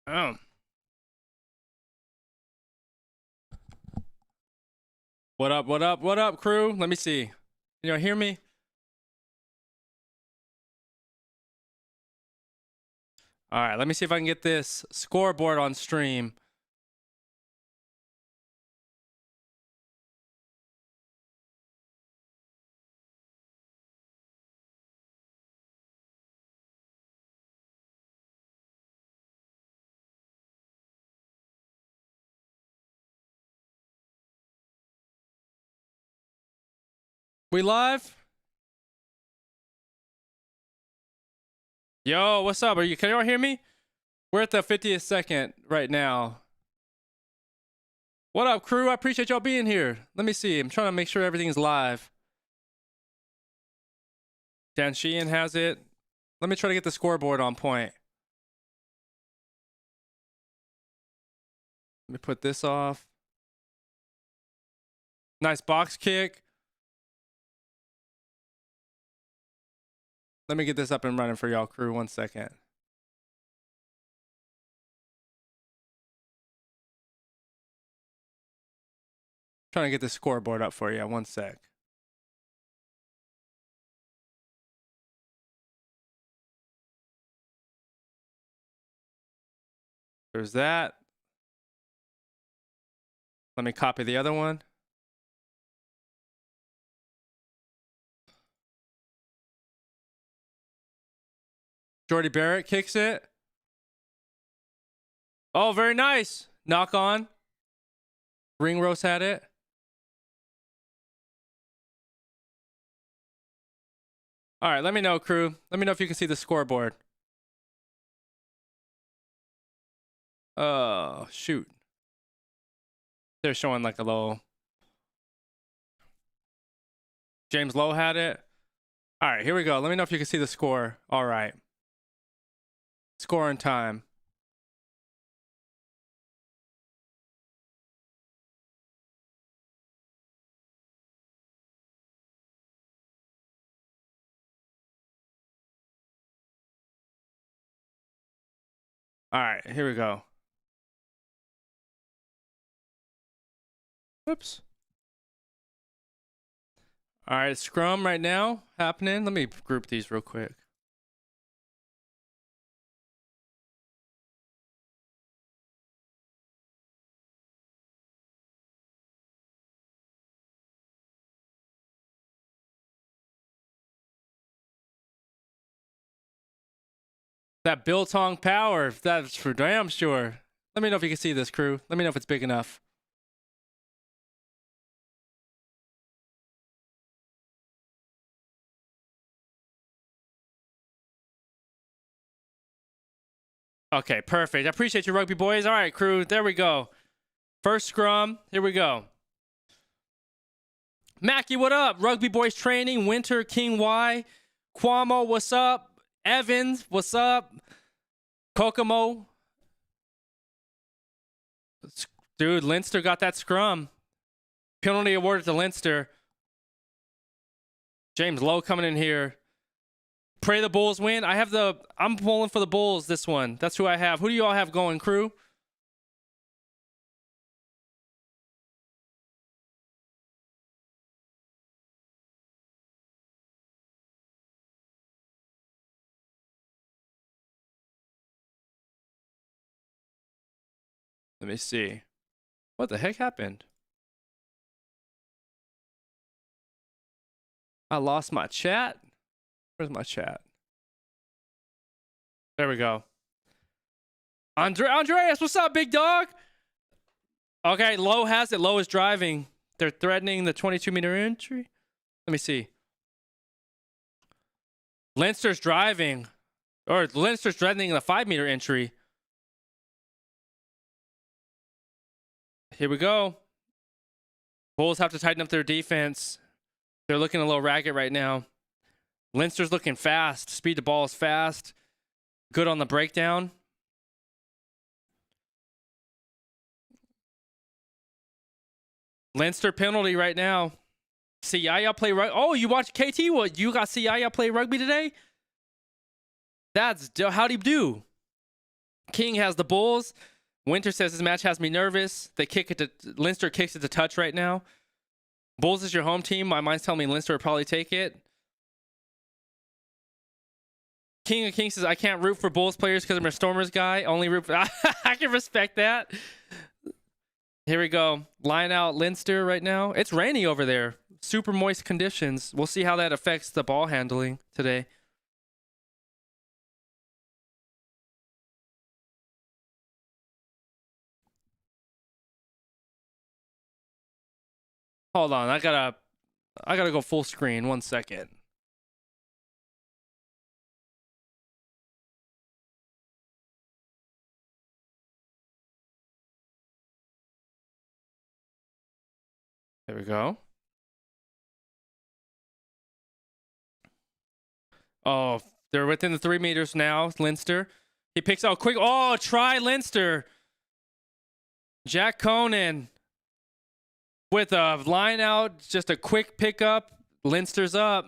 Oh. What up, what up, what up, crew? Let me see. Can y'all hear me? All right, let me see if I can get this scoreboard on stream. We live? Yo, what's up? Can y'all hear me? We're at the 50th second right now. What up, crew? I appreciate y'all being here. Let me see. I'm trying to make sure everything's live. Dan Sheehan has it. Let me try to get the scoreboard on point. Let me put this off. Nice box kick. Let me get this up and running for y'all, crew. 1 second. Trying to get the scoreboard up for you. 1 sec. There's that. Let me copy the other one. Jordy Barrett kicks it. Oh, very nice. Knock on. Ringrose had it. All right, let me know, crew. Let me know if you can see the scoreboard. Oh, shoot. They're showing like a low. James Lowe had it. All right, here we go. Let me know if you can see the score. All right. Score in time. All right, here we go. Whoops. All right, scrum right now happening. Let me group these real quick. That biltong power, that's for damn sure. Let me know if you can see this, crew. Let me know if it's big enough. Okay, perfect. I appreciate you, rugby boys. All right, crew. There we go. First scrum. Here we go. Mackie, what up? Rugby boys training. Winter, King Y. Cuomo, what's up? Evans, what's up? Kokomo. Dude, Leinster got that scrum. Penalty awarded to Leinster. James Lowe coming in here. Pray the Bulls win. I'm pulling for the Bulls this one. That's who I have. Who do you all have going, crew? Let me see. What the heck happened? I lost my chat. Where's my chat? There we go. Andreas, what's up, big dog? Okay, Lowe has it. Lowe is driving. They're threatening the 22-meter entry. Let me see. Leinster's driving. Or Leinster's threatening the 5-meter entry. Here we go. Bulls have to tighten up their defense. They're looking a little ragged right now. Leinster's looking fast. Speed to ball is fast. Good on the breakdown. Leinster penalty right now. See Yaya play rugby. Oh, you watch KT? What? You got see Yaya play rugby today? How'd he do? King has the Bulls. Winter says his match has me nervous. They kick it to Leinster kicks it to touch right now. Bulls is your home team. My mind's telling me Leinster will probably take it. King of Kings says, I can't root for Bulls players because I'm a Stormers guy. Only root for... I can respect that. Here we go. Line out Leinster right now. It's rainy over there. Super moist conditions. We'll see how that affects the ball handling today. Hold on. I gotta go full screen. 1 second. There we go. Oh, they're within the 3 meters now. Leinster. He picks out quick. Oh, try Leinster. Jack Conan with a line out. Just a quick pickup. Leinster's up.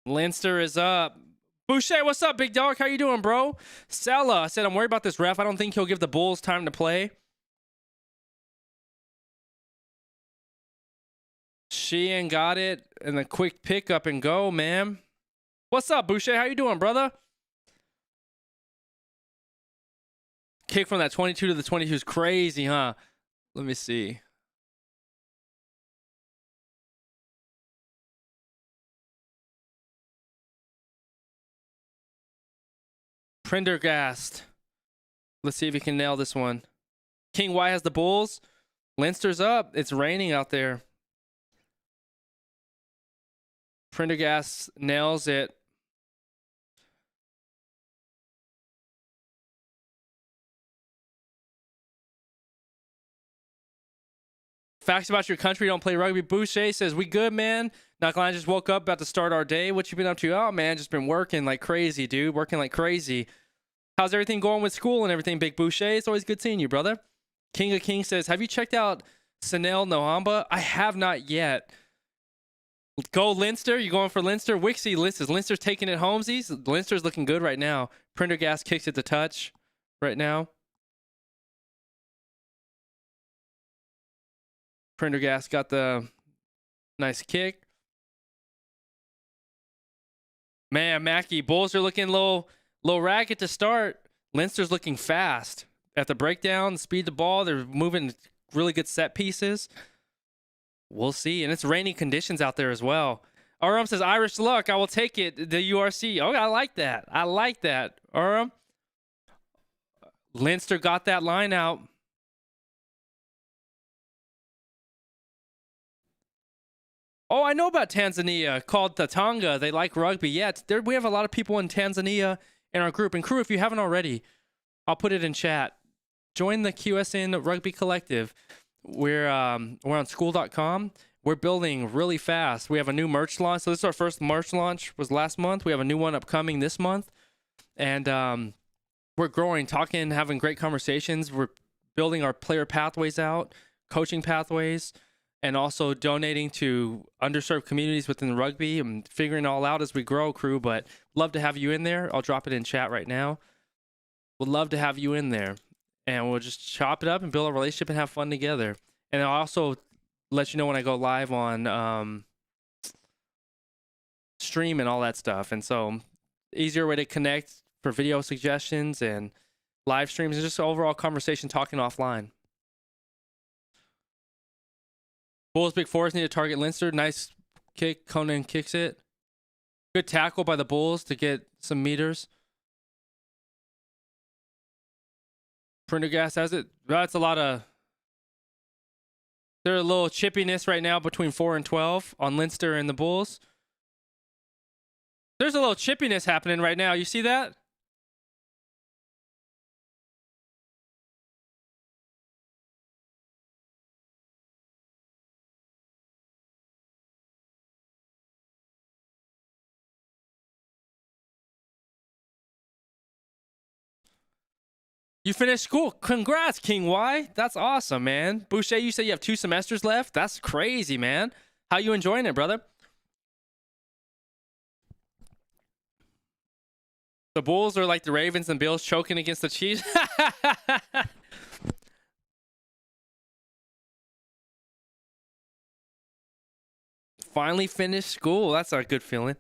Leinster is up. Boucher, what's up, big dog? How you doing, bro? Sella said, I'm worried about this ref. I don't think he'll give the Bulls time to play. Sheehan got it. And a quick pickup and go, man. What's up, Boucher? How you doing, brother? Kick from that 22 to the 22 is crazy, huh? Let me see. Prendergast. Let's see if he can nail this one. King Y has the Bulls. Leinster's up. It's raining out there. Prendergast nails it. Facts about your country, don't play rugby. Boucher says, we good, man. Not gonna lie, just woke up, about to start our day. What you been up to? Oh, man, just been working like crazy, dude. Working like crazy. How's everything going with school and everything, Big Boucher? It's always good seeing you, brother. King of Kings says, have you checked out Sanel Nohamba? I have not yet. Go Leinster. You going for Leinster? Wixie Leinster's. Leinster's taking it homesies. Leinster's looking good right now. Prendergast kicks it to touch right now. Prendergast got the nice kick. Man, Mackie, Bulls are looking low ragged to start. Leinster's looking fast. At the breakdown, speed the ball. They're moving really good set pieces. We'll see. And it's rainy conditions out there as well. Aram says, Irish luck. I will take it. The URC. Oh, I like that. I like that. Aram. Leinster got that line out. Oh, I know about Tanzania, called Tatanga. They like rugby. Yeah, we have a lot of people in Tanzania in our group. And Qrew, if you haven't already, I'll put it in chat. Join the QSN Rugby Collective. We're on Skool.com. We're building really fast. We have a new merch launch. So this is our first merch launch. Was last month. We have a new one upcoming this month, and we're growing, talking, having great conversations. We're building our player pathways out, coaching pathways, and also donating to underserved communities within rugby and figuring it all out as we grow, Qrew. But love to have you in there. I'll drop it in chat right now. Would love to have you in there. And we'll just chop it up and build a relationship and have fun together. And I'll also let you know when I go live on stream and all that stuff. And so easier way to connect for video suggestions and live streams and just overall conversation talking offline. Bulls Big Fours need to target Leinster. Nice kick. Conan kicks it. Good tackle by the Bulls to get some meters. Prendergast has it. That's a lot of... There's a little chippiness right now between 4 and 12 on Leinster and the Bulls. There's a little chippiness happening right now. You see that? You finished school. Congrats, King Y. That's awesome, man. Boucher, you said you have 2 semesters left? That's crazy, man. How you enjoying it, brother? The Bulls are like the Ravens and Bills choking against the Chiefs. Finally finished school. That's a good feeling.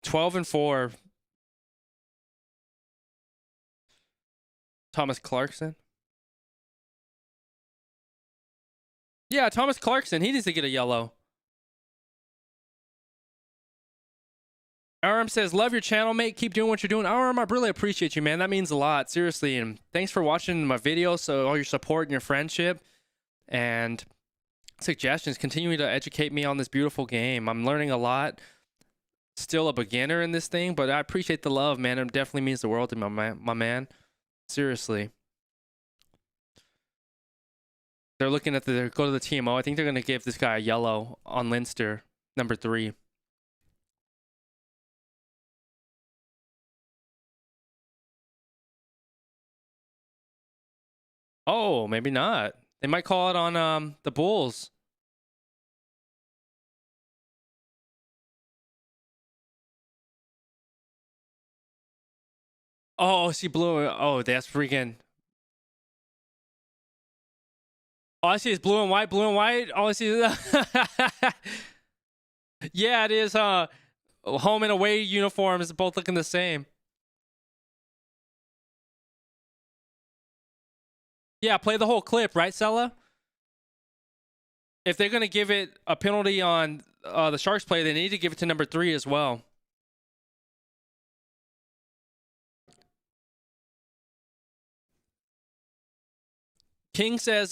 (12-4). Thomas Clarkson. Yeah, Thomas Clarkson. He needs to get a yellow. Aram says, love your channel, mate. Keep doing what you're doing. Aram, I really appreciate you, man. That means a lot. Seriously. And thanks for watching my videos. So all your support and your friendship and suggestions. Continue to educate me on this beautiful game. I'm learning a lot. Still a beginner in this thing, but I appreciate the love, man. It definitely means the world to my man. Seriously. They're looking at go to the TMO. I think they're going to give this guy a yellow on Leinster, number 3. Oh, maybe not. They might call it on the Bulls. Oh, she blew it. Oh, that's freaking. All I see is blue and white, blue and white. All I see is. Yeah, it is, huh? Home and away uniforms both looking the same. Yeah, play the whole clip, right, Sella? If they're going to give it a penalty on the Sharks play, they need to give it to number 3 as well. King says,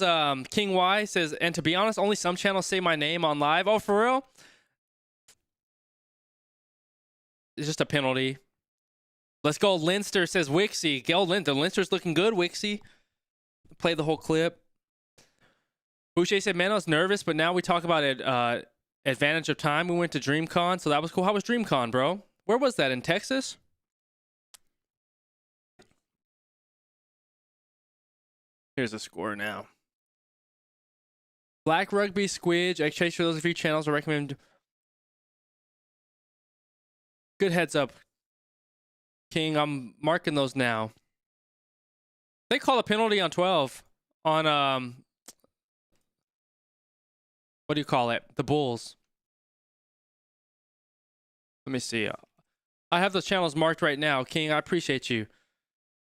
King Y says, and to be honest, only some channels say my name on live. Oh, for real? It's just a penalty. Let's go. Leinster says Wixie. Go Leinster. Leinster's looking good, Wixie. Play the whole clip. Boucher said, man, I was nervous, but now we talk about it. Advantage of time. We went to DreamCon, so that was cool. How was DreamCon, bro? Where was that? In Texas? Here's the score now. Black Rugby, Squidge, X-Chase for those of you channels I recommend. Good heads up, King. I'm marking those now. They call a penalty on 12 on what do you call it? The Bulls. Let me see. I have those channels marked right now. King, I appreciate you.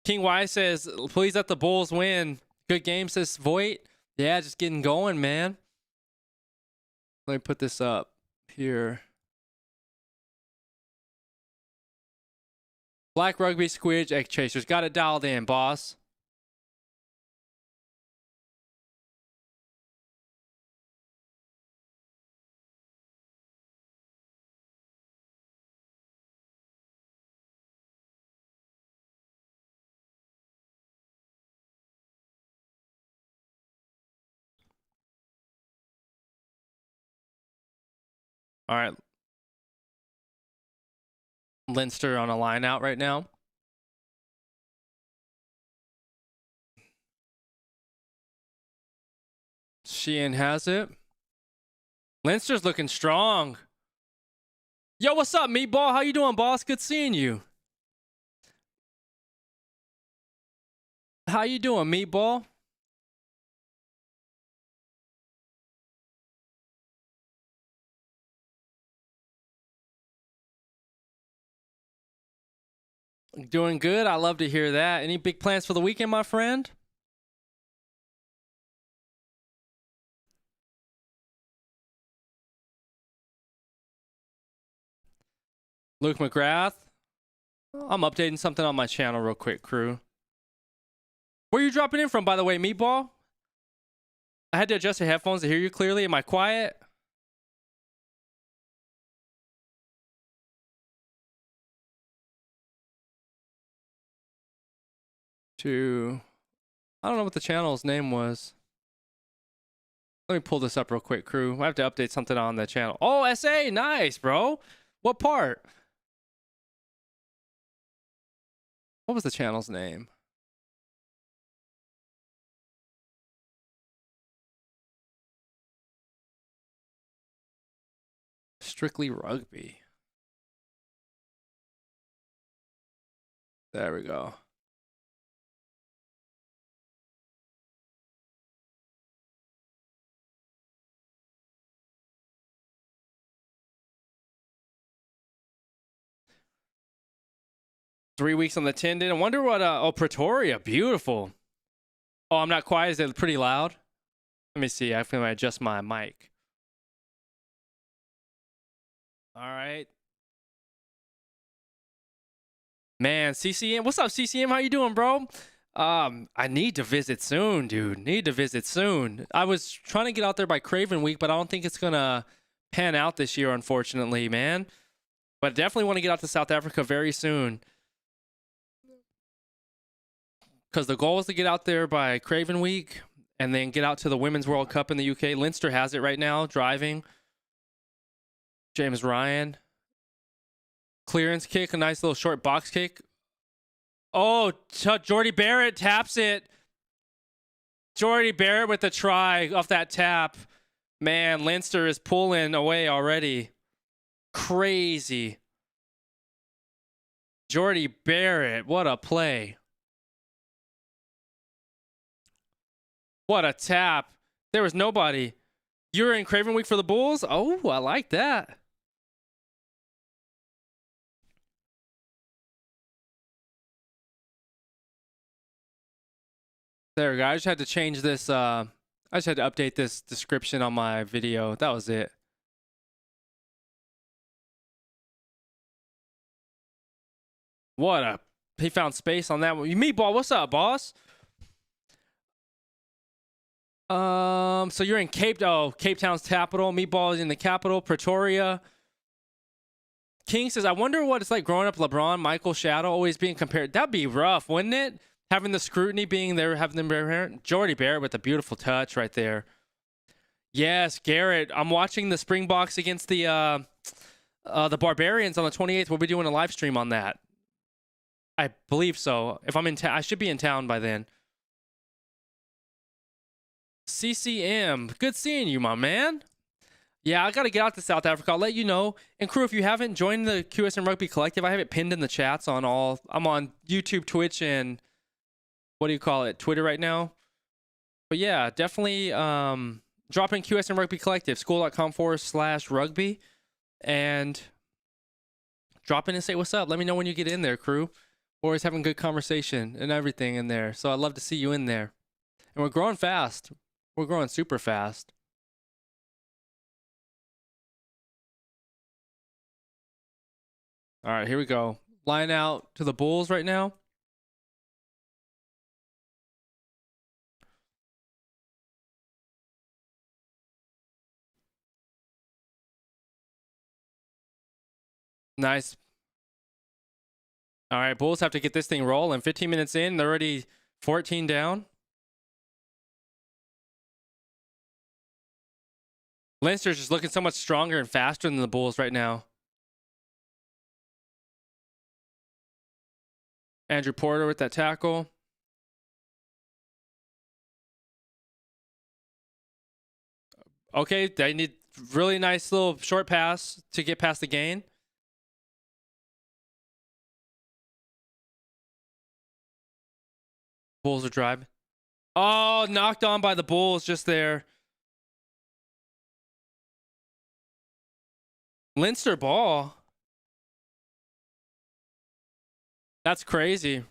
King Y says, please let the Bulls win. Good game, says Voight. Yeah, just getting going, man. Let me put this up here. Black Rugby, Squidge, Egg Chasers. Got it dialed in, boss. All right. Leinster on a line out right now. Sheehan has it. Leinster's looking strong. Yo, what's up, Meatball? How you doing, boss? Good seeing you. How you doing, Meatball? Doing good. I love to hear that. Any big plans for the weekend, my friend? Luke McGrath. I'm updating something on my channel real quick, crew. Where are you dropping in from, by the way, Meatball? I had to adjust the headphones to hear you clearly. Am I quiet? I don't know what the channel's name was. Let me pull this up real quick, crew. I have to update something on the channel. Oh, SA, nice, bro. What part? What was the channel's name? Strictly Rugby. There we go. Three weeks on the tendon. I wonder what, oh, Pretoria, beautiful. Oh, I'm not quiet. Is it pretty loud? Let me see. I can adjust my mic. All right. Man, CCM. What's up, CCM? How you doing, bro? I need to visit soon, dude. Need to visit soon. I was trying to get out there by Craven Week, but I don't think it's gonna pan out this year, unfortunately, man. But definitely want to get out to South Africa very soon. Because the goal is to get out there by Craven Week and then get out to the Women's World Cup in the UK. Leinster has it right now, driving. James Ryan. Clearance kick, a nice little short box kick. Oh, Jordy Barrett taps it. Jordy Barrett with the try off that tap. Man, Leinster is pulling away already. Crazy. Jordy Barrett, what a play. What a tap. There was nobody. You're in Craven Week for the Bulls? Oh, I like that. There we go. I just had to change this. I just had to update this description on my video. That was it. What a... He found space on that one. Meatball, what's up, boss? So you're in Cape Town's capital. Meatball is in the capital, Pretoria. King says, I wonder what it's like growing up LeBron, Michael, Shadow, always being compared. That'd be rough, wouldn't it? Having the scrutiny being there, having them there. Jordy Barrett with a beautiful touch right there. Yes, Garrett. I'm watching the Springboks against the Barbarians on the 28th. We'll be doing a live stream on that. I believe so. If I'm in town, I should be in town by then. CCM, good seeing you, my man. Yeah, I got to get out to South Africa. I'll let you know. And crew, if you haven't joined the QSM Rugby Collective, I have it pinned in the chats on all. I'm on YouTube, Twitch, and what do you call it? Twitter right now. But yeah, definitely drop in QSM Rugby Collective, skool.com/rugby, and drop in and say what's up. Let me know when you get in there, crew. Always having good conversation and everything in there. So I'd love to see you in there. And we're growing fast. We're growing super fast. All right, here we go. Line out to the Bulls right now. Nice. All right, Bulls have to get this thing rolling. 15 minutes in, they're already 14 down. Leinster's just looking so much stronger and faster than the Bulls right now. Andrew Porter with that tackle. Okay, they need really nice little short pass to get past the gain. Bulls are driving. Oh, knocked on by the Bulls just there. Leinster ball. That's crazy.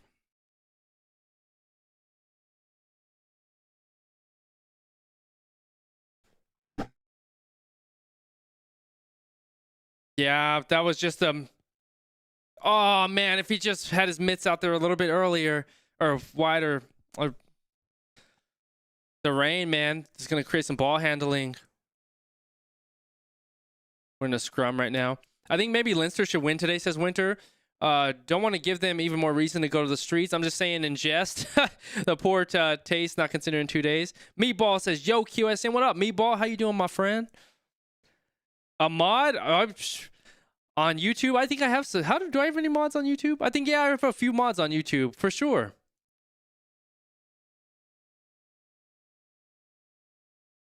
Yeah, that was just oh man, if he just had his mitts out there a little bit earlier or wider, or the rain, man, is gonna create some ball handling. We're in a scrum right now. I think maybe Leinster should win today, says Winter. Don't want to give them even more reason to go to the streets. I'm just saying in jest. The poor taste, not considering 2 days. Meatball says, yo, QSN, what up? Meatball, how you doing, my friend? A mod? On YouTube? I think I have some. Do I have any mods on YouTube? I think, yeah, I have a few mods on YouTube, for sure.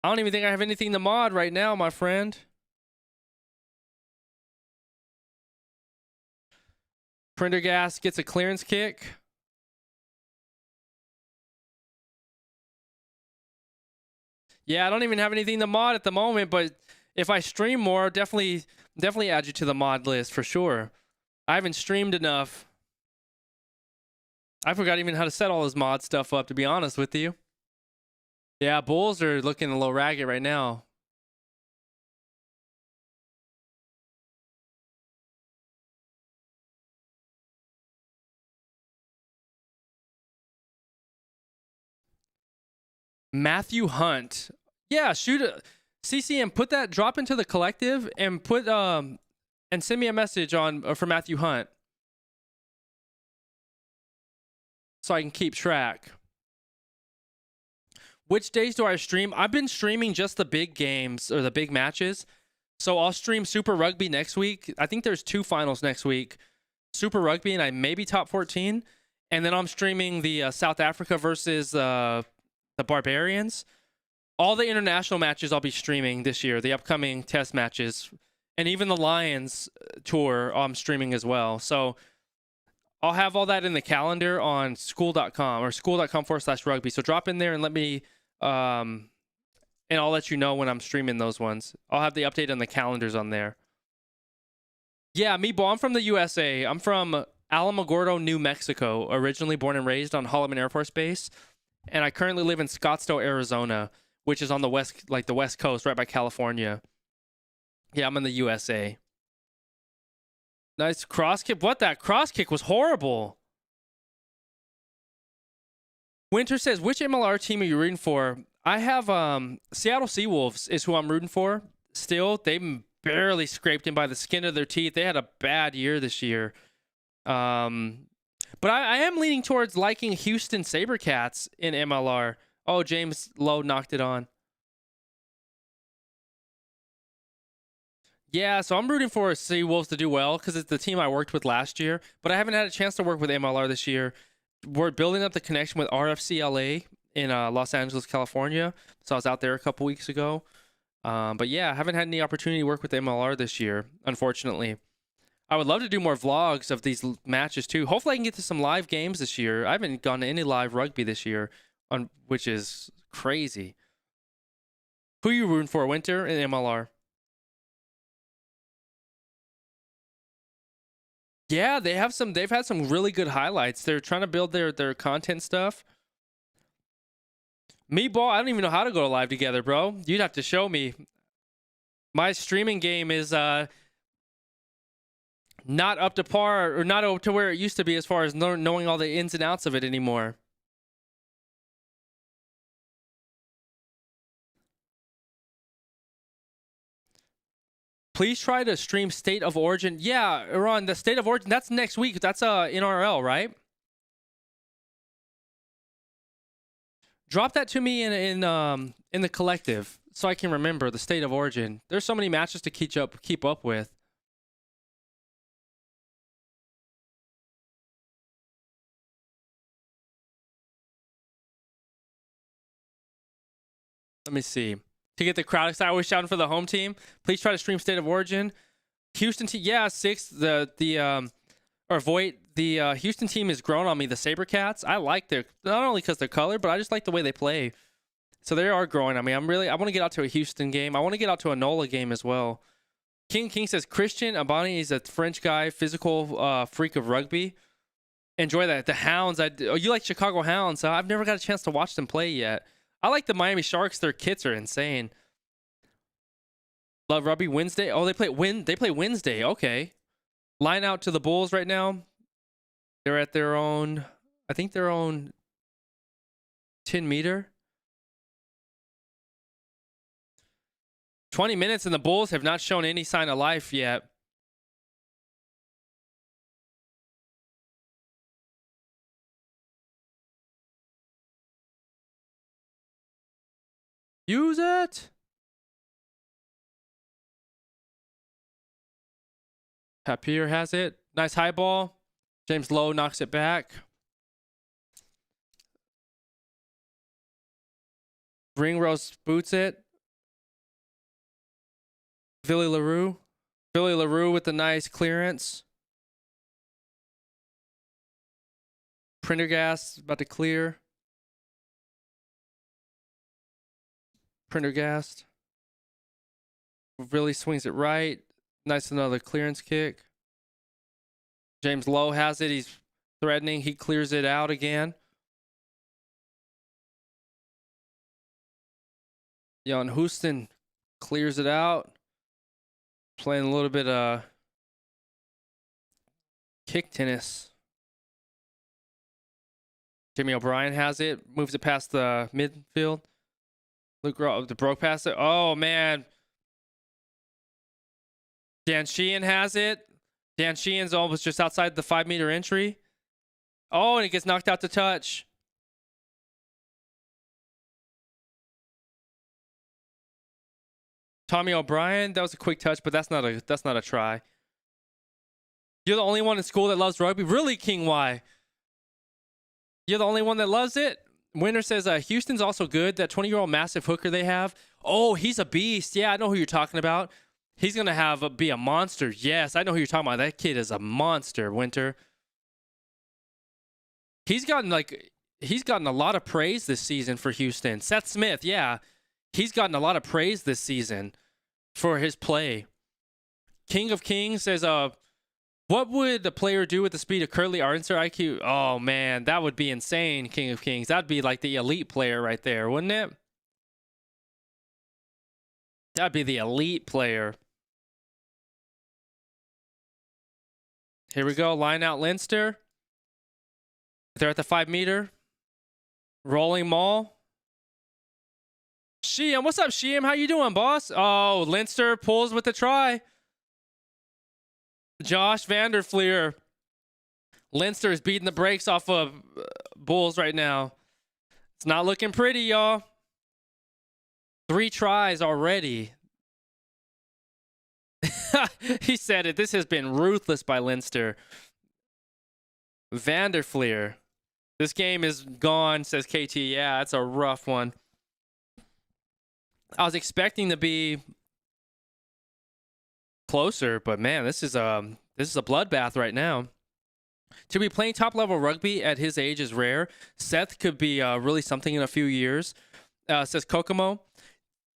I don't even think I have anything to mod right now, my friend. Prendergast gets a clearance kick. Yeah, I don't even have anything to mod at the moment, but if I stream more, definitely add you to the mod list for sure. I haven't streamed enough. I forgot even how to set all this mod stuff up, to be honest with you. Yeah, Bulls are looking a little ragged right now. Matthew Hunt. Yeah, shoot a CCM, put that, drop into the collective and put and send me a message on for Matthew Hunt so I can keep track. Which days do I stream? I've been streaming just the big games or the big matches. So I'll stream Super Rugby next week. I think there's 2 finals next week. Super Rugby and I maybe top 14. And then I'm streaming the South Africa versus the Barbarians. All the international matches I'll be streaming this year, the upcoming test matches. And even the Lions tour I'm streaming as well. So I'll have all that in the calendar on Skool.com or Skool.com/rugby. So drop in there and let me... and I'll let you know when I'm streaming those ones. I'll have the update on the calendars on there. Yeah, me, Bo, I'm from the USA. I'm from Alamogordo, New Mexico, originally born and raised on Holloman Air Force Base. And I currently live in Scottsdale, Arizona, which is on the west, like the West Coast, right by California. Yeah, I'm in the USA. Nice cross kick. What? That cross kick was horrible. Winter says, which MLR team are you rooting for? I have Seattle Seawolves is who I'm rooting for. Still, they barely scraped in by the skin of their teeth. They had a bad year this year. But I am leaning towards liking Houston Sabercats in MLR. Oh, James Lowe knocked it on. Yeah, so I'm rooting for Seawolves to do well because it's the team I worked with last year. But I haven't had a chance to work with MLR this year. We're building up the connection with RFCLA in Los Angeles, California. So I was out there a couple weeks ago. But yeah, I haven't had any opportunity to work with MLR this year, unfortunately. I would love to do more vlogs of these matches too. Hopefully I can get to some live games this year. I haven't gone to any live rugby this year, which is crazy. Who are you rooting for, Winter in MLR? Yeah, they've had some really good highlights. They're trying to build their content stuff. Me, Ball, I don't even know how to go live together, bro. You'd have to show me. My streaming game is not up to par or not up to where it used to be as far as knowing all the ins and outs of it anymore. Please try to stream State of Origin. Yeah, Iran, the State of Origin, that's next week. That's NRL, right? Drop that to me in the collective so I can remember the State of Origin. There's so many matches to keep up with. Let me see. To get the crowd excited, always shouting for the home team. Please try to stream State of Origin. Houston team, yeah, 6. The Houston team has grown on me. The Sabercats, I like their, not only because they're colored, but I just like the way they play. So they are growing on me. I want to get out to a Houston game. I want to get out to a NOLA game as well. King says Christian Abani is a French guy, physical freak of rugby. Enjoy that. The Hounds, you like Chicago Hounds? I've never got a chance to watch them play yet. I like the Miami Sharks. Their kits are insane. Love Rugby Wednesday. Oh, they play Wednesday. Okay. Line out to the Bulls right now. They're at their own, I think their own 10-meter. 20 minutes and the Bulls have not shown any sign of life yet. Use it. Papier has it. Nice high ball. James Lowe knocks it back. Ringrose boots it. Billy LaRue with the nice clearance. Prendergast about to clear. Prendergast really swings it right. Nice, another clearance kick. James Lowe has it. He's threatening. He clears it out again. Jan Houston clears it out. Playing a little bit of kick tennis. Jimmy O'Brien has it. Moves it past the midfield. Luke broke past it. Oh, man. Dan Sheehan has it. Dan Sheehan's almost just outside the 5-meter entry. Oh, and it gets knocked out to touch. Tommy O'Brien, that was a quick touch, but that's not a try. You're the only one in school that loves rugby? Really, King Y? You're the only one that loves it? Winner says Houston's also good. That 20-year-old massive hooker they have. Oh, he's a beast. Yeah, I know who you're talking about. He's going to be a monster. Yes, I know who you're talking about. That kid is a monster, Winter. He's gotten a lot of praise this season for Houston. Seth Smith, yeah. He's gotten a lot of praise this season for his play. King of Kings says, what would the player do with the speed of Curly Arnser IQ? Oh, man, that would be insane, King of Kings. That'd be like the elite player right there, wouldn't it? That'd be the elite player. Here we go. Line out Leinster. They're at the 5-meter. Rolling maul. Sheehan, what's up, Sheehan? How you doing, boss? Oh, Leinster pulls with the try. Josh Vanderfleer. Leinster is beating the brakes off of Bulls right now. It's not looking pretty, y'all. 3 tries already. He said it. This has been ruthless by Leinster. Vanderfleer. This game is gone, says KT. Yeah, that's a rough one. I was expecting to be closer, but man, this is a bloodbath right now. To be playing top-level rugby at his age is rare. Seth could be really something in a few years, says Kokomo.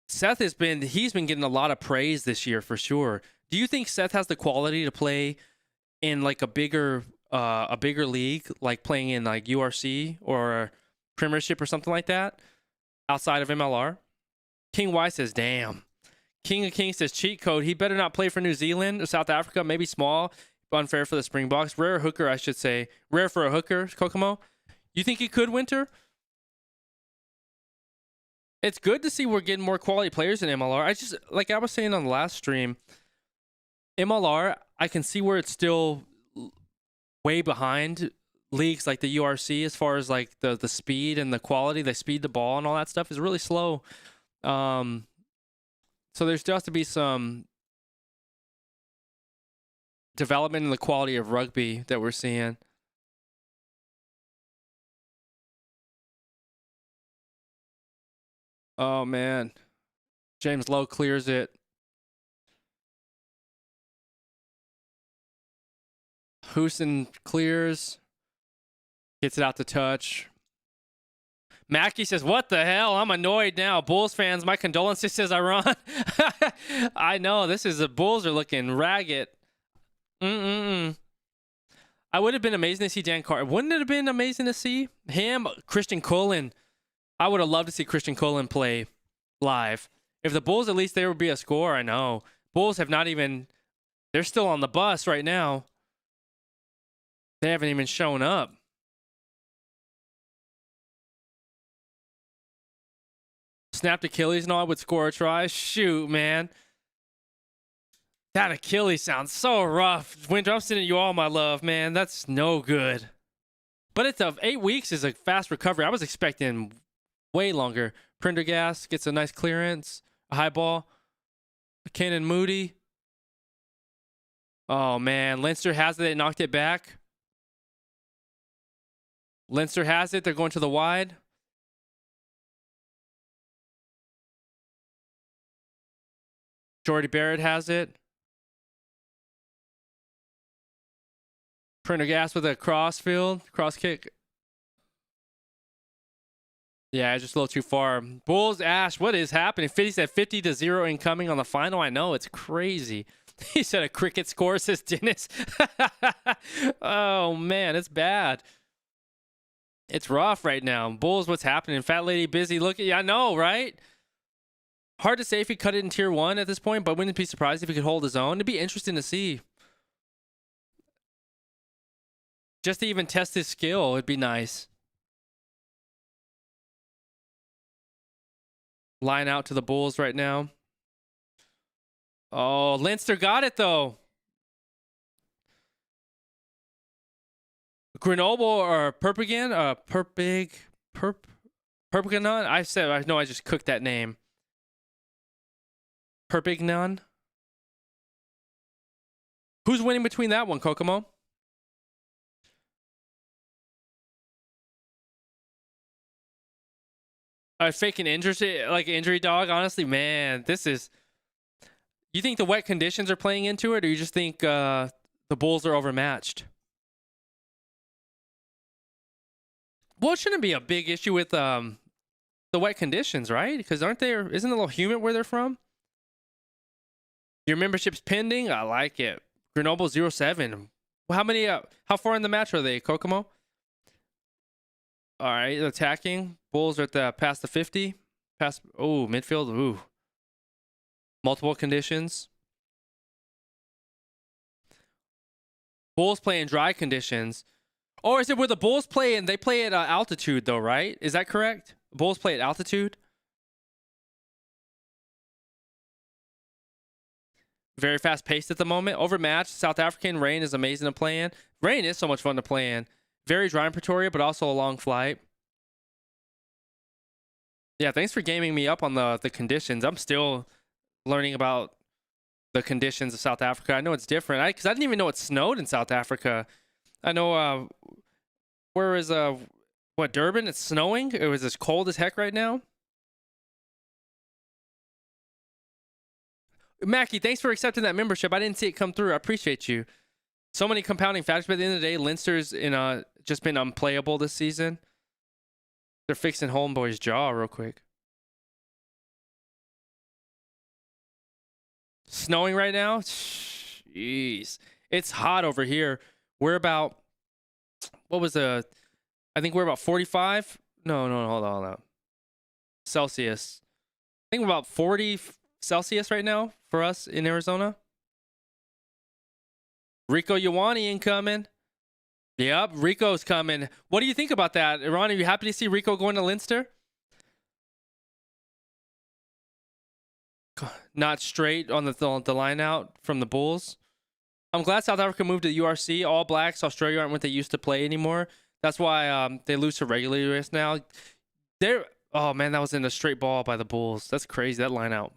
He's been getting a lot of praise this year for sure. Do you think Seth has the quality to play in like a bigger league, like playing in like URC or Premiership or something like that, outside of MLR? King Y says, damn. King of Kings says, cheat code. He better not play for New Zealand or South Africa. Maybe small. Unfair for the Springboks. Rare hooker, I should say. Rare for a hooker, Kokomo. You think he could, Winter? It's good to see we're getting more quality players in MLR. I just, like I was saying on the last stream, MLR, I can see where it's still way behind leagues like the URC as far as like the speed and the quality. They speed the ball and all that stuff is really slow. So there still has to be some development in the quality of rugby that we're seeing. Oh, man. James Lowe clears it. Houston clears. Gets it out to touch. Mackie says, what the hell? I'm annoyed now. Bulls fans, my condolences, says Iran. I know. The Bulls are looking ragged. I would have been amazing to see Dan Carter. Wouldn't it have been amazing to see him? Christian Cullen. I would have loved to see Christian Cullen play live. If the Bulls, at least there would be a score, I know. Bulls have not even... They're still on the bus right now. They haven't even shown up. Snapped Achilles and all, I would score a try. Shoot, man. That Achilles sounds so rough. Winter, I'm sending you all my love, man. That's no good. But it's 8 weeks is a fast recovery. I was expecting way longer. Prendergast gets a nice clearance. A high ball. McKinnon Moody. Oh, man. Leinster has it. They knocked it back. Leinster has it. They're going to the wide. Jordy Barrett has it. Prendergast with a cross kick. Yeah, just a little too far. Bulls, Ash, what is happening? 50 said 50-0 incoming on the final. I know, it's crazy. He said a cricket score, says Dennis. Oh, man, it's bad. It's rough right now. Bulls, what's happening? Fat lady busy. Look at you. I know, right? Hard to say if he cut it in tier 1 at this point, but wouldn't be surprised if he could hold his own. It'd be interesting to see. Just to even test his skill, it'd be nice. Line out to the Bulls right now. Oh, Leinster got it, though. Grenoble or Perpignan? Perpignan? I know I just cooked that name. Perpignan? Who's winning between that one, Kokomo? Faking injury, like injury dog. Honestly, man, this is. You think the wet conditions are playing into it, or you just think the Bulls are overmatched? Well, it shouldn't be a big issue with the wet conditions, right? Because isn't it a little humid where they're from? Your membership's pending. I like it. Grenoble 07. How many? How far in the match are they, Kokomo? All right, attacking. Bulls are at the past the 50. Past midfield. Ooh. Multiple conditions. Bulls play in dry conditions. Or is it where the Bulls play and they play at altitude though, right? Is that correct? Bulls play at altitude. Very fast paced at the moment. Overmatched. South African rain is amazing to play in. Rain is so much fun to play in. Very dry in Pretoria, but also a long flight. Yeah, thanks for gaming me up on the conditions. I'm still learning about the conditions of South Africa. I know it's different. Because I didn't even know it snowed in South Africa. I know where is Durban? It's snowing. It was as cold as heck right now. Mackie, thanks for accepting that membership. I didn't see it come through. I appreciate you. So many compounding factors, but at the end of the day, Leinster's just been unplayable this season. They're fixing Homeboy's jaw real quick. Snowing right now? Jeez. It's hot over here. We're about, I think we're about 45. No, hold on. Celsius. I think we're about 40 Celsius right now for us in Arizona. Rico Ioane incoming. Yep, Rico's coming. What do you think about that? Ron, are you happy to see Rico going to Leinster? Not straight on the line out from the Bulls. I'm glad South Africa moved to the URC. All Blacks, Australia aren't what they used to play anymore. That's why they lose to regulators now. Oh man, that was in a straight ball by the Bulls. That's crazy, that line out.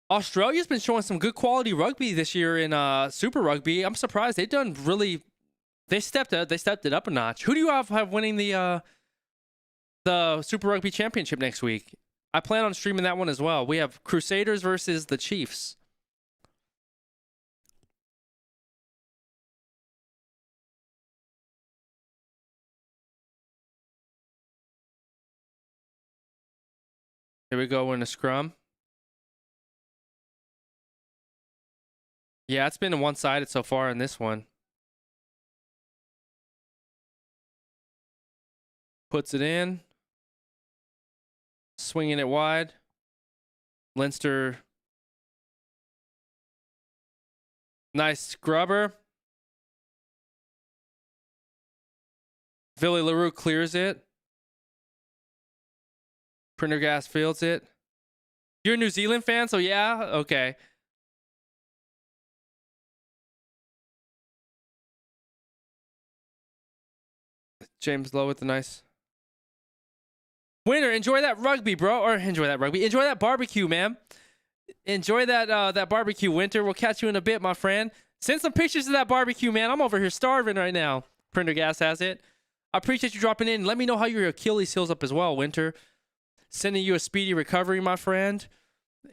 Australia's been showing some good quality rugby this year in Super Rugby. I'm surprised they stepped it up a notch. Who do you have winning the Super Rugby Championship next week? I plan on streaming that one as well. We have Crusaders versus the Chiefs. Here we go in a scrum. Yeah, it's been one-sided so far in this one. Puts it in. Swinging it wide. Leinster. Nice scrubber. Billy LaRue clears it. Prendergast fields it. You're a New Zealand fan, so yeah? Okay. James Lowe with the nice. Winner, enjoy that rugby, bro. Or enjoy that rugby. Enjoy that barbecue, man. Enjoy that barbecue, Winter. We'll catch you in a bit, my friend. Send some pictures of that barbecue, man. I'm over here starving right now. Prendergast has it. I appreciate you dropping in. Let me know how your Achilles heals up as well, Winter. Sending you a speedy recovery, my friend.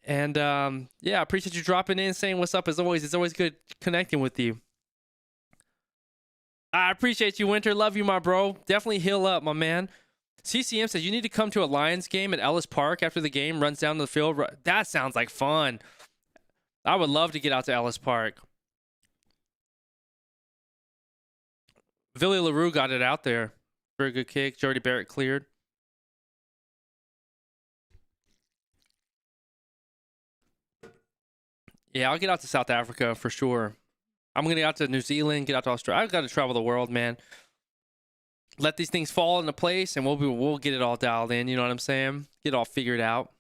And yeah, I appreciate you dropping in, saying what's up as always. It's always good connecting with you. I appreciate you, Winter. Love you, my bro. Definitely heal up, my man. CCM says you need to come to a Lions game at Ellis Park after the game, runs down to the field. That sounds like fun. I would love to get out to Ellis Park. Billy LaRue got it out there. Very good kick. Jody Barrett cleared. Yeah, I'll get out to South Africa for sure. I'm going to get out to New Zealand, get out to Australia. I've got to travel the world, man. Let these things fall into place, and we'll get it all dialed in. You know what I'm saying? Get it all figured out.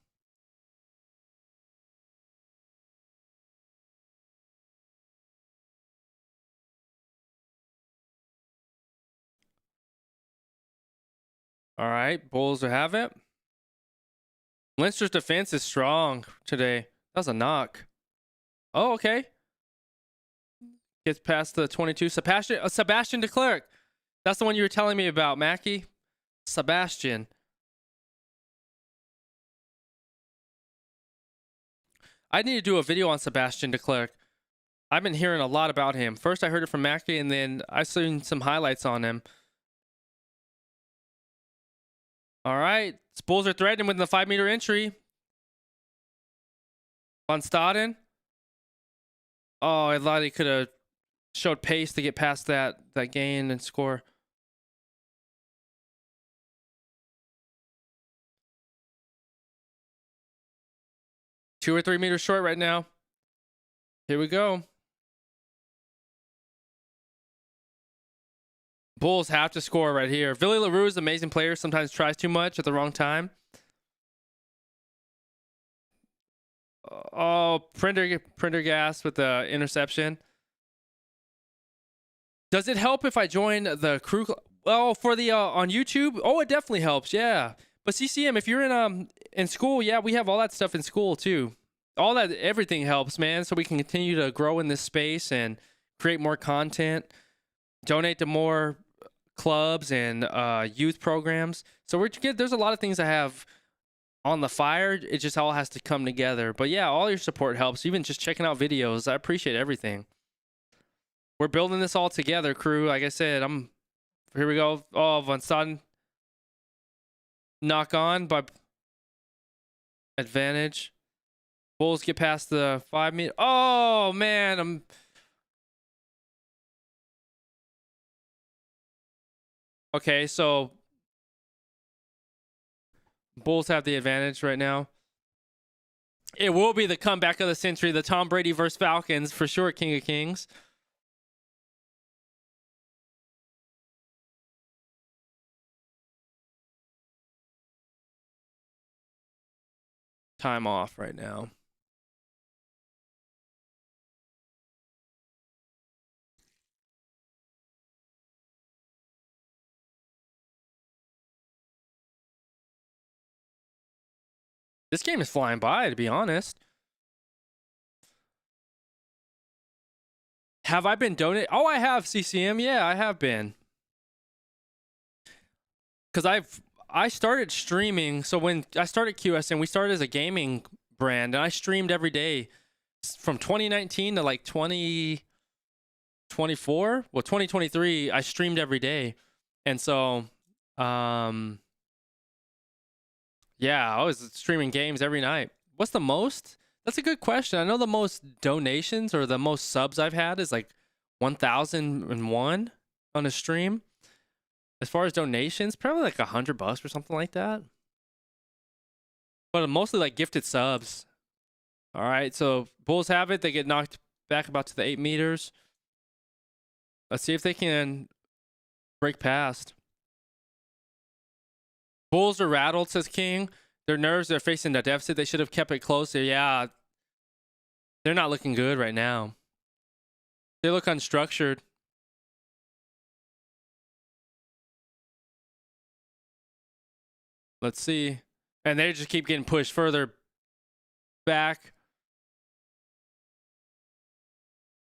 All right, Bulls will have it. Leinster's defense is strong today. That was a knock. Oh, okay. Gets past the 22. Sebastian de Klerk. That's the one you were telling me about, Mackie. Sebastian. I need to do a video on Sebastian de Klerk. I've been hearing a lot about him. First, I heard it from Mackie, and then I've seen some highlights on him. All right. Bulls are threatening within the 5-meter entry. Van Staden. Oh, I thought he could have showed pace to get past that gain and score. Two or 3 meters short right now. Here we go. Bulls have to score right here. Billy LaRue is an amazing player. Sometimes tries too much at the wrong time. Oh, Prendergast with the interception. Does it help if I join the Qrew? Well, for the on YouTube, oh, it definitely helps. Yeah, but CCM, if you're in Skool, yeah, we have all that stuff in Skool too. All that, everything helps, man. So we can continue to grow in this space and create more content, donate to more clubs and youth programs. So there's a lot of things I have on the fire. It just all has to come together. But yeah, all your support helps. Even just checking out videos, I appreciate everything. We're building this all together, Qrew. Like I said, here we go. Oh, Van Staden. Knock on by advantage. Bulls get past the 5 meter. Oh man, okay, so Bulls have the advantage right now. It will be the comeback of the century, the Tom Brady versus Falcons for sure, King of Kings. Time off right now. This game is flying by, to be honest. Have I been donating? Oh, I have, CCM. Yeah, I have been. Because I started streaming. So when I started QSN, we started as a gaming brand, and I streamed every day from 2019 to like 2024. Well, 2023, I streamed every day. And so, yeah, I was streaming games every night. What's the most? That's a good question. I know the most donations or the most subs I've had is like 1,001 on a stream. As far as donations, probably like $100 or something like that. But mostly like gifted subs. All right, so Bulls have it. They get knocked back about to the 8 meters. Let's see if they can break past. Bulls are rattled, says King. Their nerves, they're facing the deficit. They should have kept it close. Yeah, they're not looking good right now. They look unstructured. Let's see. And they just keep getting pushed further back.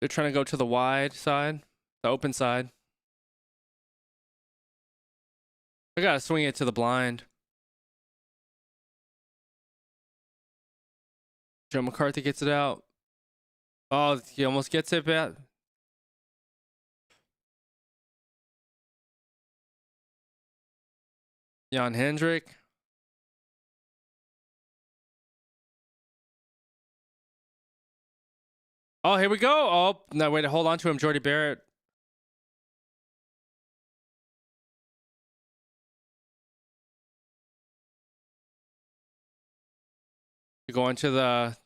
They're trying to go to the wide side, the open side. I gotta swing it to the blind. Joe McCarthy gets it out. Oh, he almost gets it back. Jan Hendrik. Oh, here we go. Oh, no, way to hold on to him, Jordy Barrett. Going to the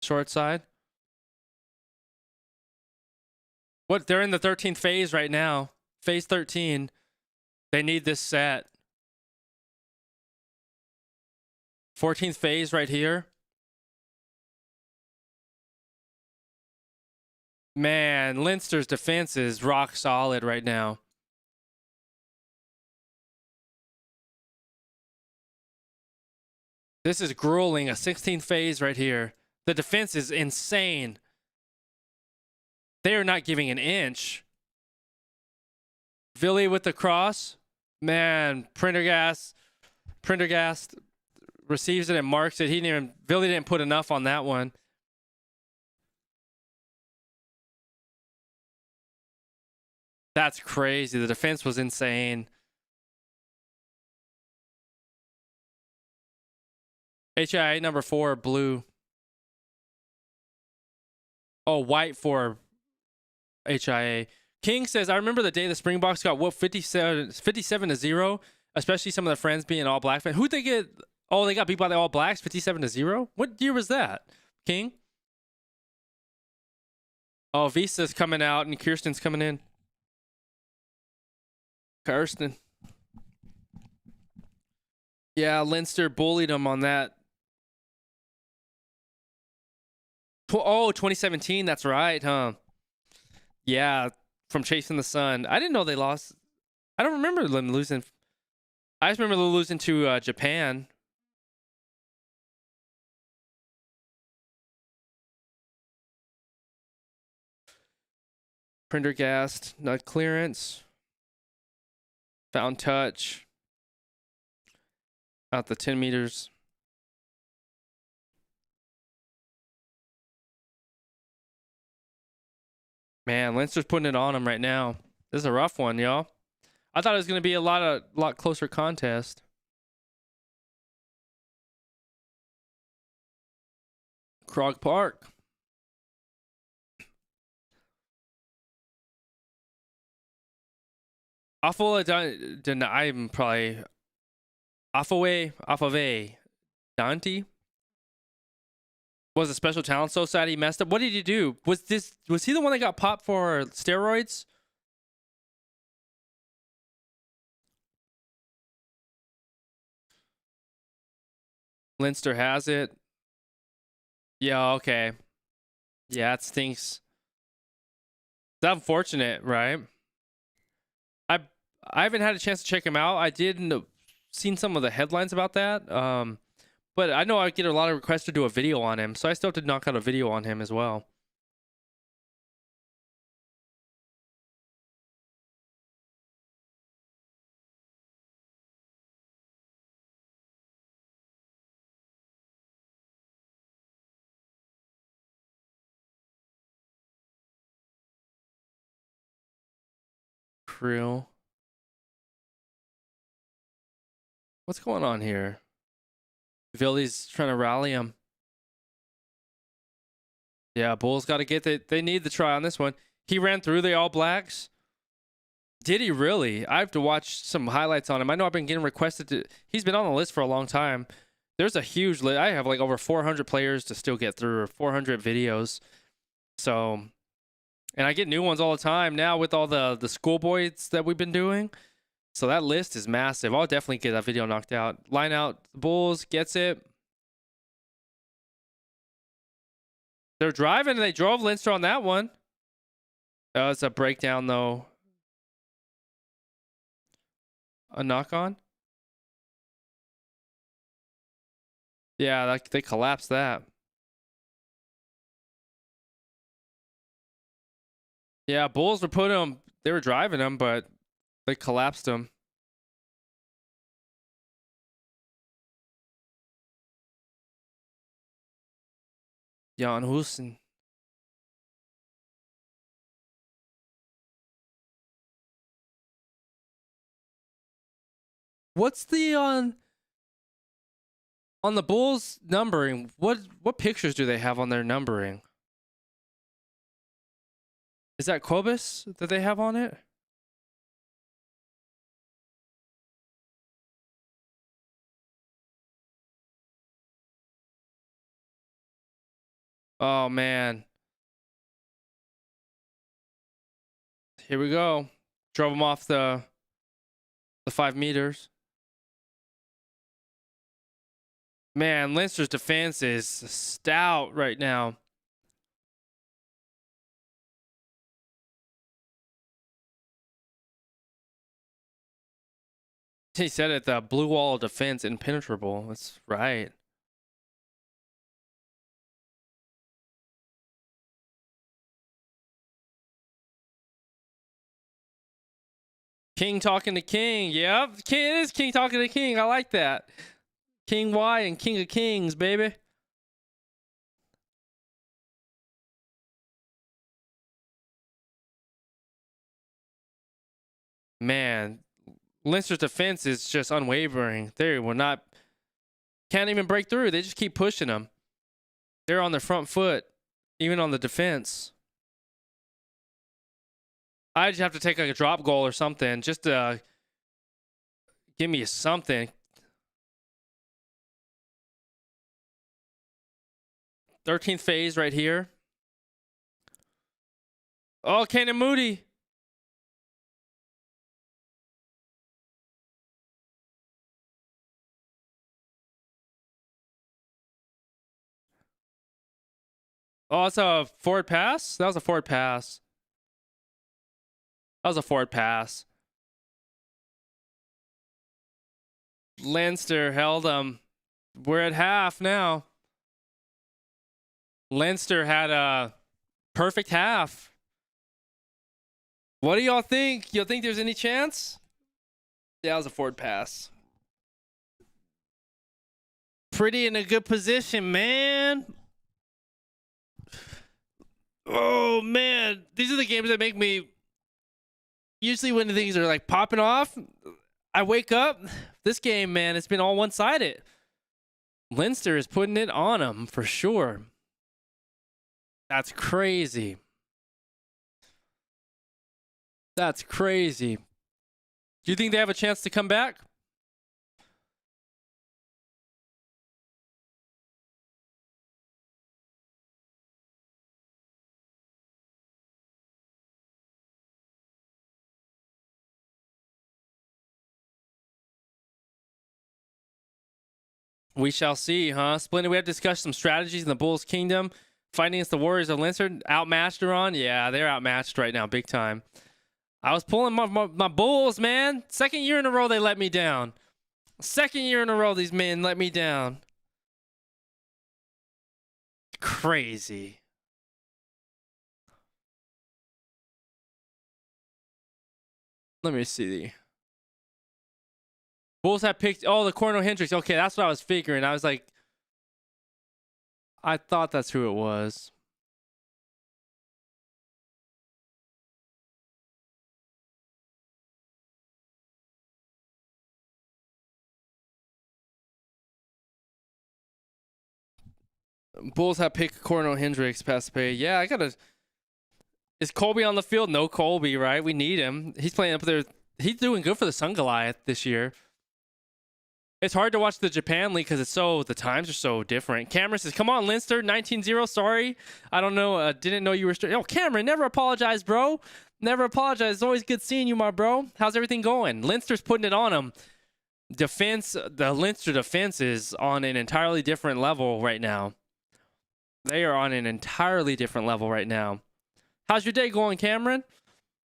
short side. What? They're in the 13th phase right now. Phase 13. They need this set. 14th phase right here. Man, Leinster's defense is rock solid right now. This is grueling. A 16th phase right here. The defense is insane. They are not giving an inch. Villy with the cross. Man, Prendergast receives it and marks it. Villy didn't put enough on that one. That's crazy. The defense was insane. HIA number 4, blue. Oh, white for HIA. King says, I remember the day the Springboks got whooped 57-0, especially some of their friends being all black fans. Who'd they get? Oh, they got beat by the All Blacks 57-0? What year was that, King? Oh, Visa's coming out and Kirsten's coming in. Kirsten. Yeah, Leinster bullied them on that. Oh, 2017. That's right, huh? Yeah, from Chasing the Sun. I didn't know they lost. I don't remember them losing. I just remember them losing to Japan. Prendergast, nut clearance. Found touch. Out the 10 meters. Man, Leinster's putting it on him right now. This is a rough one, y'all. I thought it was going to be a lot closer contest. Krog Park. I'm probably Afave Dante was a special talent. So sad he messed up. What did he do? Was he the one that got popped for steroids? Leinster has it. Yeah, okay. Yeah, it stinks. It's unfortunate, right? I haven't had a chance to check him out. I did seen some of the headlines about that. But I know I get a lot of requests to do a video on him, so I still have to knock out a video on him as well. Qrew. What's going on here? Villy's trying to rally him. Yeah, Bulls got to get it. They need the try on this one. He ran through the All Blacks. Did he really? I have to watch some highlights on him. I know I've been getting requested to. He's been on the list for a long time. There's a huge list. I have like over 400 players to still get through, or 400 videos. So, and I get new ones all the time now with all the schoolboys that we've been doing. So that list is massive. I'll definitely get that video knocked out. Line out. The Bulls gets it. They're driving, and they drove Leinster on that one. Oh, it's a breakdown, though. A knock-on? Yeah, they collapsed that. Yeah, Bulls were putting them. They were driving them, but they collapsed them. Jan Hussen. What's the on the Bulls numbering? What pictures do they have on their numbering? Is that Quobus that they have on it? Oh man. Here we go. Drove him off the 5 meters. Man, Leinster's defense is stout right now. He said it, the blue wall of defense impenetrable. That's right. King talking to King. Yep. It is King talking to King. I like that. King Y and King of Kings, baby. Man, Leinster's defense is just unwavering. They will not, can't even break through. They just keep pushing them. They're on their front foot, even on the defense. I just have to take like a drop goal or something just to give me something. 13th phase right here. Oh, Cannon Moody. Oh, it's a forward pass? That was a forward pass. That was a forward pass. Leinster held them. We're at half now. Leinster had a perfect half. What do y'all think? Y'all think there's any chance? Yeah, that was a forward pass. Pretty in a good position, man. Oh, man. These are the games that make me... Usually when things are like popping off, I wake up. This game, man, it's been all one-sided. Leinster is putting it on them for sure. That's crazy. That's crazy. Do you think they have a chance to come back? We shall see, huh? Splendid. We have discussed some strategies in the Bulls' kingdom. Fighting against the Warriors of Leinster. Outmatched her on? Yeah, they're outmatched right now, big time. I was pulling my Bulls, man. Second year in a row they let me down. Second year in a row these men let me down. Crazy. Let me see. Bulls have picked... Oh, the Cornell Hendricks. Okay, that's what I was figuring. I was like... I thought that's who it was. Bulls have picked Cornell Hendricks past the pay. Yeah, I gotta... Is Colby on the field? No Colby, right? We need him. He's playing up there. He's doing good for the Sun Goliath this year. It's hard to watch the Japan League because the times are so different. Cameron says, come on, Leinster, 19-0. Sorry. I don't know. Didn't know you were... Oh, Cameron, never apologize, bro. Never apologize. It's always good seeing you, my bro. How's everything going? Leinster's putting it on them. The Leinster defense is on an entirely different level right now. They are on an entirely different level right now. How's your day going, Cameron?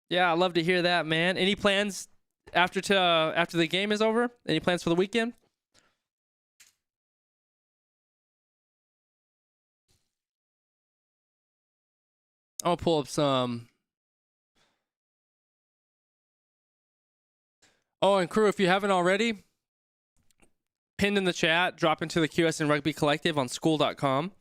Yeah, I love to hear that, man. Any plans after the game is over? Any plans for the weekend? I'll pull up some. Oh, and Qrew, if you haven't already, pinned in the chat, drop into the QSN Rugby Collective on Skool.com.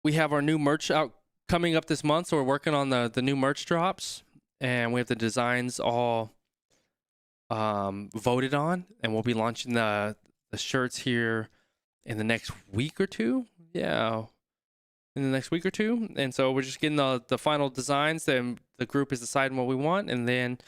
We have our new merch out coming up this month, so we're working on the new merch drops, and we have the designs all voted on, and we'll be launching the shirts here in the next week or two. Yeah, in the next week or two. And so we're just getting the final designs. Then the group is deciding what we want, and then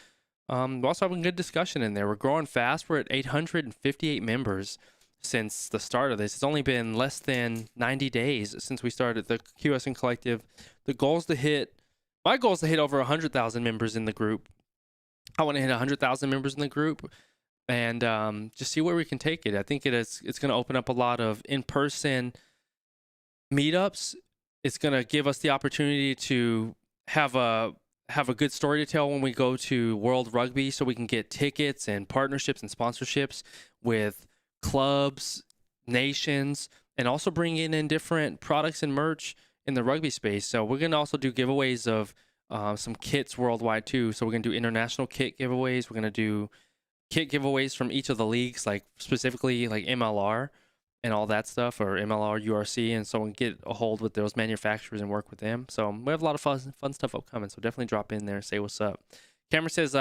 we're also having a good discussion in there. We're growing fast. We're at 858 members since the start of this. It's only been less than 90 days since we started the QSN Collective. The goal is to hit. My goal is to hit over 100,000 members in the group. I want to hit 100,000 members in the group, and just see where we can take it. I think it's going to open up a lot of in-person meetups. It's going to give us the opportunity to have a good story to tell when we go to World Rugby, so we can get tickets and partnerships and sponsorships with clubs, nations, and also bringing in different products and merch in the rugby space. So we're going to also do giveaways of some kits worldwide too. So we're going to do international kit giveaways. We're going to do kit giveaways from each of the leagues, like specifically like MLR and all that stuff, or MLR, URC, and so we can get a hold with those manufacturers and work with them. So we have a lot of fun stuff upcoming, so definitely drop in there and say what's up. Cameron says,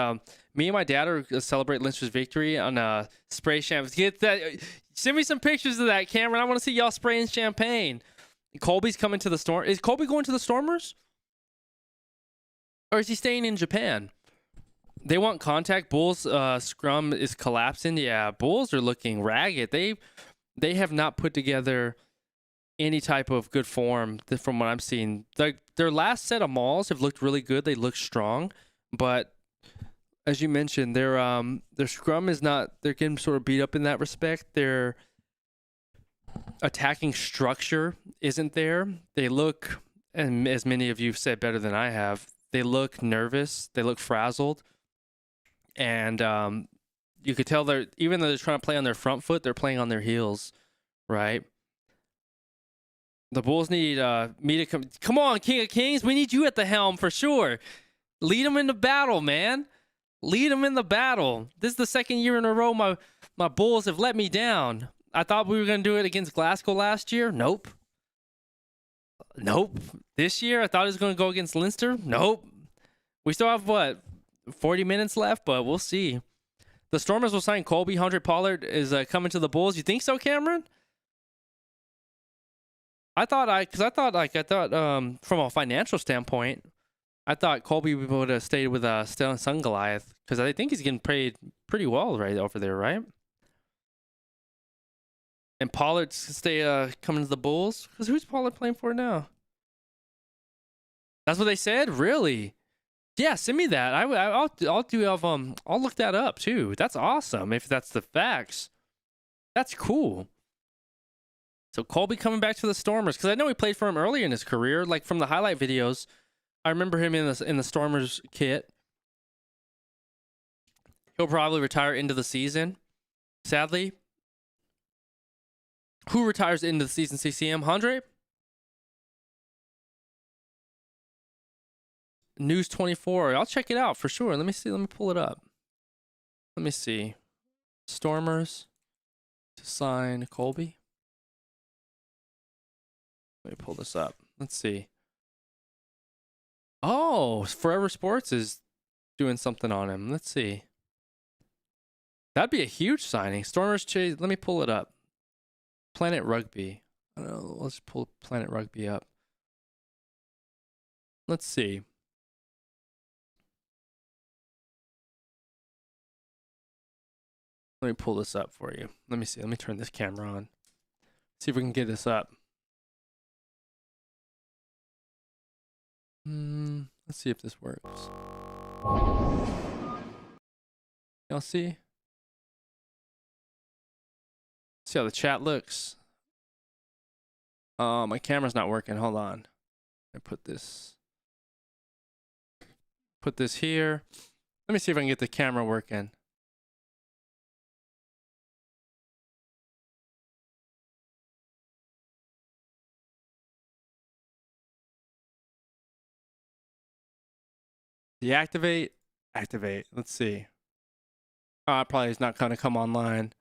me and my dad are celebrate Leinster's victory on spray champagne. Get that. Send me some pictures of that, Cameron. I want to see y'all spraying champagne. Colby's coming to the Storm. Is Colby going to the Stormers? Or is he staying in Japan? They want contact. Bulls scrum is collapsing. Yeah, Bulls are looking ragged. They have not put together any type of good form from what I'm seeing. Their last set of mauls have looked really good. They look strong, but as you mentioned, their scrum is not. They're getting sort of beat up in that respect. Their attacking structure isn't there. They look, and as many of you have said better than I have, they look nervous. They look frazzled, and you could tell even though they're trying to play on their front foot, they're playing on their heels, right? The Bulls need me to come on, King of Kings. We need you at the helm for sure. Lead them in the battle, man. Lead them in the battle. This is the second year in a row my Bulls have let me down. I thought we were going to do it against Glasgow last year. Nope. This year, I thought it was going to go against Leinster. Nope. We still have, 40 minutes left, but we'll see. The Stormers will sign Colby. Andre Pollard is coming to the Bulls. You think so, Cameron? I thought from a financial standpoint, I thought Colby would have stayed with Stellan Sun Goliath, because I think he's getting paid pretty well right over there, right? And Pollard's stay coming to the Bulls, because who's Pollard playing for now? That's what they said. Really? Yeah, send me that. I'll look that up too. That's awesome if that's the facts. That's cool. So Colby coming back to the Stormers, because I know he played for him earlier in his career, like from the highlight videos. I remember him in the Stormers kit. He'll probably retire into the season, sadly. Who retires into the season? CCM? Andre? News 24. I'll check it out for sure. Let me see. Let me pull it up. Let me see. Stormers to sign Colby. Let me pull this up. Let's see. Oh, Forever Sports is doing something on him. Let's see. That'd be a huge signing. Stormers chase. Let me pull it up. Planet Rugby. I don't know. Let's pull Planet Rugby up. Let's see. Let me pull this up for you. Let me see. Let me turn this camera on. See if we can get this up. Let's see if this works. Y'all see? See how the chat looks. Oh, my camera's not working. Hold on. I put this here. Let me see if I can get the camera working. Deactivate, activate. Let's see. Probably is not going to come online.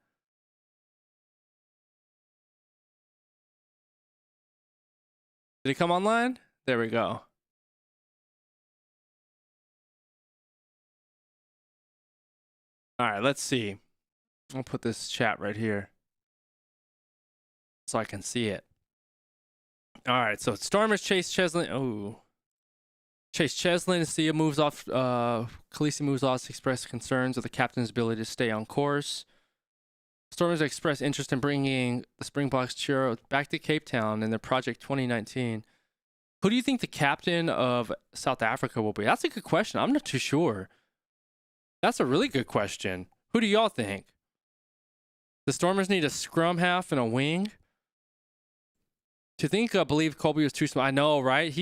Did it come online? There we go. All right, let's see. I'll put this chat right here so I can see it. All right, so Stormers chase Cheslin. Oh, chase Cheslin. Sia moves off. Khaleesi moves off to express concerns of the captain's ability to stay on course. Stormers express interest in bringing the Springboks Qrew back to Cape Town in their Project 2019. Who do you think the captain of South Africa will be? That's a good question. I'm not too sure. That's a really good question. Who do y'all think? The Stormers need a scrum half and a wing. To think, believe Colby was too small. I know, right?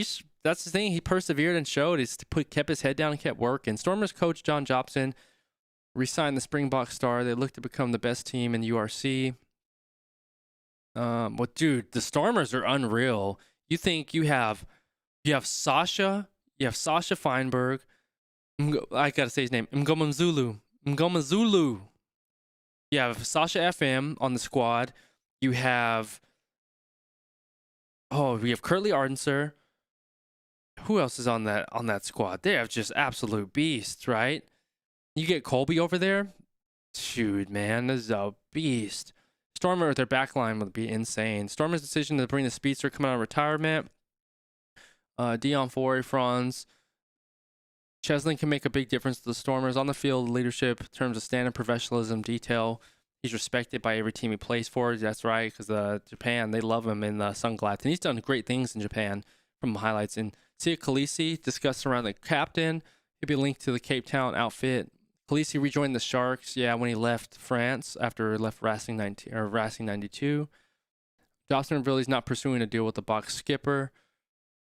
That's the thing. He persevered and showed. Kept his head down and kept working. Stormers coach John Jobson re-signed the Springbok star. They look to become the best team in URC. Well, dude, the Stormers are unreal. You think you have Sasha, Feinberg. I gotta say his name. Ngomazulu. You have Sasha FM on the squad. We have Curtly Ardenser. Who else is on that squad? They have just absolute beasts, right? You get Colby over there. Shoot, man, this is a beast. Stormer with their backline would be insane. Stormer's decision to bring the speedster coming out of retirement. Dion Forey, Franz. Cheslin can make a big difference to the Stormers on the field. Leadership, in terms of standard professionalism, detail. He's respected by every team he plays for. That's right, because Japan, they love him in Sunglass. And he's done great things in Japan from highlights. And Sia Khaleesi discussed around the captain. He'll be linked to the Cape Town outfit. Khaleesi rejoined the Sharks, when he left France after he left Racing 92. Dawson revealed he's not pursuing a deal with the box skipper,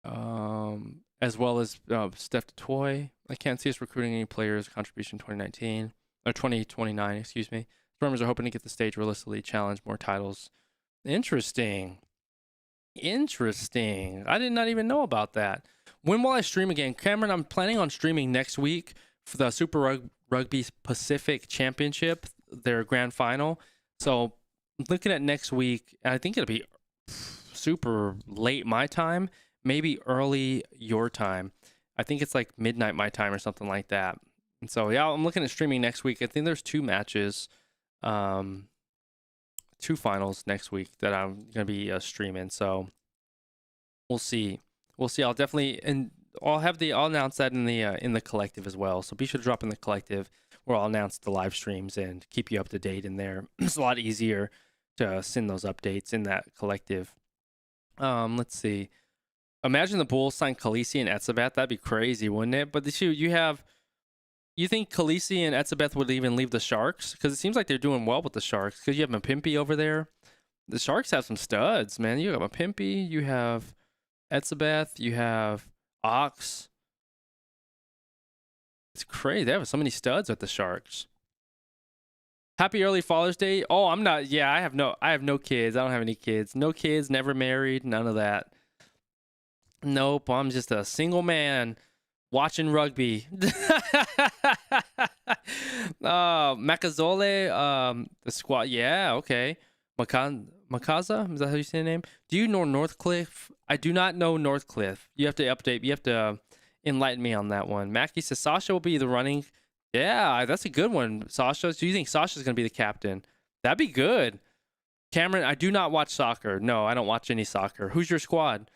as well as Steph Toy. I can't see us recruiting any players. Contribution 2019 or 2029, excuse me. Stormers are hoping to get the stage realistically, challenge more titles. Interesting. I did not even know about that. When will I stream again? Cameron, I'm planning on streaming next week for the Super Rugby Pacific Championship, their grand final. So looking at next week, I think it'll be super late my time, maybe early your time. I think it's like midnight my time or something like that. And so, I'm looking at streaming next week. I think there's 2 matches, 2 finals next week that I'm going to be streaming. So we'll see. I'll definitely, and I'll announce that in the collective as well. So be sure to drop in the collective where I'll announce the live streams and keep you up to date in there. It's a lot easier to send those updates in that collective. Let's see. Imagine the Bulls sign Khaleesi and Etzebeth. That'd be crazy, wouldn't it? But you think Khaleesi and Etzebeth would even leave the Sharks? Because it seems like they're doing well with the Sharks. Because you have Mapimpi over there. The Sharks have some studs, man. You have Mapimpi, you have Etzebeth, you have Ox. It's crazy. They have so many studs at the Sharks. Happy early Father's Day. Oh, I'm not. Yeah, I have no kids. I don't have any kids. No kids, never married, none of that. Nope, I'm just a single man watching rugby. Makazole, the squad. Yeah, okay. Makaza, is that how you say the name? Do you know Northcliffe? I do not know Northcliffe. You have to update. You have to enlighten me on that one. Mackie says Sasha will be the running. Yeah, that's a good one, Sasha. So you think Sasha's going to be the captain? That'd be good. Cameron, I do not watch soccer. No, I don't watch any soccer. Who's your squad?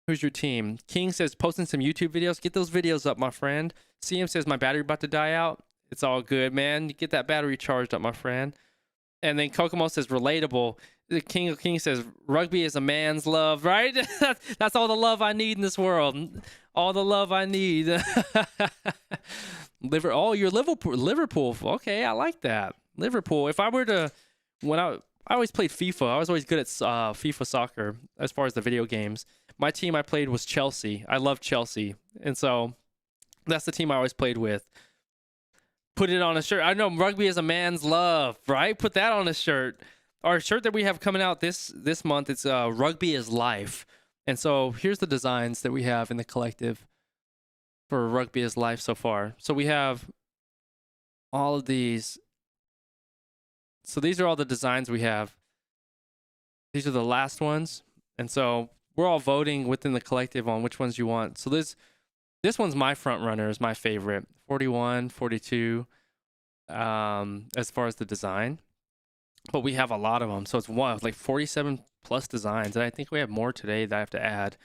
Who's your team? King says posting some YouTube videos. Get those videos up, my friend. CM says my battery about to die out. It's all good, man. Get that battery charged up, my friend. And then Kokomo says relatable. The King of Kings says rugby is a man's love, right? That's all the love I need in this world. All the love I need. You're Liverpool. Okay, I like that. Liverpool. If I were to, I always played FIFA. I was always good at FIFA soccer as far as the video games. My team I played was Chelsea. I love Chelsea. And so that's the team I always played with. Put it on a shirt. I know rugby is a man's love, right? Put that on a shirt. Our shirt that we have coming out this month, it's Rugby is Life. And so here's the designs that we have in the collective for Rugby is Life so far. So we have all of these. So these are all the designs we have. These are the last ones. And so we're all voting within the collective on which ones you want. So this one's my front runner, is my favorite. 41, 42. as far as the design, but we have a lot of them. So it's like 47 plus designs, and I think we have more today that I have to add,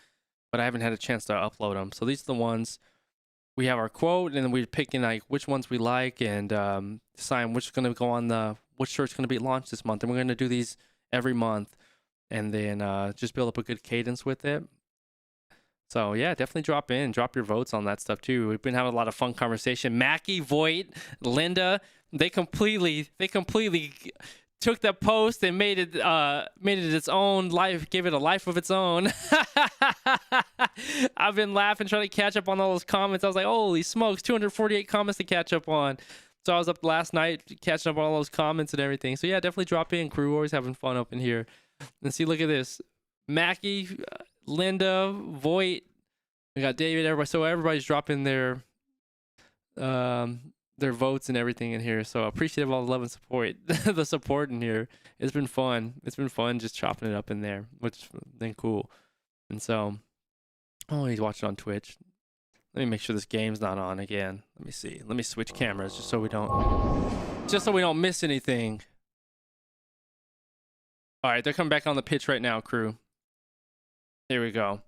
but I haven't had a chance to upload them. So these are the ones. We have our quote, and then we're picking like which ones we like, and decide which is going to go on which shirt's going to be launched this month, and we're going to do these every month, and then just build up a good cadence with it. So yeah, definitely drop your votes on that stuff too. We've been having a lot of fun conversation. Mackie, Voigt, Linda, they completely took that post and made it its own life, gave it a life of its own. I've been laughing, trying to catch up on all those comments. I was like, holy smokes, 248 comments to catch up on. So I was up last night catching up on all those comments and everything. So yeah, definitely drop in. Qrew always having fun up in here. And see, look at this. Mackie, Linda, Voigt, we got David, everybody. So everybody's dropping their votes and everything in here. So appreciate all the love and support. The support in here. It's been fun. It's been fun just chopping it up in there, which has been cool. And so, oh, he's watching on Twitch. Let me make sure this game's not on again. Let me see. Let me switch cameras just so we don't miss anything. All right, they're coming back on the pitch right now, Qrew. Here we go.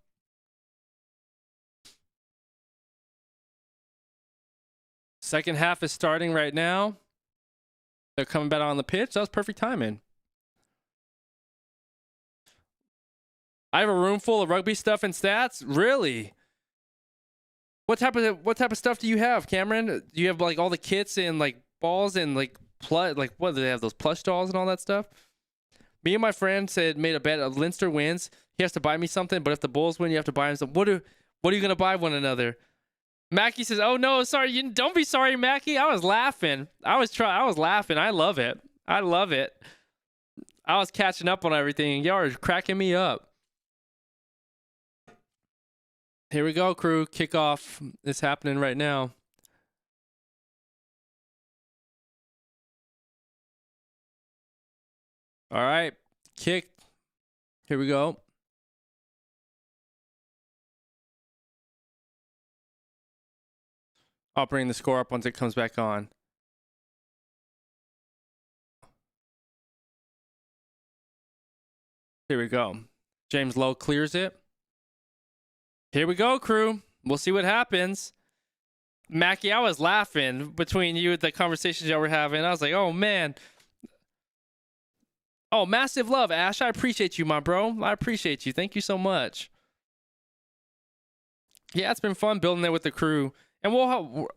Second half is starting right now. They're coming back on the pitch. That was perfect timing. I have a room full of rugby stuff and stats. Really? What type of stuff do you have, Cameron? Do you have like all the kits and like balls and like what do they have, those plush dolls and all that stuff? Me and my friend made a bet. If Leinster wins, he has to buy me something. But if the Bulls win, you have to buy him something. What are you gonna buy one another? Mackie says, "Oh no, sorry. You don't be sorry, Mackie. I was laughing. I was laughing. I love it. I love it. I was catching up on everything. Y'all are cracking me up." Here we go, Qrew. Kickoff is happening right now. All right, kick. Here we go. I'll bring the score up once it comes back on. Here we go. James Lowe clears it. Here we go, Qrew. We'll see what happens. Mackie, I was laughing between you, the conversations y'all were having. I was like, oh, man. Oh, massive love, Ash. I appreciate you, my bro. I appreciate you. Thank you so much. Yeah, it's been fun building it with the crew. And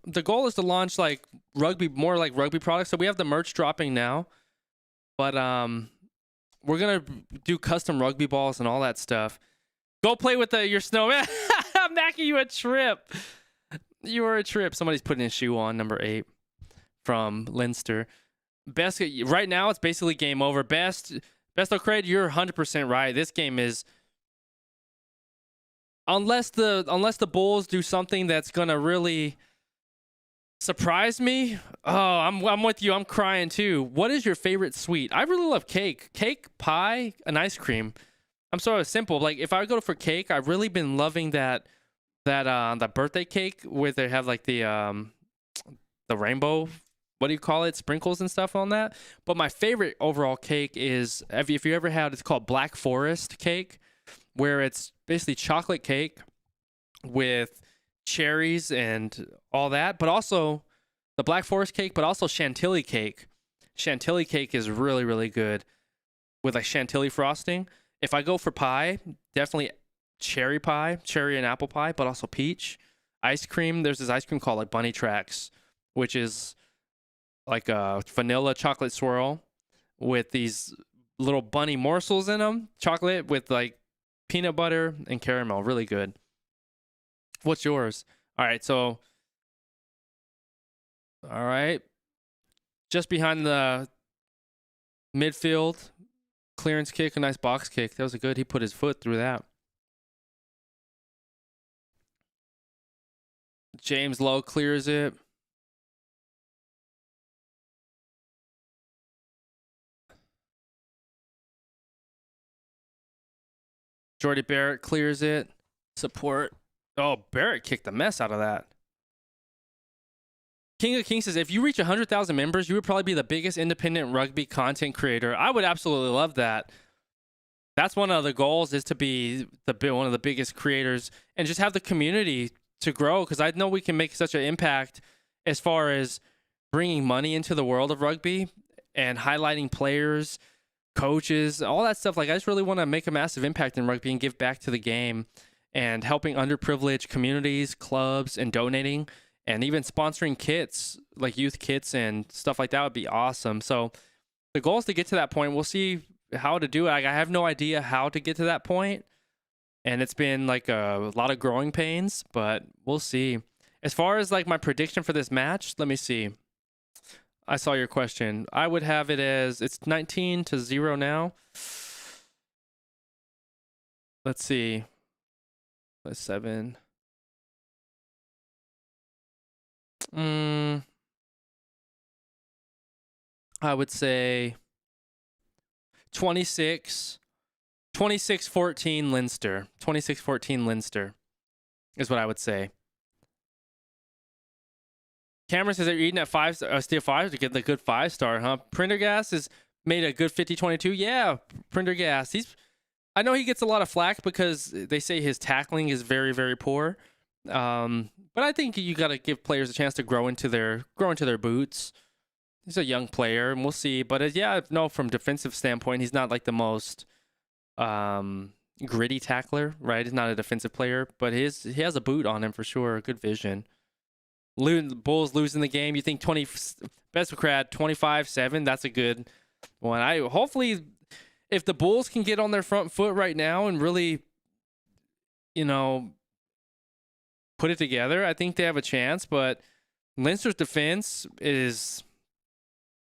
the goal is to launch like more like rugby products. So we have the merch dropping now. But we're going to do custom rugby balls and all that stuff. Go play with your snowman. Mackie, you a trip. You were a trip. Somebody's putting a shoe on, number 8 from Leinster. Best right now, it's basically game over. Best O'Craig, you're 100% right. This game is, unless the Bulls do something that's gonna really surprise me. Oh, I'm with you. I'm crying too. What is your favorite sweet? I really love cake, pie, and ice cream. I'm sort of simple. Like if I go for cake, I've really been loving that birthday cake where they have like the rainbow, what do you call it, sprinkles and stuff on that. But my favorite overall cake is, if you ever had, it's called Black Forest cake, where it's basically chocolate cake with cherries and all that, but also the Black Forest cake, but also chantilly cake. Chantilly cake is really, really good with like chantilly frosting. If I go for pie, definitely cherry pie, cherry and apple pie, but also peach. Ice cream, there's this ice cream called like Bunny Tracks, which is like a vanilla chocolate swirl with these little bunny morsels in them. Chocolate with like peanut butter and caramel. Really good. What's yours? All right, so all right. Just behind the midfield, clearance kick, a nice box kick. That was a good. He put his foot through that. James Lowe clears it. Jordy Barrett clears it. Support. Oh, Barrett kicked the mess out of that. King of Kings says, if you reach 100,000 members, you would probably be the biggest independent rugby content creator. I would absolutely love that. That's one of the goals, is to be one of the biggest creators and just have the community to grow, because I know we can make such an impact as far as bringing money into the world of rugby and highlighting players, coaches, all that stuff. Like, I just really want to make a massive impact in rugby and give back to the game and helping underprivileged communities, clubs, and donating, and even sponsoring kits, like youth kits and stuff like that would be awesome. So the goal is to get to that point. We'll see how to do it. I have no idea how to get to that point, and it's been like a lot of growing pains, but we'll see. As far as like my prediction for this match, let me see. I saw your question. I would have it as, it's 19-0 now. Let's see. Plus 7. I would say 26-14 Leinster. 26-14 Leinster is what I would say. Cameron says that you're eating at steel 5 to get the good 5-star, huh? Prendergast has made a good 50-22. Yeah, Prendergast. I know he gets a lot of flack because they say his tackling is very, very poor. But I think you got to give players a chance to grow into their boots. He's a young player, and we'll see. But yeah, no, from defensive standpoint, he's not like the most gritty tackler, right? He's not a defensive player, but he has a boot on him for sure. Good vision. Bulls losing the game. You think best of crowd 25-7? That's a good one. Hopefully, if the Bulls can get on their front foot right now and really, put it together, I think they have a chance. But Leinster's defense is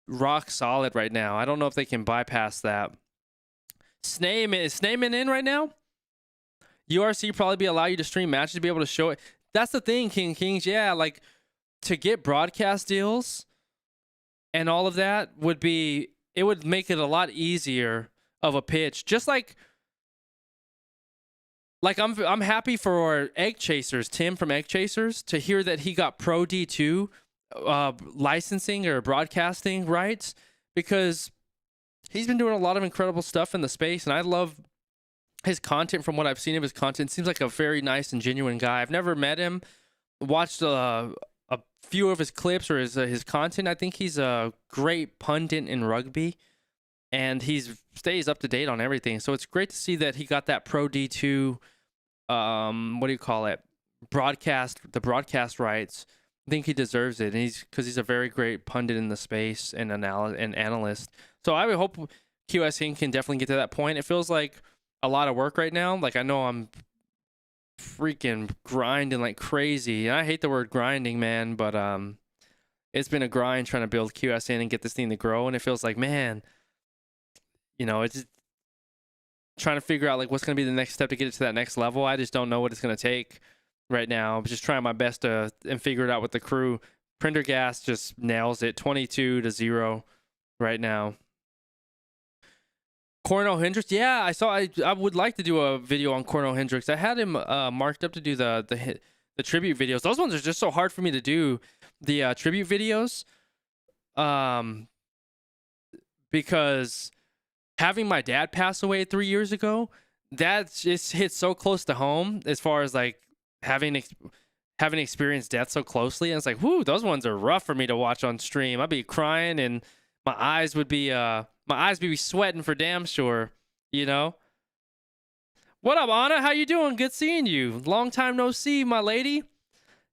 rock solid right now. I don't know if they can bypass that. Is Snaeman in right now? URC probably allow you to stream matches to be able to show it. That's the thing, Kings. Yeah, like, to get broadcast deals and all of that would make it a lot easier of a pitch. Just like I'm happy for Egg Chasers, Tim from Egg Chasers, to hear that he got Pro D2 licensing or broadcasting rights, because he's been doing a lot of incredible stuff in the space, and I love his content. From what I've seen of his content, seems like a very nice and genuine guy. I've never met him, watched a few of his clips or his content. I think he's a great pundit in rugby, and he stays up to date on everything. So it's great to see that he got that Pro D2, broadcast rights. I think he deserves it, and because he's a very great pundit in the space and analyst. So I would hope QS can definitely get to that point. It feels like a lot of work right now. Like, I know I'm freaking grinding like crazy, and I hate the word grinding, man, but it's been a grind trying to build QSN and get this thing to grow, and it feels like, man, it's just trying to figure out like what's going to be the next step to get it to that next level. I just don't know what it's going to take right now. I'm just trying my best and figure it out with the crew. Prendergast just nails it, 22-0 right now. Cornell Hendricks, yeah, I saw. I would like to do a video on Cornell Hendricks. I had him marked up to do the tribute videos. Those ones are just so hard for me to do, the tribute videos, because having my dad pass away 3 years ago, that just hit so close to home as far as like having experienced death so closely. And it's like, whoo, those ones are rough for me to watch on stream. I'd be crying, and my eyes would be sweating for damn sure, What up, Anna? How you doing? Good seeing you. Long time no see, my lady.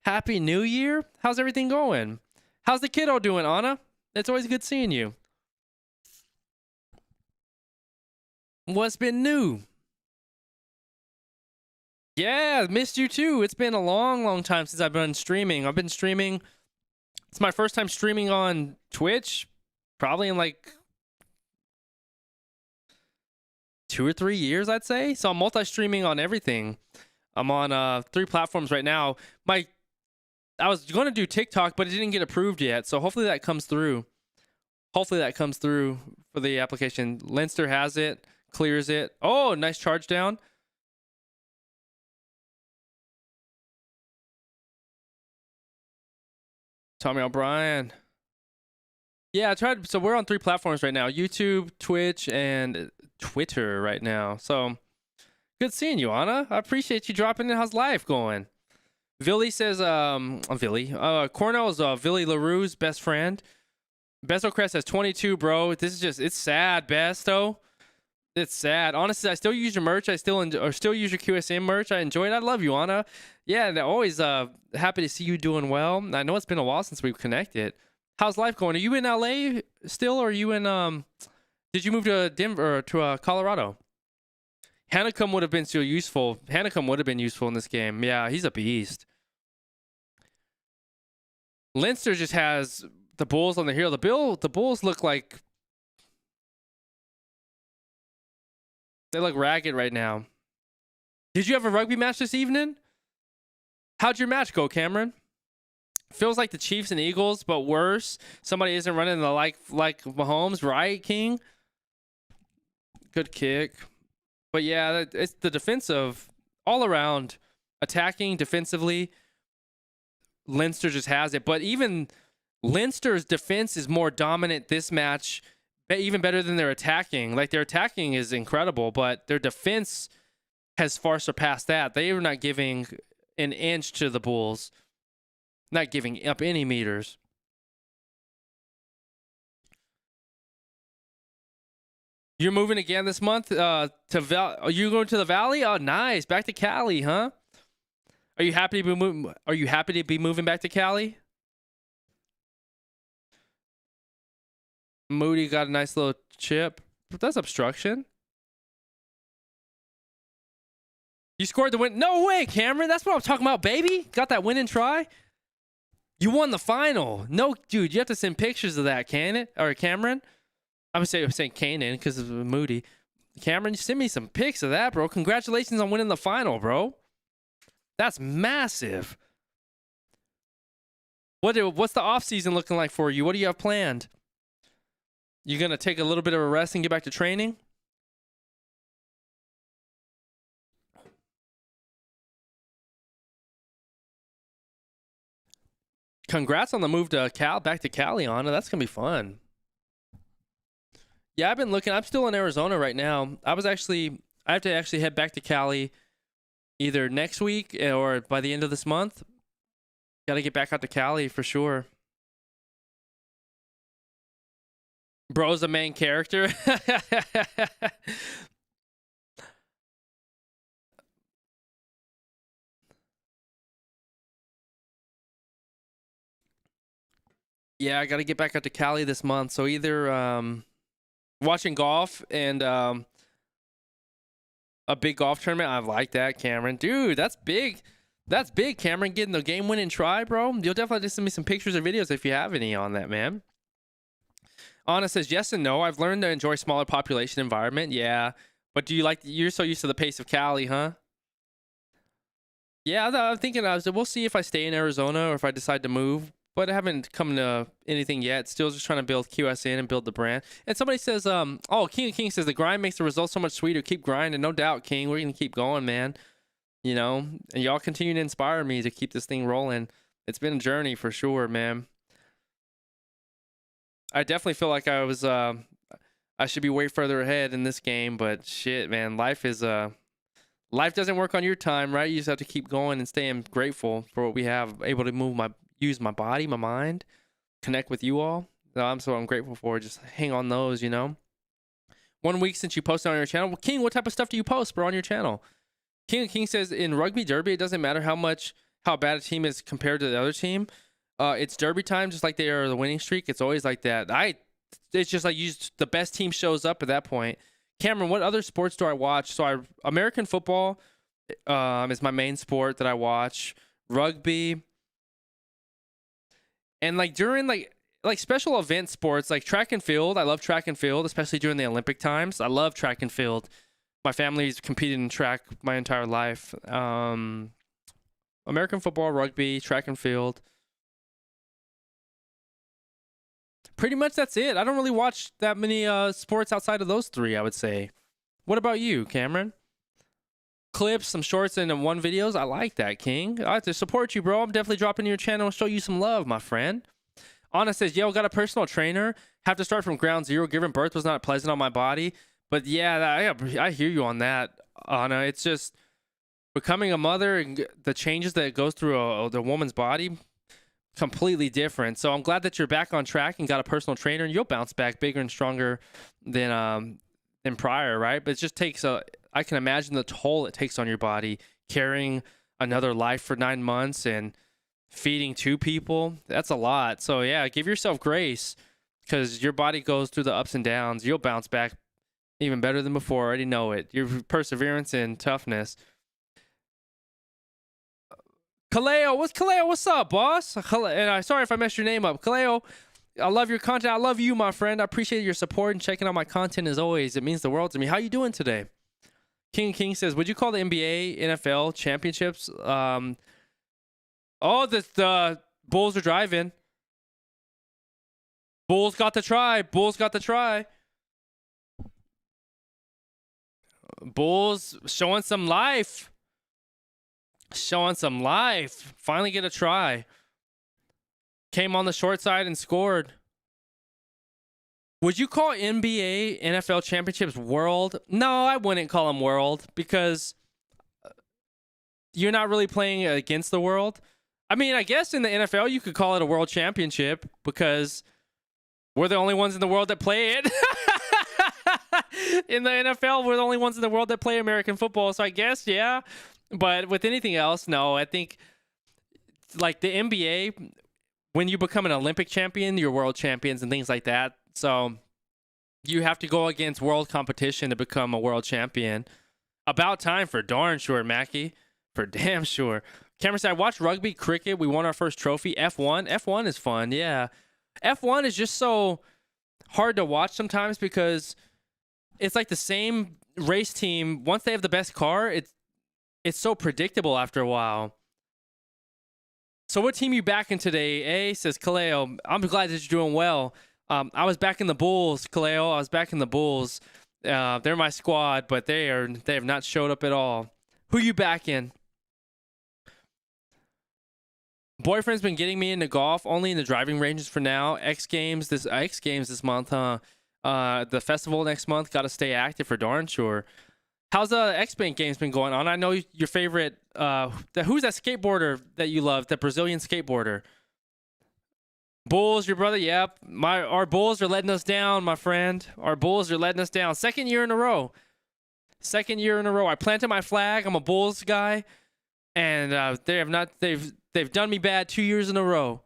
Happy New Year. How's everything going? How's the kiddo doing, Anna? It's always good seeing you. What's been new? Yeah, missed you too. It's been a long, long time since I've been streaming. I've been streaming. It's my first time streaming on Twitch, probably in like 2 or 3 years, I'd say. So I'm multi-streaming on everything. I'm on 3 platforms right now. I was going to do TikTok, but it didn't get approved yet. So hopefully that comes through. Hopefully that comes through for the application. Leinster has it, clears it. Oh, nice charge down. Tommy O'Brien. Yeah, I tried. So we're on 3 platforms right now: YouTube, Twitch, and Twitter right now. So good seeing you, Anna. I appreciate you dropping in. How's life going? Villy says, Villy. Cornell is Villy LaRue's best friend. Besto Crest has 22, bro. This is just, it's sad, Besto. It's sad. Honestly, I still use your merch. I still use your QSM merch. I enjoy it. I love you, Anna. Yeah, and always happy to see you doing well. I know it's been a while since we've connected. How's life going? Are you in LA still, or are you in did you move to Denver or to Colorado? Hanekom would have been so useful. Hanekom would have been useful in this game. Yeah, he's a beast. Leinster just has the Bulls on the heel. The Bulls look like they look ragged right now. Did you have a rugby match this evening? How'd your match go, Cameron? Feels like the Chiefs and Eagles, but worse. Somebody isn't running the like Mahomes, right, King? Good kick. But yeah, it's the defensive all around, attacking defensively. Leinster just has it. But even Leinster's defense is more dominant this match, even better than their attacking. Like, their attacking is incredible, but their defense has far surpassed that. They are not giving an inch to the Bulls. Not giving up any meters. You're moving again this month are you going to the Valley? Oh, nice. Back to Cali, huh? Are you happy to be moving? Are you happy to be moving back to Cali? Moody got a nice little chip. But that's obstruction. You scored the win. No way, Cameron. That's what I'm talking about, baby. Got that win and try. You won the final. No, dude, you have to send pictures of that, Cameron? I'm saying Kanan because of Moody. Cameron, you send me some pics of that, bro. Congratulations on winning the final, bro. That's massive. What's the off season looking like for you? What do you have planned? You gonna take a little bit of a rest and get back to training? Congrats on the move to back to Cali, Anna. That's gonna be fun. Yeah, I've been looking. I'm still in Arizona right now. I have to actually head back to Cali either next week or by the end of this month. Got to get back out to Cali for sure. Bro's the main character. Yeah, I got to get back out to Cali this month. So either watching golf and a big golf tournament. I like that, Cameron. Dude, that's big. That's big, Cameron. Getting the game-winning try, bro. You'll definitely send me some pictures or videos if you have any on that, man. Anna says, yes and no. I've learned to enjoy smaller population environment. Yeah. But do you like, you're so used to the pace of Cali, huh? Yeah, I'm thinking, we'll see if I stay in Arizona or if I decide to move. But I haven't come to anything yet. Still just trying to build QSN and build the brand. And somebody says, oh, King says, the grind makes the results so much sweeter. Keep grinding. No doubt, King. We're going to keep going, man. You know, and y'all continue to inspire me to keep this thing rolling. It's been a journey for sure, man. I definitely feel like I should be way further ahead in this game, but shit, man, life doesn't work on your time, right? You just have to keep going and staying grateful for what we have, able to use my body, my mind, connect with you all. So I'm grateful for. Just hang on those, you know. 1 week since you posted on your channel. Well, King, what type of stuff do you post, bro, on your channel? King says, in rugby derby, it doesn't matter how bad a team is compared to the other team. It's derby time, just like they are the winning streak. It's always like that. It's just like the best team shows up at that point. Cameron, what other sports do I watch? So American football is my main sport that I watch. Rugby. And like during like special event sports, like track and field. I love track and field, especially during the Olympic times. I love track and field. My family's competed in track my entire life. American football, rugby, track and field. Pretty much that's it. I don't really watch that many sports outside of those 3, I would say. What about you, Cameron? clips, some shorts, and one videos. I like that, King. I have to support you, bro. I'm definitely dropping your channel and show you some love, my friend. Anna says, yo, got a personal trainer. Have to start from ground zero. Giving birth was not pleasant on my body. But yeah, I hear you on that, Anna. It's just becoming a mother and the changes that it goes through the woman's body, completely different. So I'm glad that you're back on track and got a personal trainer, and you'll bounce back bigger and stronger than prior, right? But it just takes I can imagine the toll it takes on your body, carrying another life for 9 months and feeding 2 people. That's a lot. So yeah, give yourself grace, because your body goes through the ups and downs. You'll bounce back even better than before. I already know it. Your perseverance and toughness. Kaleo, what's up, boss? And sorry if I messed your name up. Kaleo, I love your content. I love you, my friend. I appreciate your support and checking out my content as always. It means the world to me. How you doing today? King says, would you call the NBA, NFL championships? The Bulls are driving. Bulls got the try. Bulls showing some life. Finally get a try. Came on the short side and scored. Would you call NBA, NFL championships world? No, I wouldn't call them world, because you're not really playing against the world. I mean, I guess in the NFL you could call it a world championship, because we're the only ones in the world that play it. In the NFL, we're the only ones in the world that play American football. So I guess, yeah. But with anything else, no. I think like the NBA, when you become an Olympic champion, you're world champions and things like that. So you have to go against world competition to become a world champion. About time for darn sure, Mackie. For damn sure. Cameron said, I watched rugby, cricket. We won our first trophy. F1. F1 is fun, yeah. F1 is just so hard to watch sometimes, because it's like the same race team. Once they have the best car, it's so predictable after a while. So what team you backing today, says Kaleo. I'm glad that you're doing well. I was backing the Bulls, Kaleo. I was backing the Bulls. They're my squad, but they have not showed up at all. Who you backing? Boyfriend's been getting me into golf, only in the driving ranges for now. X Games this month, huh? The festival next month. Got to stay active for darn sure. How's the X-Bank games been going on? I know your favorite. Who's that skateboarder that you love? That Brazilian skateboarder. Bulls, your brother. Yep. Our Bulls are letting us down, my friend. Our Bulls are letting us down. Second year in a row. I planted my flag. I'm a Bulls guy, and they have not. They've done me bad 2 years in a row.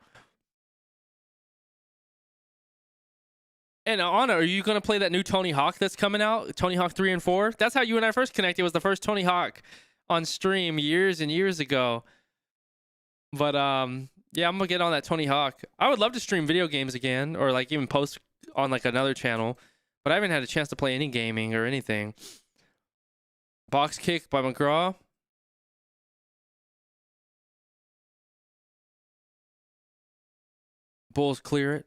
And Anna, are you going to play that new Tony Hawk that's coming out? Tony Hawk 3 and 4? That's how you and I first connected. It was the first Tony Hawk on stream years and years ago. But yeah, I'm going to get on that Tony Hawk. I would love to stream video games again, or like even post on like another channel. But I haven't had a chance to play any gaming or anything. Box kick by McGraw. Bulls clear it.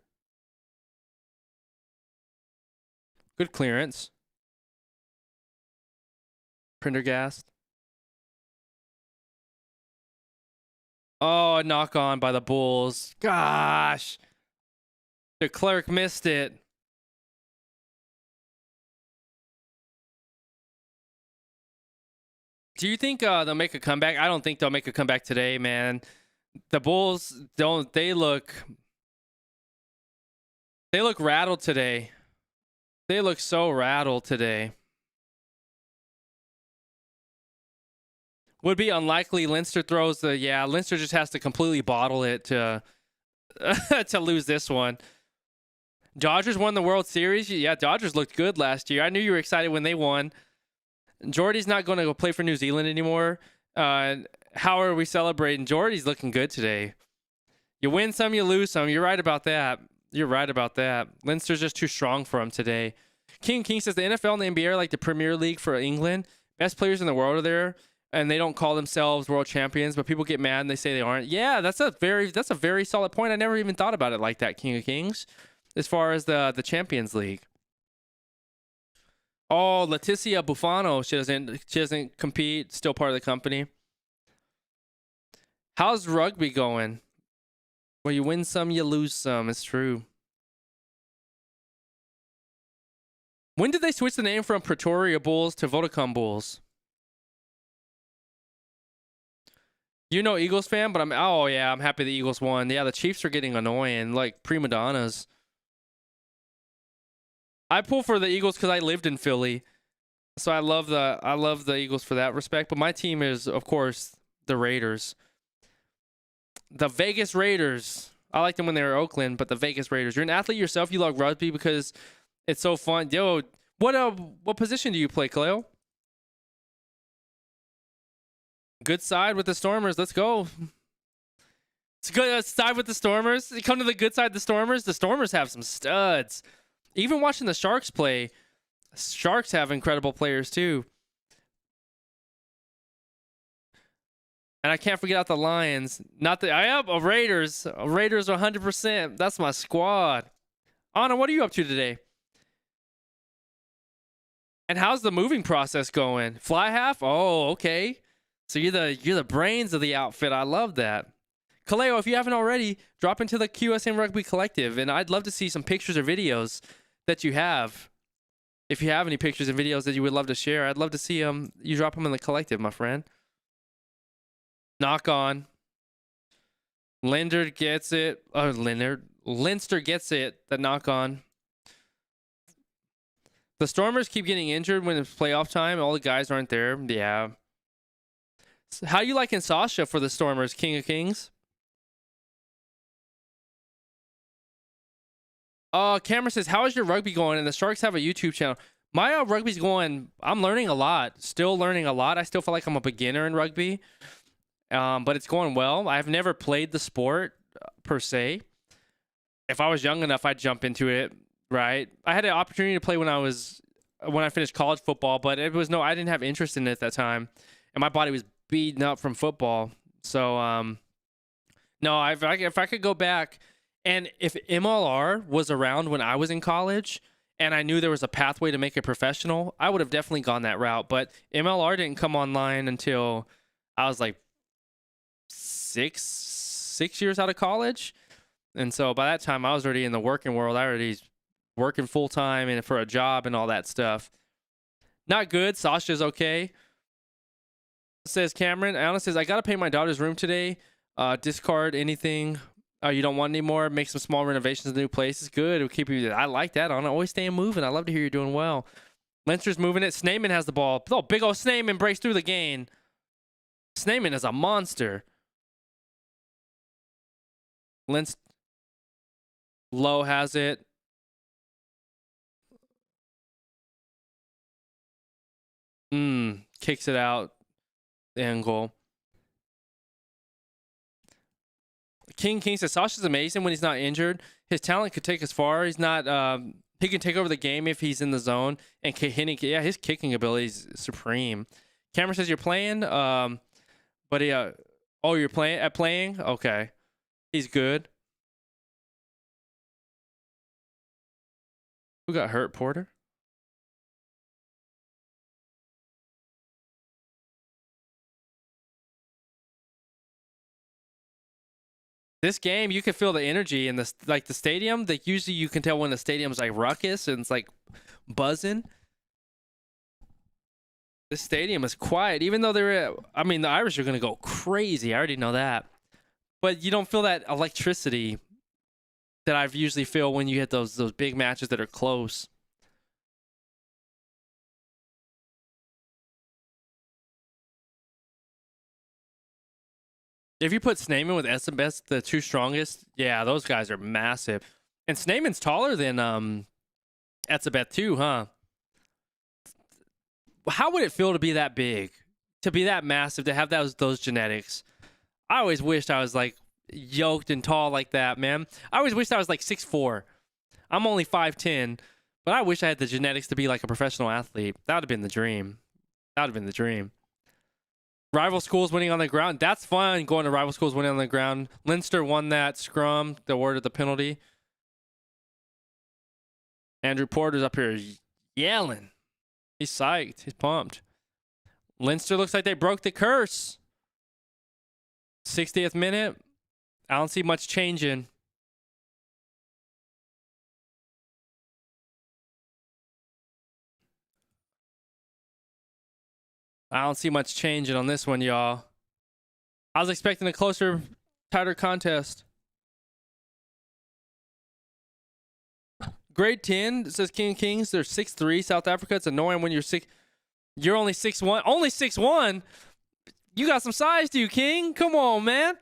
Good clearance. Prendergast. Oh, knock on by the Bulls. Gosh. The clerk missed it. Do you think they'll make a comeback? I don't think they'll make a comeback today, man. The Bulls don't. They look rattled today. They look so rattled today. Would be unlikely. Leinster throws the... Yeah, Leinster just has to completely bottle it to to lose this one. Dodgers won the World Series. Yeah, Dodgers looked good last year. I knew you were excited when they won. Jordy's not going to go play for New Zealand anymore. How are we celebrating? Jordy's looking good today. You win some, you lose some. You're right about that. Leinster's just too strong for him today. King says the NFL and the NBA are like the Premier League for England. Best players in the world are there, and they don't call themselves world champions, but people get mad and they say they aren't. Yeah, that's a very solid point. I never even thought about it like that, King of Kings, as far as the Champions League. Oh, Leticia Bufano. She doesn't compete. Still part of the company. How's rugby going? Well, you win some, you lose some. It's true. When did they switch the name from Pretoria Bulls to Vodacom Bulls? You know Eagles fan, but I'm happy the Eagles won. Yeah, the Chiefs are getting annoying, like prima donnas. I pull for the Eagles because I lived in Philly, so I love the Eagles for that respect. But my team is, of course, the Raiders, the Vegas Raiders. I like them when they were Oakland, but the Vegas Raiders. You're an athlete yourself. You love rugby because it's so fun. Yo, what position do you play, Cleo? Good side with the Stormers. Let's go. It's good side with the Stormers. You come to the good side of the Stormers. The Stormers have some studs. Even watching the Sharks play, Sharks have incredible players too. And I can't forget out the Lions. Not the I have a Raiders. Raiders 100%. That's my squad. Anna, what are you up to today? And how's the moving process going? Fly half? Oh, okay. So you're the brains of the outfit. I love that. Kaleo, if you haven't already, drop into the QSM Rugby Collective, and I'd love to see some pictures or videos that you have. If you have any pictures and videos that you would love to share, I'd love to see them. You drop them in the collective, my friend. Knock on. Leinster gets it. Oh, Leinster gets it. The knock on. The Stormers keep getting injured when it's playoff time. All the guys aren't there. Yeah. So how you liking Sasha for the Stormers, King of Kings? Cameron says, how is your rugby going? And the Sharks have a YouTube channel. My rugby's going, I'm learning a lot. Still learning a lot. I still feel like I'm a beginner in rugby. But it's going well. I've never played the sport per se. If I was young enough, I'd jump into it, right? I had an opportunity to play when I finished college football, but I didn't have interest in it at that time. And my body was beaten up from football. So, no, if I could go back, and if MLR was around when I was in college and I knew there was a pathway to make it professional, I would have definitely gone that route. But MLR didn't come online until I was like six years out of college. And so by that time, I was already in the working world. I already working full time and for a job and all that stuff. Not good. Sasha's okay. Says Cameron. Anna says, I got to pay my daughter's room today. Discard anything you don't want anymore. Make some small renovations in the new place. It's good. It'll keep you. I like that. Anna, always staying moving. I love to hear you're doing well. Leinster's moving it. Snaeman has the ball. Oh, big old Snaeman breaks through the gain. Snaeman is a monster. Low has it. Kicks it out. Angle. King says Sasha's amazing when he's not injured. His talent could take us far. He's not. He can take over the game if he's in the zone and hitting. Yeah, his kicking ability is supreme. Cameron says you're playing. But you're playing. Okay, he's good. Who got hurt? Porter. This game, you can feel the energy in the stadium. Usually you can tell when the stadium's like ruckus and it's like buzzing. This stadium is quiet, even though the Irish are gonna go crazy. I already know that, but you don't feel that electricity that I've usually feel when you hit those big matches that are close. If you put Snaeman with SMS, the two strongest, yeah, those guys are massive. And Snaeman's taller than Etzebeth too, huh? How would it feel to be that big? To be that massive, to have those genetics? I always wished I was like yoked and tall like that, man. I always wished I was like 6'4". I'm only 5'10", but I wish I had the genetics to be like a professional athlete. That would have been the dream. That would have been the dream. Rival schools winning on the ground. That's fun, going to rival schools winning on the ground. Leinster won that scrum, the award of the penalty. Andrew Porter's up here yelling. He's psyched. He's pumped. Leinster looks like they broke the curse. 60th minute. I don't see much changing. I don't see much changing on this one, y'all. I was expecting a closer, tighter contest. Grade 10, it says King of Kings. They're 6'3", South Africa. It's annoying when you're only 6'1". Only 6'1"? You got some size to you, King. Come on, man.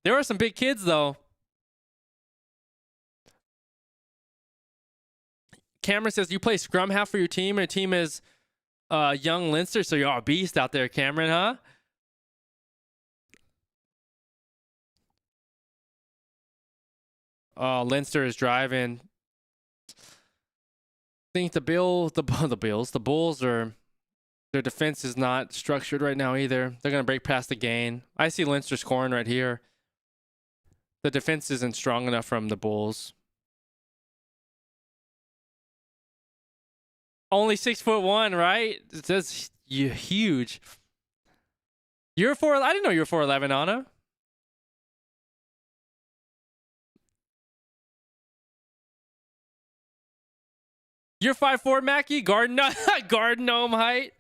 There are some big kids, though. Cameron says, you play scrum half for your team, and your team is young Leinster, so you're a beast out there, Cameron, huh? Oh, Leinster is driving. I think the Bulls are, their defense is not structured right now either. They're going to break past the gain. I see Leinster scoring right here. The defense isn't strong enough from the Bulls. Only 6'1", right? That's huge. You're 4. I didn't know you were 4'11", Anna. You're 5'4", Mackie. Garden gnome height.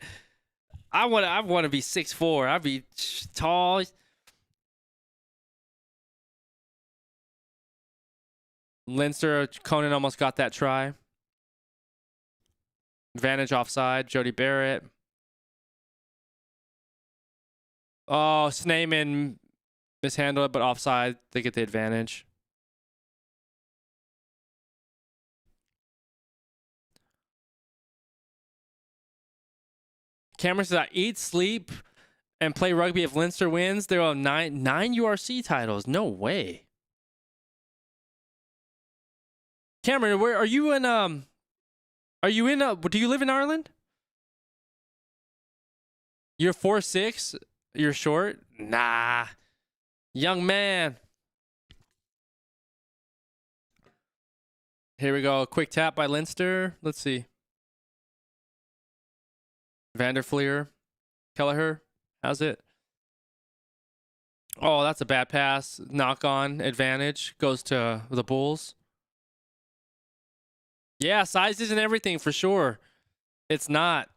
I want to be 6'4". I'd be tall. Leinster, Conan almost got that try. Advantage offside. Jody Barrett. Oh, Snayman mishandled it, but offside. They get the advantage. Cameron says, I eat, sleep, and play rugby. If Leinster wins, they'll have nine URC titles. No way. Cameron, where are you in? Do you live in Ireland? You're 4'6". You're short. Nah, young man. Here we go. Quick tap by Leinster. Let's see. Vanderfleer. Kelleher. How's it? Oh, that's a bad pass. Knock on advantage. Goes to the Bulls. Yeah, size isn't everything for sure. It's not.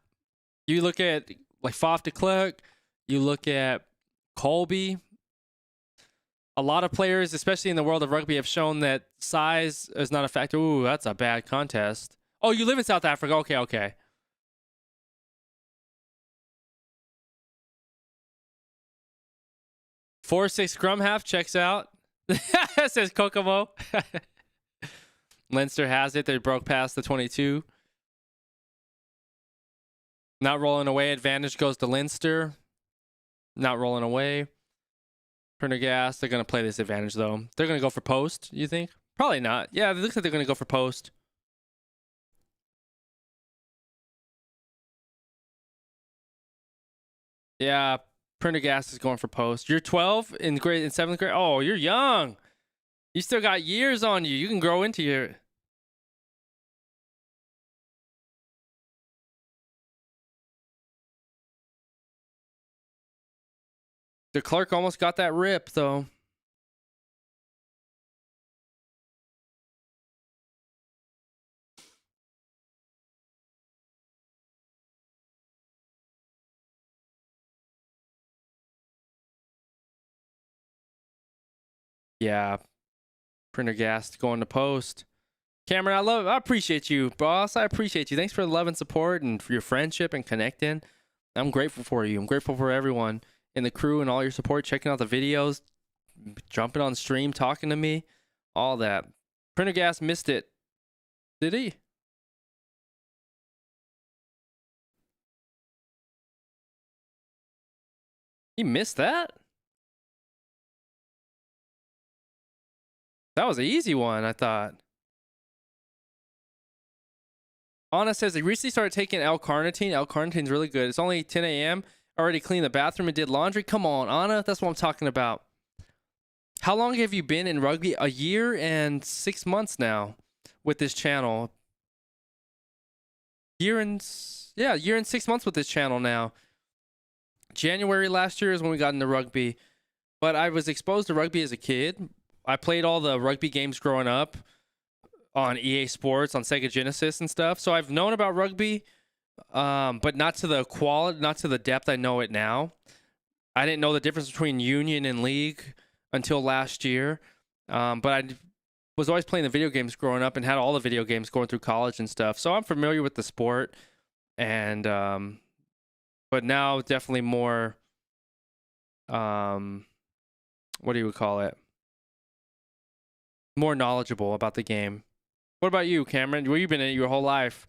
You look at like Faf de Klerk. You look at Colby. A lot of players, especially in the world of rugby, have shown that size is not a factor. Ooh, that's a bad contest. Oh, you live in South Africa. Okay. 4'6" scrum half checks out. Says Kokomo. Leinster has it. They broke past the 22. Not rolling away. Advantage goes to Leinster. Not rolling away. Prendergast. They're going to play this advantage, though. They're going to go for post, you think? Probably not. Yeah, it looks like they're going to go for post. Yeah, Prendergast is going for post. You're 12 in 7th grade? Oh, you're young. You still got years on you. You can grow into your... De Klerk almost got that rip, though. Yeah. Prendergast going to post. Cameron, I appreciate you, boss. I appreciate you. Thanks for the love and support and for your friendship and connecting. I'm grateful for you. I'm grateful for everyone in the crew and all your support, checking out the videos, jumping on stream, talking to me, all that. Prendergast missed it. Did he? He missed that? That was an easy one, I thought. Anna says they recently started taking L-carnitine. L-carnitine's really good. It's only 10 a.m. Already cleaned the bathroom and did laundry. Come on, Anna. That's what I'm talking about. How long have you been in rugby? A year and 6 months now with this channel. year and 6 months with this channel now. January last year is when we got into rugby, but I was exposed to rugby as a kid. I played all the rugby games growing up on EA Sports, on Sega Genesis and stuff. So I've known about rugby, but not to the quality, not to the depth I know it now. I didn't know the difference between union and league until last year. But I was always playing the video games growing up and had all the video games going through college and stuff. So I'm familiar with the sport, and but now definitely more, what do you call it? More knowledgeable about the game. What about you, Cameron? Where you been in your whole life?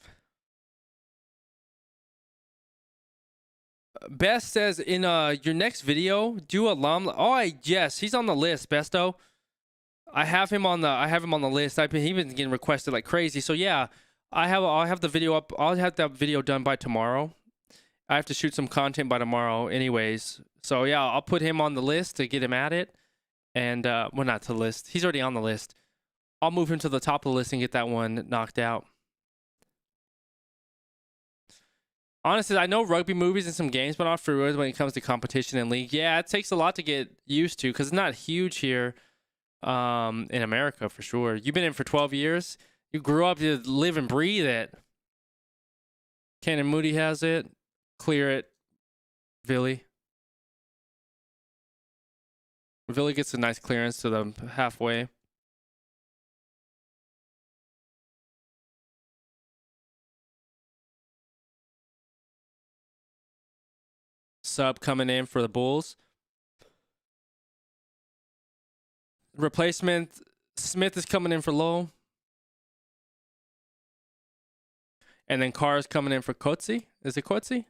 Best says in your next video, do alum. Oh, yes, he's on the list, Besto. I have him on the list. He's been getting requested like crazy. So yeah, I'll have the video up. I'll have that video done by tomorrow. I have to shoot some content by tomorrow anyways. So yeah, I'll put him on the list to get him at it. And well, not to the list. He's already on the list. I'll move him to the top of the list and get that one knocked out. Honestly, I know rugby movies and some games, but not for real when it comes to competition and league. Yeah, it takes a lot to get used to because it's not huge here in America for sure. You've been in for 12 years. You grew up to live and breathe it. Cannon Moody has it. Clear it. Villy. Villy gets a nice clearance to the halfway. Sub coming in for the Bulls. Replacement Smith is coming in for Low. And then Carr is coming in for Coetzee. Is it Coetzee?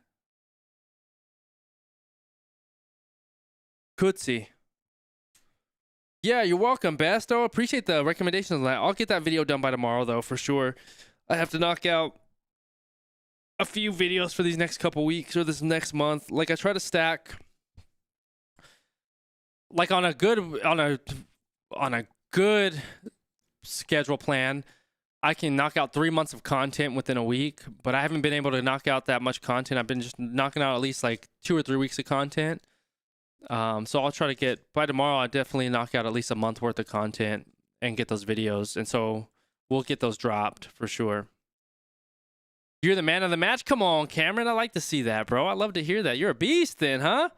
Coetzee. Yeah, you're welcome, Basto. Appreciate the recommendations on that. I'll get that video done by tomorrow, though, for sure. I have to knock out a few videos for these next couple weeks or this next month. Like, I try to stack, like, on a good schedule plan, I can knock out 3 months of content within a week, but I haven't been able to knock out that much content. I've been just knocking out at least like 2 or 3 weeks of content. So I'll try to get, by tomorrow, I'll definitely knock out at least a month worth of content and get those videos. And so we'll get those dropped for sure. You're the man of the match? Come on, Cameron. I like to see that, bro. I love to hear that. You're a beast then, huh?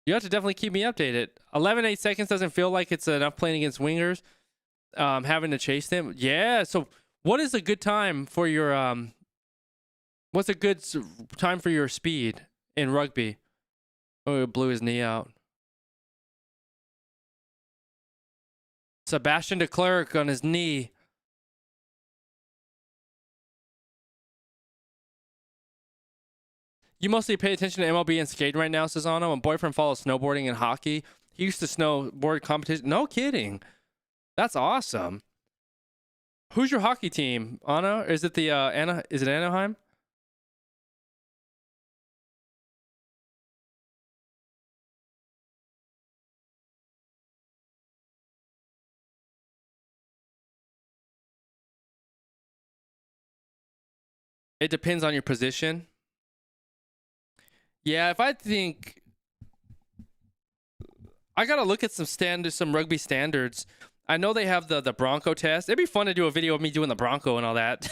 You have to definitely keep me updated. 11-8 seconds doesn't feel like it's enough playing against wingers. Having to chase them. Yeah, so what is a good time for your, what's a good time for your speed in rugby? Oh, it blew his knee out. Sebastian de Klerk on his knee. You mostly pay attention to MLB and skating right now, Cesano. My boyfriend follows snowboarding and hockey. He used to snowboard competition. No kidding. That's awesome. Who's your hockey team, Anna? Is it the Is it Anaheim? It depends on your position. Yeah, if I think I gotta look at some standards, some rugby standards. I know they have the Bronco test. It'd be fun to do a video of me doing the Bronco and all that.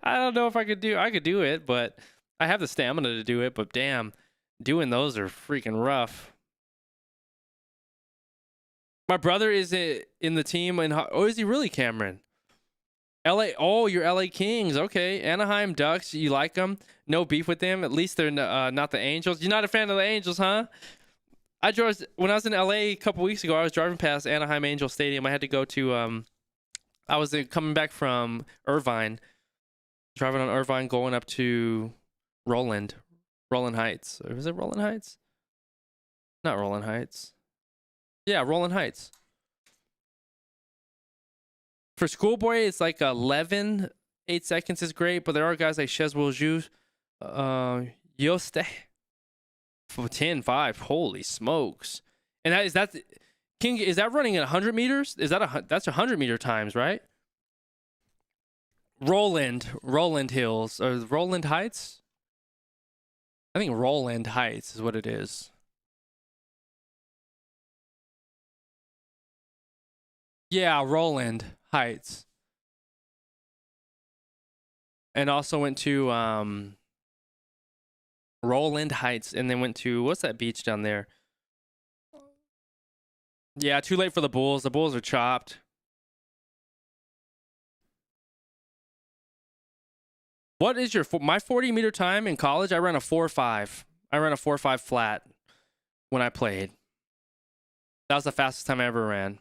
I don't know if I could do it, but I have the stamina to do it. But damn, doing those are freaking rough. My brother is in the team, and oh, is he really, Cameron? LA. Oh, you're LA Kings. Okay, Anaheim Ducks. You like them? No beef with them. At least they're not the Angels. You're not a fan of the Angels, huh? When I was in LA a couple weeks ago. I was driving past Anaheim Angel Stadium. I had to go to I was coming back from Irvine, driving on Irvine, going up to Roland Heights. Was it Roland Heights? Not Roland Heights. Yeah, Roland Heights. For Schoolboy, it's like 11. 8 seconds is great, but there are guys like Cheswell Jus, Yoste, for 10-5. Holy smokes! And is that King? Is that running at 100 meters? Is that that's 100 meter times, right? Roland Hills or Roland Heights. I think Roland Heights is what it is. Yeah, Roland Heights. And also went to Roland Heights, and then went to what's that beach down there? Yeah, too late for the Bulls. The Bulls are chopped. What is my 40-meter time in college? I ran a 4.5. I ran a 4.5 flat when I played. That was the fastest time I ever ran.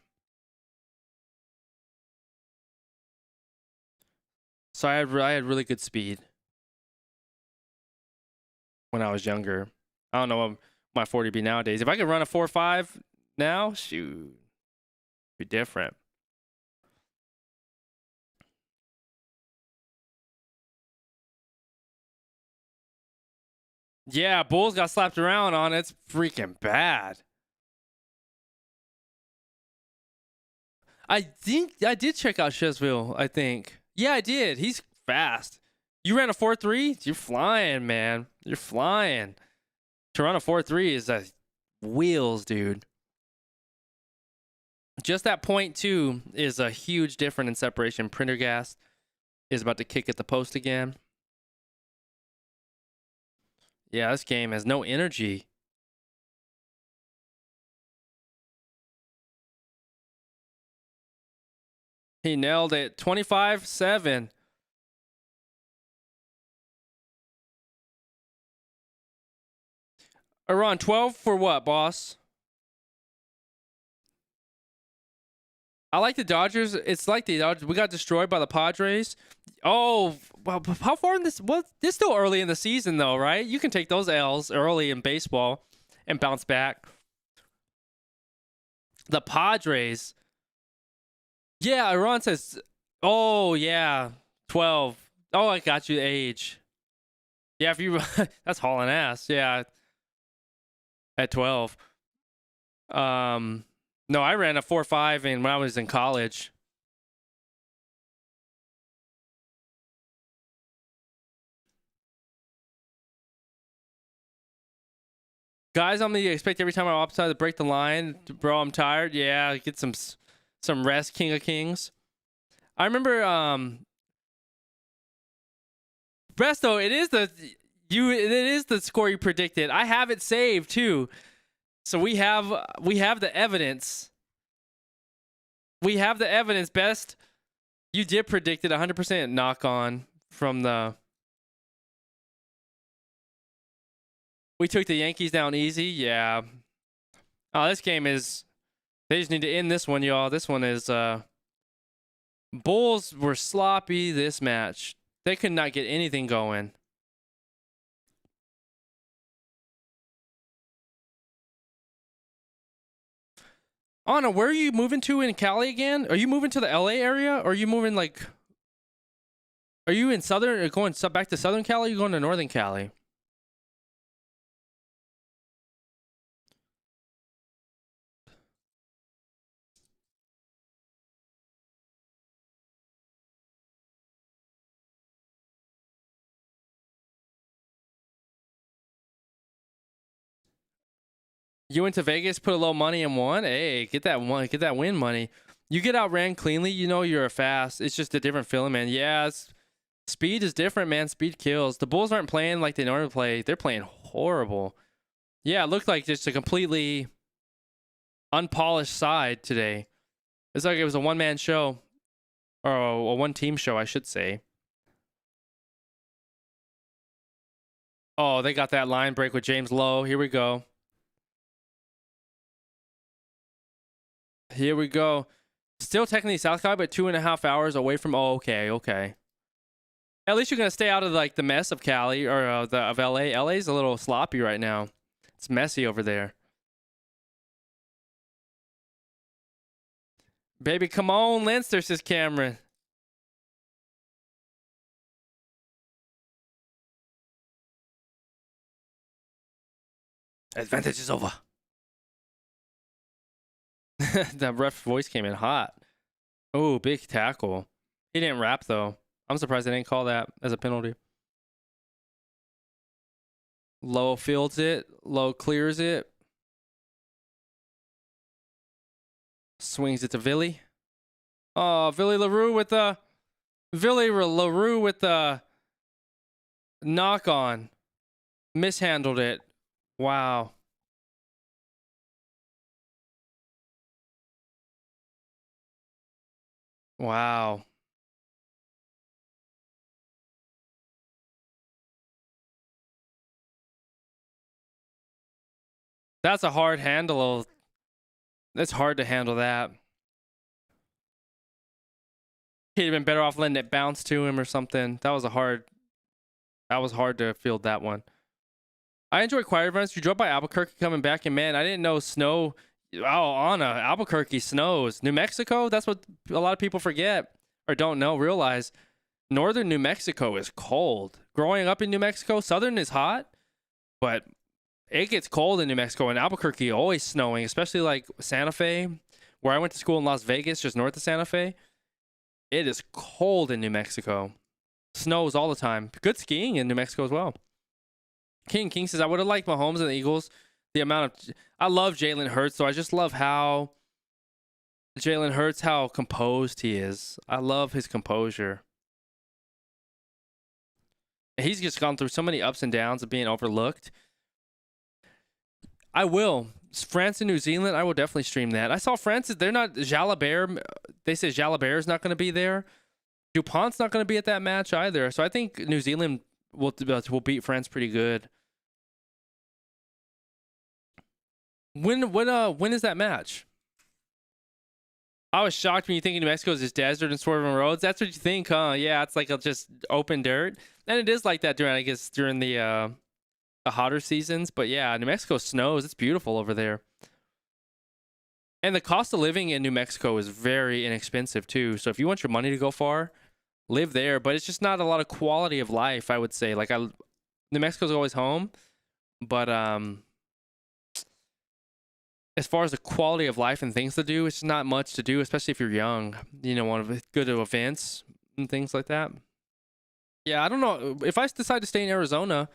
So I had really good speed when I was younger. I don't know what my 40 be nowadays. If I could run a 4.5 now, shoot, be different. Yeah, Bulls got slapped around on. It's freaking bad. I think I did check out Chesville, I think. Yeah, I did. He's fast. You ran a 4.3? You're flying, man. You're flying. To run a 4.3 is wheels, dude. Just that 0.2 is a huge difference in separation. Prendergast is about to kick at the post again. Yeah, this game has no energy. He nailed it. 25-7. Around 12 for what, boss? I like the Dodgers. It's like the Dodgers. We got destroyed by the Padres. Oh, well, how far in this? Well, it's still early in the season, though, right? You can take those L's early in baseball and bounce back. The Padres. Yeah, Iran says, oh, yeah, 12. Oh, I got you age. Yeah, if you, that's hauling ass. Yeah, at 12. No, I ran a 4.5 when I was in college. Guys, I'm gonna expect every time I'm outside to break the line. Bro, I'm tired. Yeah, get some rest, King of Kings. I remember Bresto, it is the score you predicted. I have it saved too. So we have the evidence. We have the evidence. Best, you did predict it 100% knock on from the. We took the Yankees down easy. Yeah. Oh, this game is. They just need to end this one, y'all. This one is. Bulls were sloppy this match. They could not get anything going. Anna, where are you moving to in Cali again? Are you moving to the LA area? Or are you moving like... Are you in Southern... Or going back to Southern Cali? Or are you going to Northern Cali? You went to Vegas, put a little money and won? Hey, get that win money. You get outran cleanly, you know you're a fast. It's just a different feeling, man. Yeah, speed is different, man. Speed kills. The Bulls aren't playing like they normally play. They're playing horrible. Yeah, it looked like just a completely unpolished side today. It's like it was a one-man show. Or a one-team show, I should say. Oh, they got that line break with James Lowe. Here we go. Here we go. Still technically South Cali, but 2.5 hours away from. Oh, okay. At least you're gonna stay out of like the mess of Cali or of LA. LA's a little sloppy right now. It's messy over there. Baby, come on, Leinster, says Cameron. Advantage is over. That ref voice came in hot. Oh, big tackle. He didn't rap though. I'm surprised they didn't call that as a penalty. Low fields it. Low clears it. Swings it to Villy. Oh, Villy LaRue with the knock on. Mishandled it. Wow. Wow. That's a hard handle. That's hard to handle that. He'd have been better off letting it bounce to him or something. That was hard to field that one. I enjoy quiet events. You drove by Albuquerque coming back, and man, I didn't know snow. Oh, Anna, Albuquerque snows. New Mexico, that's what a lot of people forget or don't realize. Northern New Mexico is cold. Growing up in New Mexico, southern is hot, but it gets cold in New Mexico. And Albuquerque always snowing, especially like Santa Fe, where I went to school in Las Vegas, just north of Santa Fe. It is cold in New Mexico. Snows all the time. Good skiing in New Mexico as well. King says, I would have liked Mahomes and the Eagles. I love Jalen Hurts, so I just love how Jalen Hurts, how composed he is. I love his composure. He's just gone through so many ups and downs of being overlooked. I will. France and New Zealand, I will definitely stream that. I saw France, they're not, Jalabert, they say Jalabert is not going to be there. DuPont's not going to be at that match either. So I think New Zealand will beat France pretty good. When is that match? I was shocked when you think New Mexico is just desert and swerving roads. That's what you think, huh? Yeah, it's like just open dirt. And it is like that during the hotter seasons. But yeah, New Mexico snows. It's beautiful over there. And the cost of living in New Mexico is very inexpensive too. So if you want your money to go far, live there. But it's just not a lot of quality of life, I would say. Like New Mexico's always home, but as far as the quality of life and things to do, it's not much to do, especially if you're young. You know, want to go to events and things like that. Yeah, I don't know. If I decide to stay in Arizona,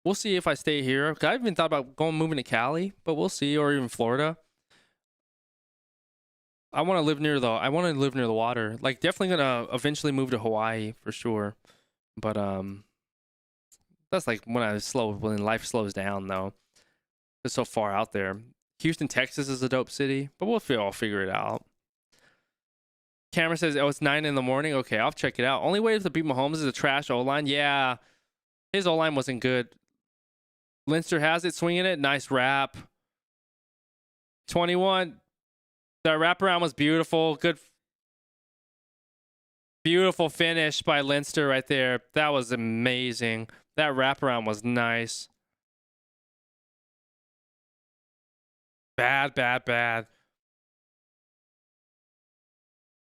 we'll see if I stay here. I've even thought about moving to Cali, but we'll see, or even Florida. I want to live near the water. Like, definitely gonna eventually move to Hawaii for sure. But that's like when life slows down though. It's so far out there. Houston, Texas is a dope city, but we'll figure it out. Cameron says, oh, it's 9 in the morning. Okay, I'll check it out. Only way to beat Mahomes is a trash O-line. Yeah, his O-line wasn't good. Leinster has it, swinging it. Nice wrap. 21. That wraparound was beautiful. Good. Beautiful finish by Leinster right there. That was amazing. That wraparound was nice. Bad.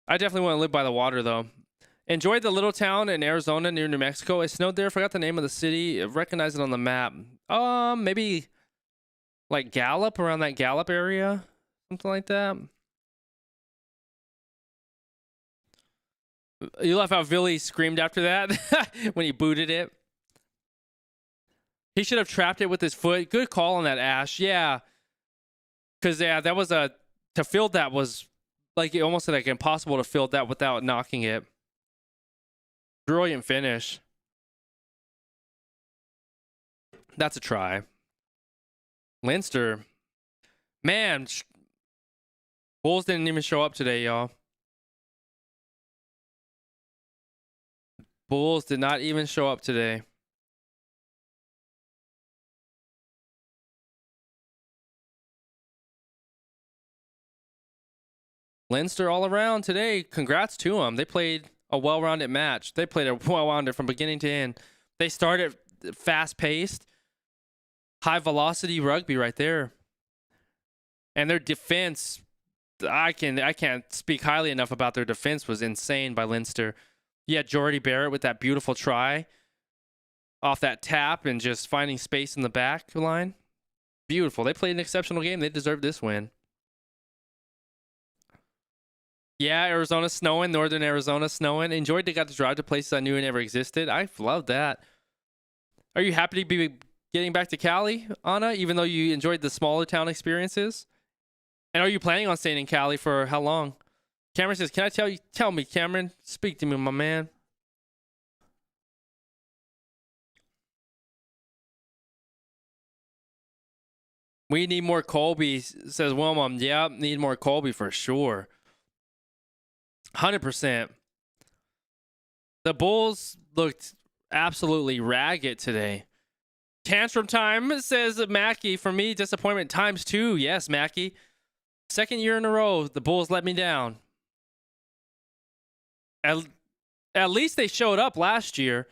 I definitely want to live by the water, though. Enjoyed the little town in Arizona near New Mexico. It snowed there. Forgot the name of the city. Recognize it on the map. Maybe like Gallup, around that Gallup area. Something like that. You love how Villy screamed after that when he booted it. He should have trapped it with his foot. Good call on that, Ash. Yeah. Because, yeah, that was to field that was like almost like impossible to field that without knocking it. Brilliant finish. That's a try. Leinster. Man. Bulls didn't even show up today, y'all. Bulls did not even show up today. Leinster all around today. Congrats to them. They played a well-rounded match. They played a well-rounded from beginning to end. They started fast-paced, high-velocity rugby right there. And their defense, I can't speak highly enough about their defense, was insane by Leinster. Yeah, Jordy Barrett with that beautiful try off that tap and just finding space in the back line. Beautiful. They played an exceptional game. They deserved this win. Yeah, Arizona snowing, northern Arizona snowing. Enjoyed they got to drive to places I knew never existed. I love that. Are you happy to be getting back to Cali, Anna, even though you enjoyed the smaller town experiences? And are you planning on staying in Cali for how long? Cameron says, can I tell you? Tell me, Cameron. Speak to me, my man. We need more Colby, says Wilma. Yeah, need more Colby for sure. 100%. The Bulls looked absolutely ragged today. Tantrum time, says Mackie. For me, disappointment times 2. Yes, Mackie. Second year in a row, the Bulls let me down. At least they showed up last year.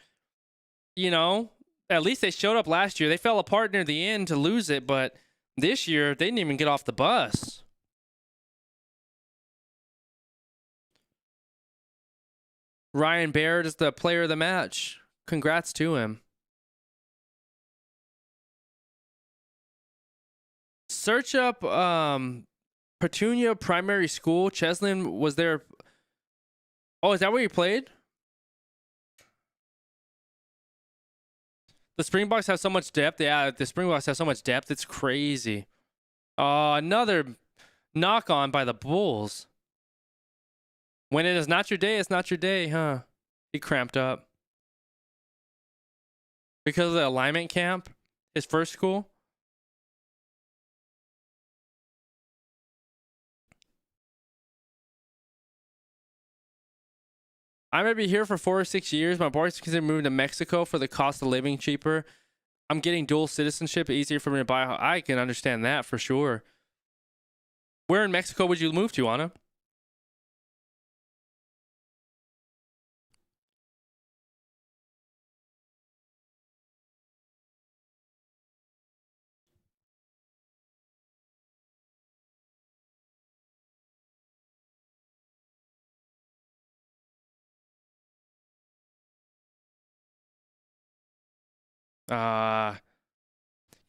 You know, at least they showed up last year. They fell apart near the end to lose it, but this year they didn't even get off the bus. Ryan Baird is the player of the match. Congrats to him. Search up Petunia Primary School. Cheslin was there. Oh, is that where you played? The Springboks have so much depth. Yeah, the Springboks have so much depth. It's crazy. Another knock on by the Bulls. When it is not your day, it's not your day, huh? He cramped up. Because of the alignment camp, his first school. I'm going to be here for 4 or 6 years. My boys consider moving to Mexico for the cost of living cheaper. I'm getting dual citizenship, easier for me to buy. I can understand that for sure. Where in Mexico would you move to, Anna?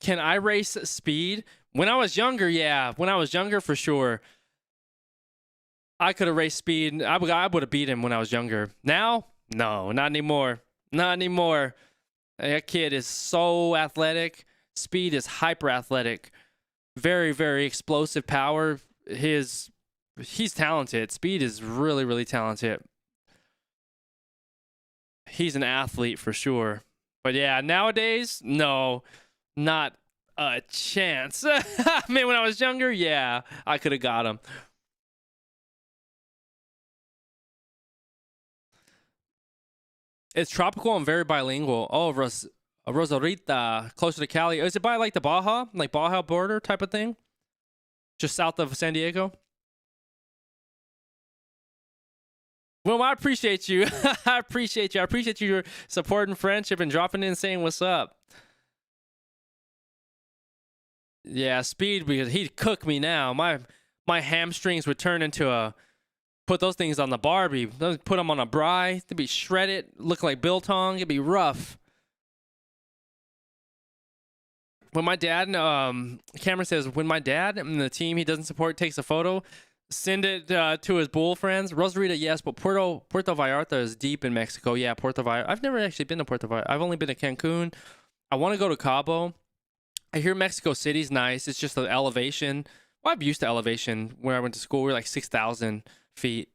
Can I race speed? When I was younger, yeah. When I was younger, for sure. I could have raced speed. I would have beat him when I was younger. Now, no, not anymore. Not anymore. That kid is so athletic. Speed is hyper athletic. Very, very explosive power. He's talented. Speed is really, really talented. He's an athlete for sure. But yeah, nowadays, no, not a chance. I mean, when I was younger, yeah, I could have got him. It's tropical and very bilingual. Oh, Rosarita, closer to Cali. Is it by like the Baja border type of thing? Just south of San Diego? Well, I appreciate you. I appreciate you. I appreciate your support and friendship and dropping in and saying what's up. Yeah, speed, because he'd cook me now. My hamstrings would turn into a... Put those things on the Barbie. Put them on a Bri. They'd be shredded. Look like biltong. It'd be rough. When my dad... Cameron says, when my dad and the team he doesn't support takes a photo... Send it to his bull friends. Rosarita, yes, but Puerto Vallarta is deep in Mexico. Yeah, Puerto Vallarta. I've never actually been to Puerto Vallarta. I've only been to Cancun. I want to go to Cabo. I hear Mexico City's nice. It's just the elevation. Well, I'm used to elevation. Where I went to school, we were like 6,000 feet.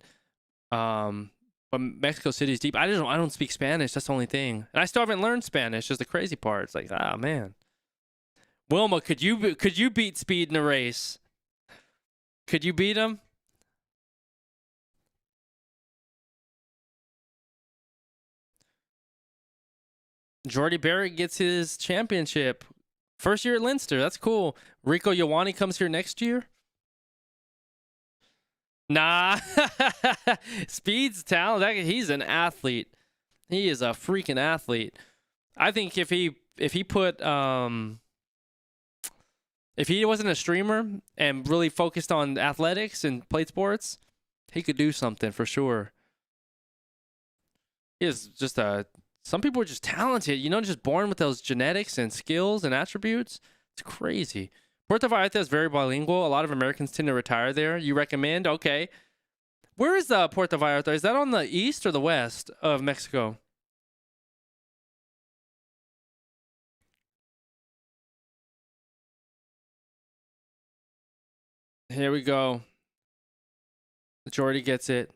But Mexico City's deep. I don't speak Spanish. That's the only thing. And I still haven't learned Spanish. Just the crazy part. It's like, man. Wilma, could you beat Speed in a race? Could you beat him? Jordy Barrett gets his championship. First year at Leinster. That's cool. Rico Ioane comes here next year. Nah. Speed's talent. He's an athlete. He is a freaking athlete. I think if he wasn't a streamer and really focused on athletics and played sports, he could do something for sure. He is just some people are just talented, just born with those genetics and skills and attributes. It's crazy. Puerto Vallarta is very bilingual. A lot of Americans tend to retire there. You recommend? Okay. Where is Puerto Vallarta? Is that on the east or the west of Mexico? Here we go. Majority gets it.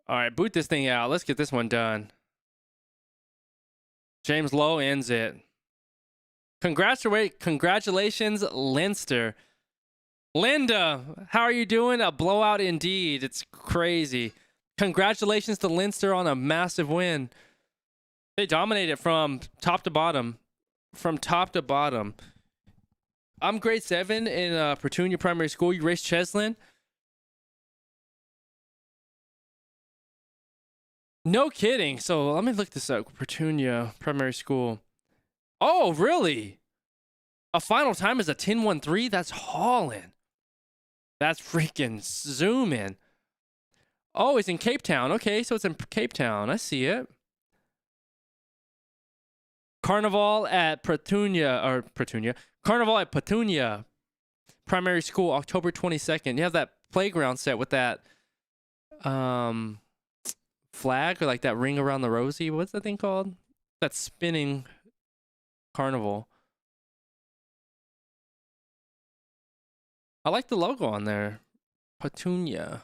All right, boot this thing out. Let's get this one done. James Lowe ends it. Congratulations, Leinster. Linda, how are you doing? A blowout indeed. It's crazy. Congratulations to Leinster on a massive win. They dominated from top to bottom. From top to bottom. I'm grade 7 in Petunia Primary School. You raced Cheslin? No kidding. So let me look this up. Petunia Primary School. Oh, really? A final time is a 10-1-3? That's hauling. That's freaking zooming. Oh, it's in Cape Town. Okay, so it's in Cape Town. I see it. Carnival at Petunia. Carnival at Petunia Primary School, October 22nd. You have that playground set with that flag or like that ring around the rosy. What's that thing called? That spinning carnival. I like the logo on there. Petunia.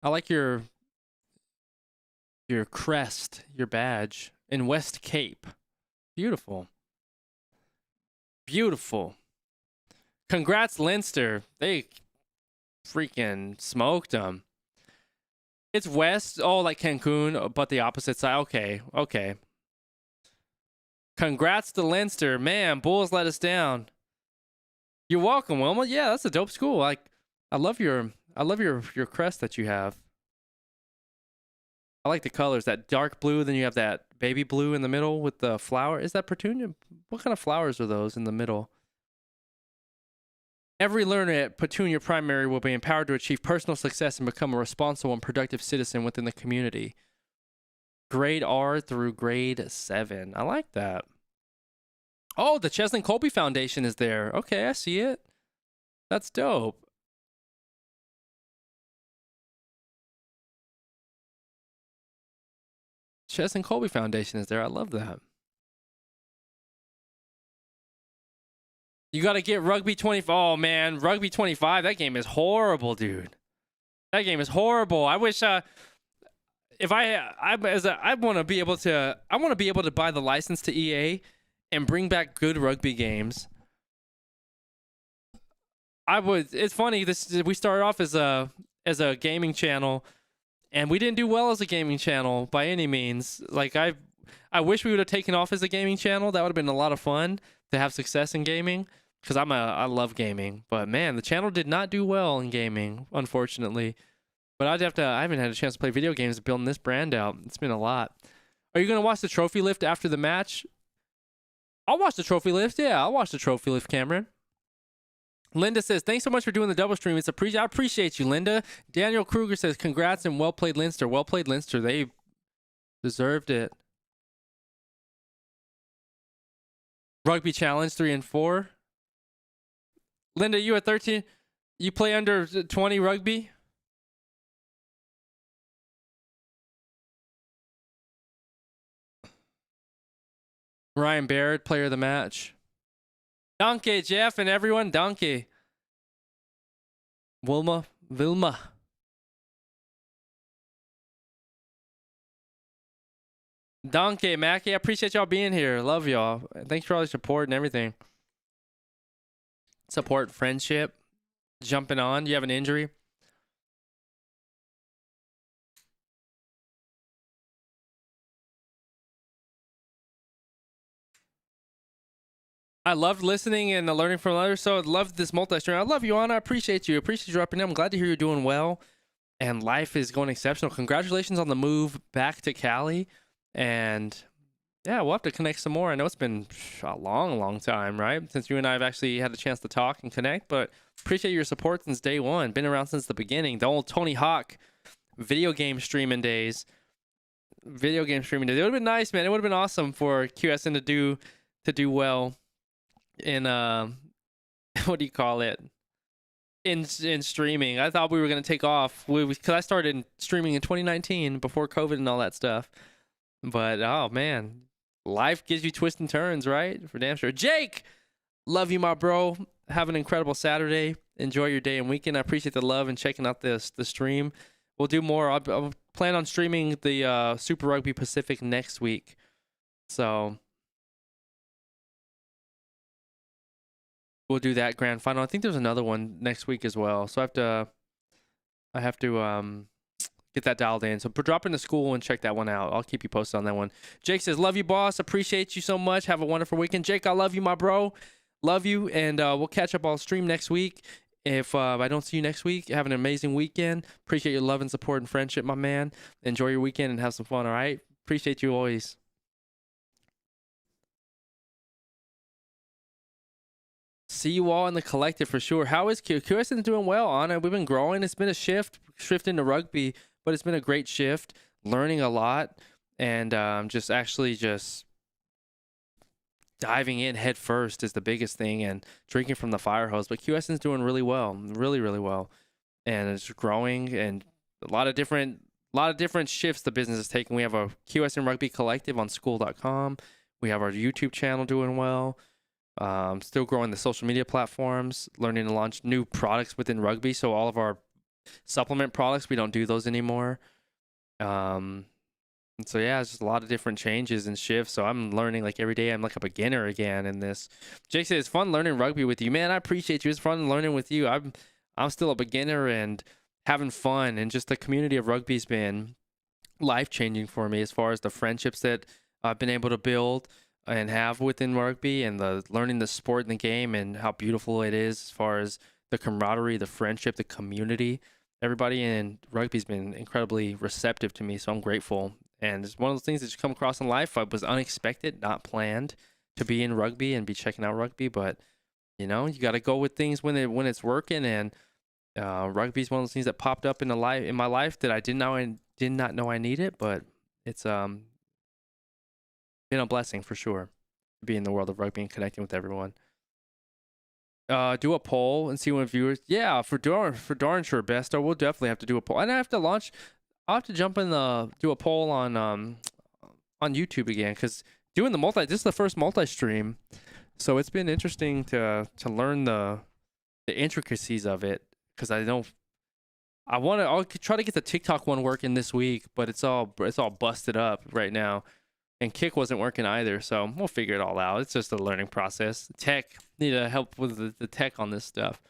I like your crest, your badge in West Cape. Beautiful. Beautiful. Congrats, Leinster. They freaking smoked them. It's west. Oh, like Cancun, but the opposite side. Okay, okay. Congrats to Leinster. Man, Bulls let us down. You're welcome, Wilma. Yeah, that's a dope school. I love your crest that you have. I like the colors. That dark blue, then you have that baby blue in the middle with the flower. Is that Petunia? What kind of flowers are those in the middle? Every learner at Petunia Primary will be empowered to achieve personal success and become a responsible and productive citizen within the community. Grade R through grade 7. I like that. Oh, the Cheslin Colby Foundation is there. Okay, I see it. That's dope. Cheslin Colby Foundation is there. I love that. You got to get Rugby 25. Oh, man. Rugby 25. That game is horrible, dude. That game is horrible. I wish if I want to be able to buy the license to EA and bring back good rugby games. It's funny, we started off as a gaming channel and we didn't do well as a gaming channel by any means. Like I wish we would have taken off as a gaming channel. That would have been a lot of fun to have success in gaming because I love gaming. But man, the channel did not do well in gaming, unfortunately. But I haven't had a chance to play video games building this brand out. It's been a lot. Are you going to watch the trophy lift after the match? I'll watch the trophy lift. Yeah, I'll watch the trophy lift, Cameron. Linda says, thanks so much for doing the double stream. I appreciate you, Linda. Daniel Kruger says, congrats and well played, Leinster. Well played, Leinster. They deserved it. Rugby Challenge 3 and 4. Linda, you at 13? You play under 20 rugby? Ryan Barrett, player of the match. Donkey, Jeff, and everyone. Donkey. Vilma. Donkey, Mackie, I appreciate y'all being here. Love y'all. Thanks for all the support and everything. Support, friendship. Jumping on. You have an injury? I loved listening and learning from others, so I love this multi-stream. I love you, Anna. I appreciate you. I appreciate you dropping in. I'm glad to hear you're doing well, and life is going exceptional. Congratulations on the move back to Cali, and yeah, we'll have to connect some more. I know it's been a long time, right, since you and I have actually had a chance to talk and connect, but appreciate your support since day one. Been around since the beginning. The old Tony Hawk video game streaming days. It would have been nice, man. It would have been awesome for QSN to do well. in what do you call it? In streaming. I thought we were gonna take off because I started streaming in 2019 before COVID and all that stuff. But oh man, life gives you twists and turns, right? For damn sure. Jake, love you, my bro. Have an incredible Saturday. Enjoy your day and weekend. I appreciate the love and checking out the stream. We'll do more. I'll plan on streaming the Super Rugby Pacific next week. So we'll do that grand final. I think there's another one next week as well. So I have to get that dialed in. So drop into Skool and check that one out. I'll keep you posted on that one. Jake says, love you, boss. Appreciate you so much. Have a wonderful weekend. Jake, I love you, my bro. Love you. And we'll catch up on stream next week. If I don't see you next week, have an amazing weekend. Appreciate your love and support and friendship, my man. Enjoy your weekend and have some fun, all right? Appreciate you always. See you all in the collective for sure. How is QSN doing well, Anna? We've been growing. It's been a shift into rugby, but it's been a great shift. Learning a lot and just diving in head first is the biggest thing, and drinking from the fire hose. But QSN's doing really well, really, really well, and it's growing, and a lot of different shifts the business is taking. We have a QSN Rugby Collective on Skool.com. We have our YouTube channel doing well. Still growing the social media platforms, learning to launch new products within rugby. So all of our supplement products, we don't do those anymore. And so yeah, it's just a lot of different changes and shifts. So I'm learning like every day. I'm like a beginner again in this. Jake says it's fun learning rugby with you, man. I appreciate you. It's fun learning with you. I'm still a beginner and having fun, and just the community of rugby's been life changing for me as far as the friendships that I've been able to build and have within rugby, and the learning the sport and the game and how beautiful it is as far as the camaraderie, the friendship, the community. Everybody in rugby's been incredibly receptive to me, so I'm grateful. And it's one of those things that you come across in life. I was unexpected, not planned to be in rugby and be checking out rugby, but you know, you got to go with things when it's working. And rugby is one of those things that popped up in my life that I did not know I needed, but it's been a blessing for sure to be in the world of rugby and connecting with everyone. Do a poll and see what viewers. Yeah, for darn sure, Besto. We'll definitely have to do a poll, and I'll have to jump in do a poll on YouTube again, because doing the this is the first multi-stream, so it's been interesting to learn the intricacies of it, because I'll try to get the TikTok one working this week, but it's all busted up right now. And Kick wasn't working either, so we'll figure it all out. It's just a learning process. Need to help with the tech on this stuff.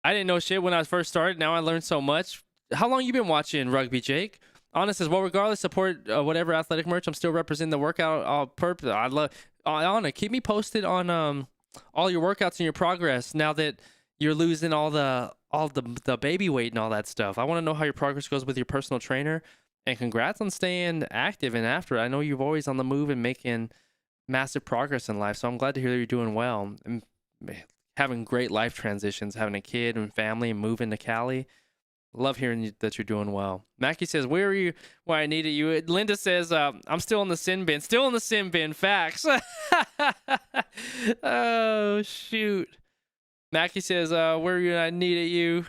I didn't know shit when I first started. Now I learned so much. How long you been watching rugby, Jake? Honest says, well, regardless, support whatever athletic merch. I'm still representing the workout purpose. I love Anna. Keep me posted on all your workouts and your progress now that you're losing all the baby weight and all that stuff. I want to know how your progress goes with your personal trainer, and congrats on staying active and after it. I know you've always on the move and making massive progress in life, so I'm glad to hear that you're doing well and having great life transitions, having a kid and family and moving to Cali. Love hearing that you're doing well. Mackie says, where are you? Where I needed you. Linda says, I'm still in the sin bin. Still in the sin bin. Facts. Oh, shoot. Mackie says, where are you? I needed you.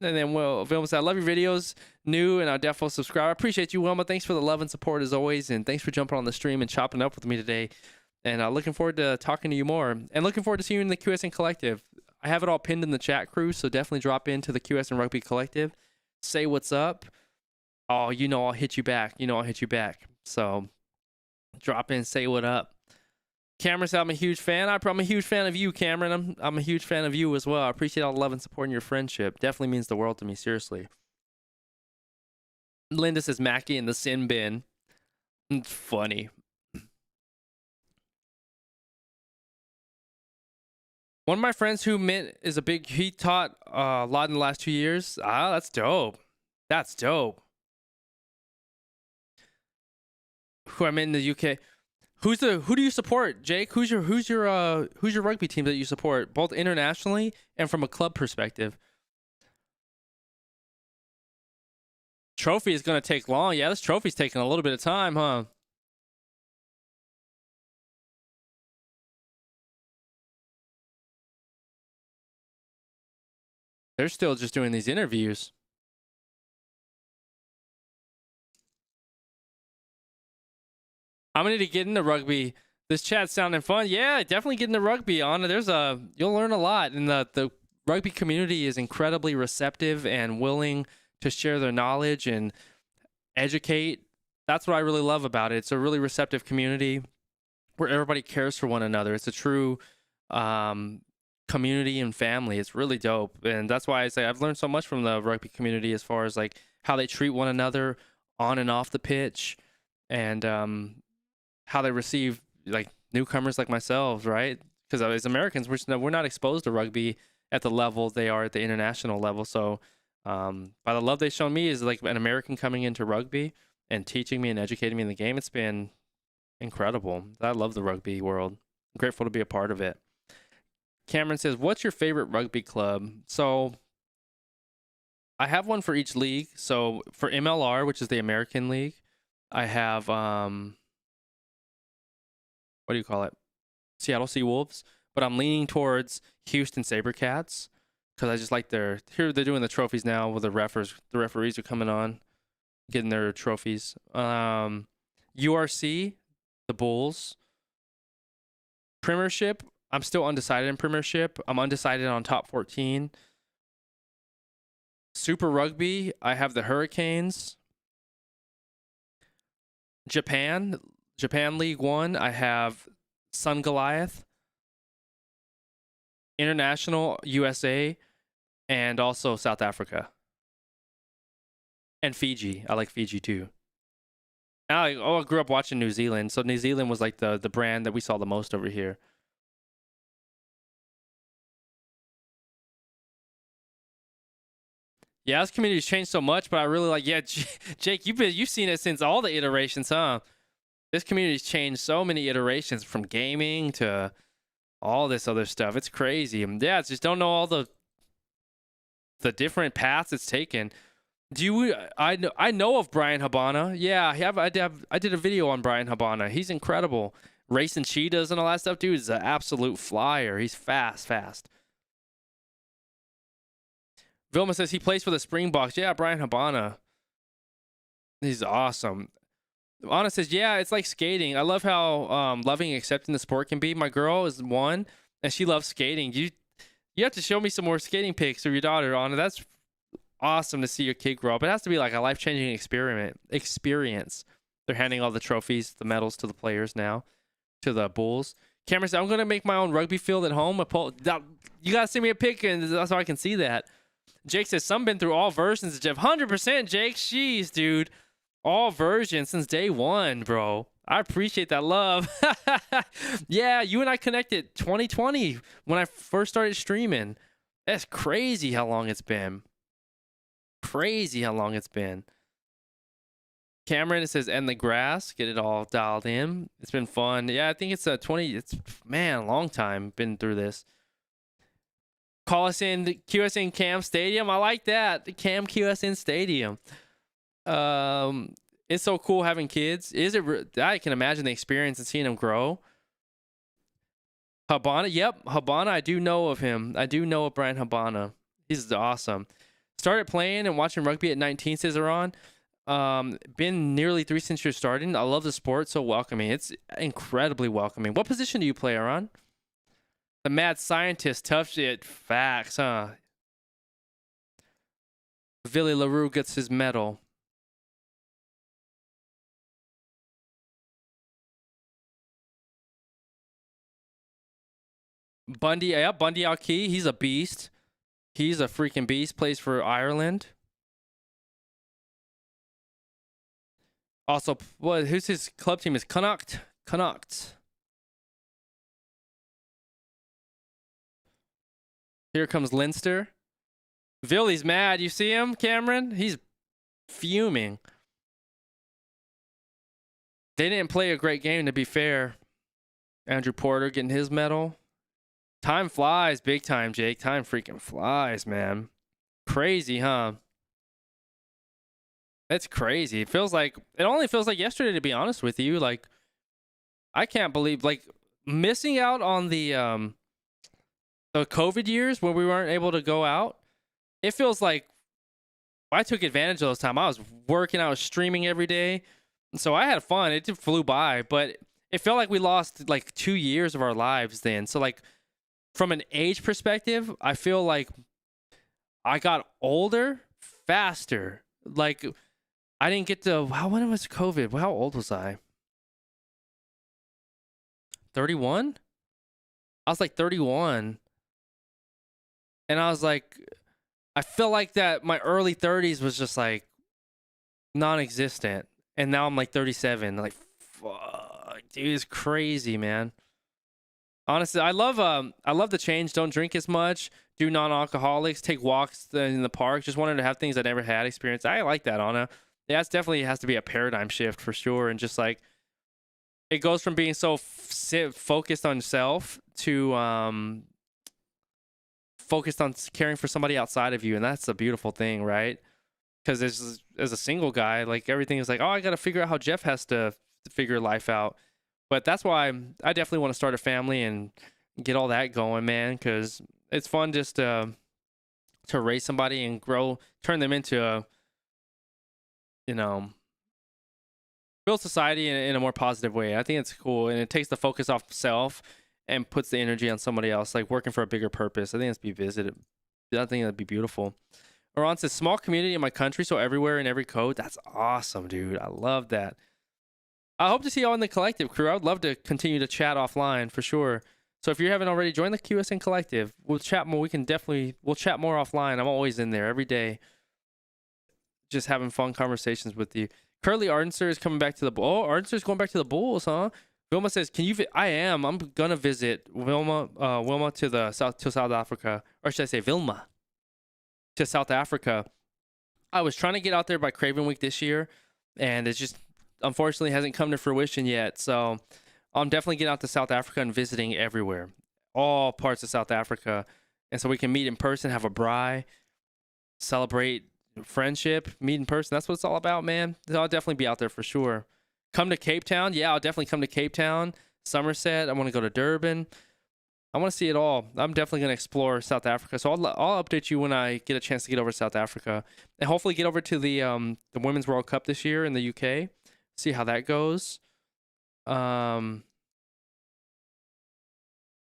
And then Wilma said, I love your videos. New, and I'll definitely subscribe. I appreciate you, Wilma. Thanks for the love and support as always. And thanks for jumping on the stream and chopping up with me today. And looking forward to talking to you more. And looking forward to seeing you in the QSN Collective. I have it all pinned in the chat, crew, so definitely drop into the QSN Rugby Collective. Say what's up. Oh, you know I'll hit you back. So drop in, say what up. Cameron said, I'm a huge fan. I'm a huge fan of you, Cameron. I'm a huge fan of you as well. I appreciate all the love and support and your friendship. Definitely means the world to me, seriously. Linda says, Mackie in the sin bin. It's funny. One of my friends who he taught a lot in the last 2 years. Ah, that's dope. That's dope. Who I'm in the UK. Who do you support, Jake? Who's your rugby team that you support, both internationally and from a club perspective? Trophy is gonna take long. Yeah, this trophy's taking a little bit of time, huh? They're still just doing these interviews. I'm gonna need to get into rugby. This chat's sounding fun. Yeah, definitely get into rugby. You'll learn a lot, and the rugby community is incredibly receptive and willing to share their knowledge and educate. That's what I really love about it. It's a really receptive community where everybody cares for one another. It's a true community and family. It's really dope, and that's why I say I've learned so much from the rugby community as far as like how they treat one another on and off the pitch, and how they receive like newcomers like myself, right? Because as Americans, we're not exposed to rugby at the level they are at the international level. So by the love they've shown me as like an American coming into rugby and teaching me and educating me in the game, it's been incredible. I love the rugby world. I'm grateful to be a part of it. Cameron says, what's your favorite rugby club? So I have one for each league. So for MLR, which is the American League, I have what do you call it? Seattle Seawolves. But I'm leaning towards Houston Sabercats because I just like they're doing the trophies now with the referees are coming on, getting their trophies. URC, the Bulls. Premiership, I'm still undecided in Premiership. I'm undecided on top 14. Super Rugby, I have the Hurricanes. Japan League One, I have Sun Goliath. International, USA, and also South Africa. And Fiji. I like Fiji too. I grew up watching New Zealand, so New Zealand was like the brand that we saw the most over here. Yeah, this community's changed so much, but I really like. Yeah, Jake, you've seen it since all the iterations, huh? This community's changed so many iterations from gaming to all this other stuff. It's crazy. Yeah, it's just don't know all the different paths it's taken. I know of Brian Habana. Yeah, I did a video on Brian Habana. He's incredible. Racing cheetahs and all that stuff, dude, is an absolute flyer. He's fast. Vilma says he plays for the Springboks. Yeah, Brian Habana. He's awesome. Anna says, yeah, it's like skating. I love how loving and accepting the sport can be. My girl is one, and she loves skating. You have to show me some more skating pics of your daughter, Anna. That's awesome to see your kid grow up. It has to be like a life-changing experience. They're handing all the trophies, the medals to the players now, to the Bulls. Cameron said, I'm going to make my own rugby field at home. You got to send me a pic so I can see that. Jake says, some been through all versions of Jeff. 100%, Jake. Jeez, dude. All versions since day one, bro. I appreciate that love. Yeah, you and I connected 2020 when I first started streaming. That's crazy how long it's been. Cameron says, and the grass. Get it all dialed in. It's been fun. Yeah, I think it's a long time been through this. Call us in the QSN Cam Stadium. I like that. The Cam QSN Stadium. It's so cool having kids. I can imagine the experience and seeing them grow. Habana, yep, Habana. I do know of him. I do know of Brian Habana. He's awesome. Started playing and watching rugby at 19, says Iran. Been nearly 3 since you're starting. I love the sport. So welcoming. It's incredibly welcoming. What position do you play, Iran? The mad scientist. Tough shit. Facts, huh? Billy LaRue gets his medal. Bundy Alki, he's a beast. He's a freaking beast. Plays for Ireland. Also, who's his club team? Is Connacht. Here comes Leinster. Villy's mad. You see him, Cameron? He's fuming. They didn't play a great game, to be fair. Andrew Porter getting his medal. Time flies big time, Jake. Time freaking flies, man. Crazy, huh? It's crazy. It only feels like yesterday, to be honest with you. Like, I can't believe, like, missing out on the COVID years where we weren't able to go out. it feels like I took advantage of those time. I was working, I was streaming every day. So I had fun. It just flew by, but it felt like we lost like 2 years of our lives then. So like from an age perspective, I feel like I got older faster. Like I didn't get to when was COVID? How old was I? 31? I was like 31. And I was like, I feel like that my early 30s was just like non-existent. And now I'm like 37. Like, fuck, dude, it's crazy, man. Honestly, I love the change. Don't drink as much. Do non-alcoholics. Take walks in the park. Just wanted to have things I never had experienced. I like that, Anna. Yeah, it's definitely has to be a paradigm shift for sure. And just like it goes from being so focused on self to focused on caring for somebody outside of you, and that's a beautiful thing, right? Because as a single guy, like everything is like, oh, I got to figure out how Jeff has to figure life out. But that's why I definitely want to start a family and get all that going, man. Because it's fun just to raise somebody and grow, turn them into a, build society in a more positive way. I think it's cool, and it takes the focus off self and puts the energy on somebody else, like working for a bigger purpose. I think it's be visited. I think that'd be beautiful. Oran says, small community in my country, so everywhere in every code. That's awesome, dude. I love that. I hope to see you all in the collective, Qrew. I would love to continue to chat offline for sure. So if you haven't already joined the QSN collective, we'll chat more. We'll chat more offline. I'm always in there every day, just having fun conversations with you. Currently, Ardenster is coming back to the Bulls. Oh, Ardenster's going back to the Bulls, huh? Wilma says, "Can you?" I am. I'm gonna visit Wilma to South Africa, or should I say Wilma to South Africa. I was trying to get out there by Craven Week this year, and it's just unfortunately hasn't come to fruition yet. So I'm definitely getting out to South Africa and visiting everywhere, all parts of South Africa, and so we can meet in person, have a braai, celebrate friendship, meet in person. That's what it's all about, man. I'll definitely be out there for sure. Come to Cape Town. Yeah, I'll definitely come to Cape Town. Somerset. I want to go to Durban. I want to see it all. I'm definitely going to explore South Africa. So I'll update you when I get a chance to get over to South Africa. And hopefully get over to the Women's World Cup this year in the UK. See how that goes. Where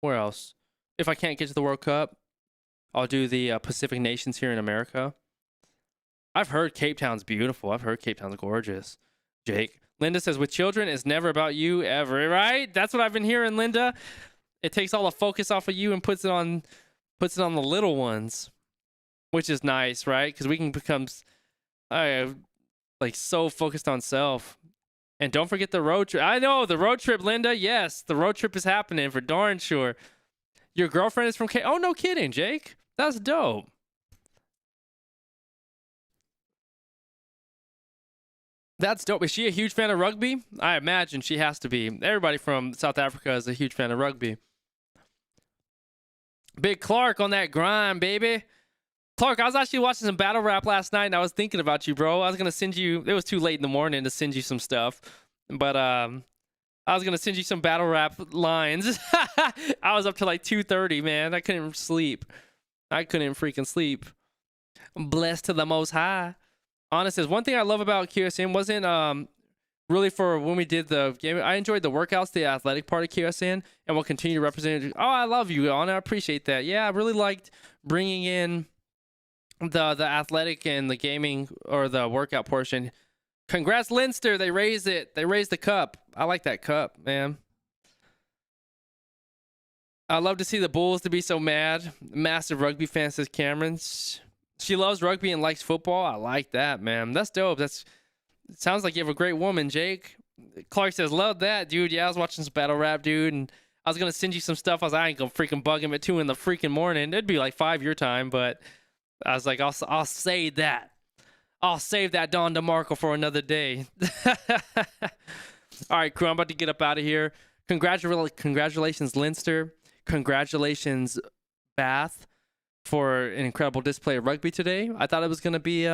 else? If I can't get to the World Cup, I'll do the Pacific Nations here in America. I've heard Cape Town's beautiful. I've heard Cape Town's gorgeous. Jake. Linda says, with children, it's never about you ever, right? That's what I've been hearing, Linda. It takes all the focus off of you and puts it on the little ones, which is nice, right? Because we can become like so focused on self. And don't forget the road trip. I know, the road trip, Linda. Yes, the road trip is happening for darn sure. Your girlfriend is from Cape. Oh, no kidding, Jake. That's dope. That's dope. Is she a huge fan of rugby? I imagine she has to be. Everybody from South Africa is a huge fan of rugby. Big Clark on that grind, baby. Clark, I was actually watching some battle rap last night, and I was thinking about you, bro. I was going to send you... It was too late in the morning to send you some stuff. But I was going to send you some battle rap lines. I was up to like 2:30, man. I couldn't sleep. I couldn't freaking sleep. I'm blessed to the Most High. Anna says, one thing I love about QSN wasn't really for when we did the game. I enjoyed the workouts, the athletic part of QSN, and we'll continue to represent it. Oh, I love you, Anna. I appreciate that. Yeah, I really liked bringing in the athletic and the gaming or the workout portion. Congrats, Leinster. They raised it. They raised the cup. I like that cup, man. I love to see the Bulls to be so mad. Massive rugby fan, says Cameron. She loves rugby and likes football. I like that, man. That's dope. It sounds like you have a great woman, Jake. Clark says, love that, dude. Yeah, I was watching some battle rap, dude, and I was going to send you some stuff. I ain't going to freaking bug him at 2 in the freaking morning. It'd be like 5 your time, but I was like, I'll save that. I'll save that Don DeMarco for another day. All right, Qrew, I'm about to get up out of here. Congratulations, Leinster. Congratulations, Bath, for an incredible display of rugby today. I thought it was going to be...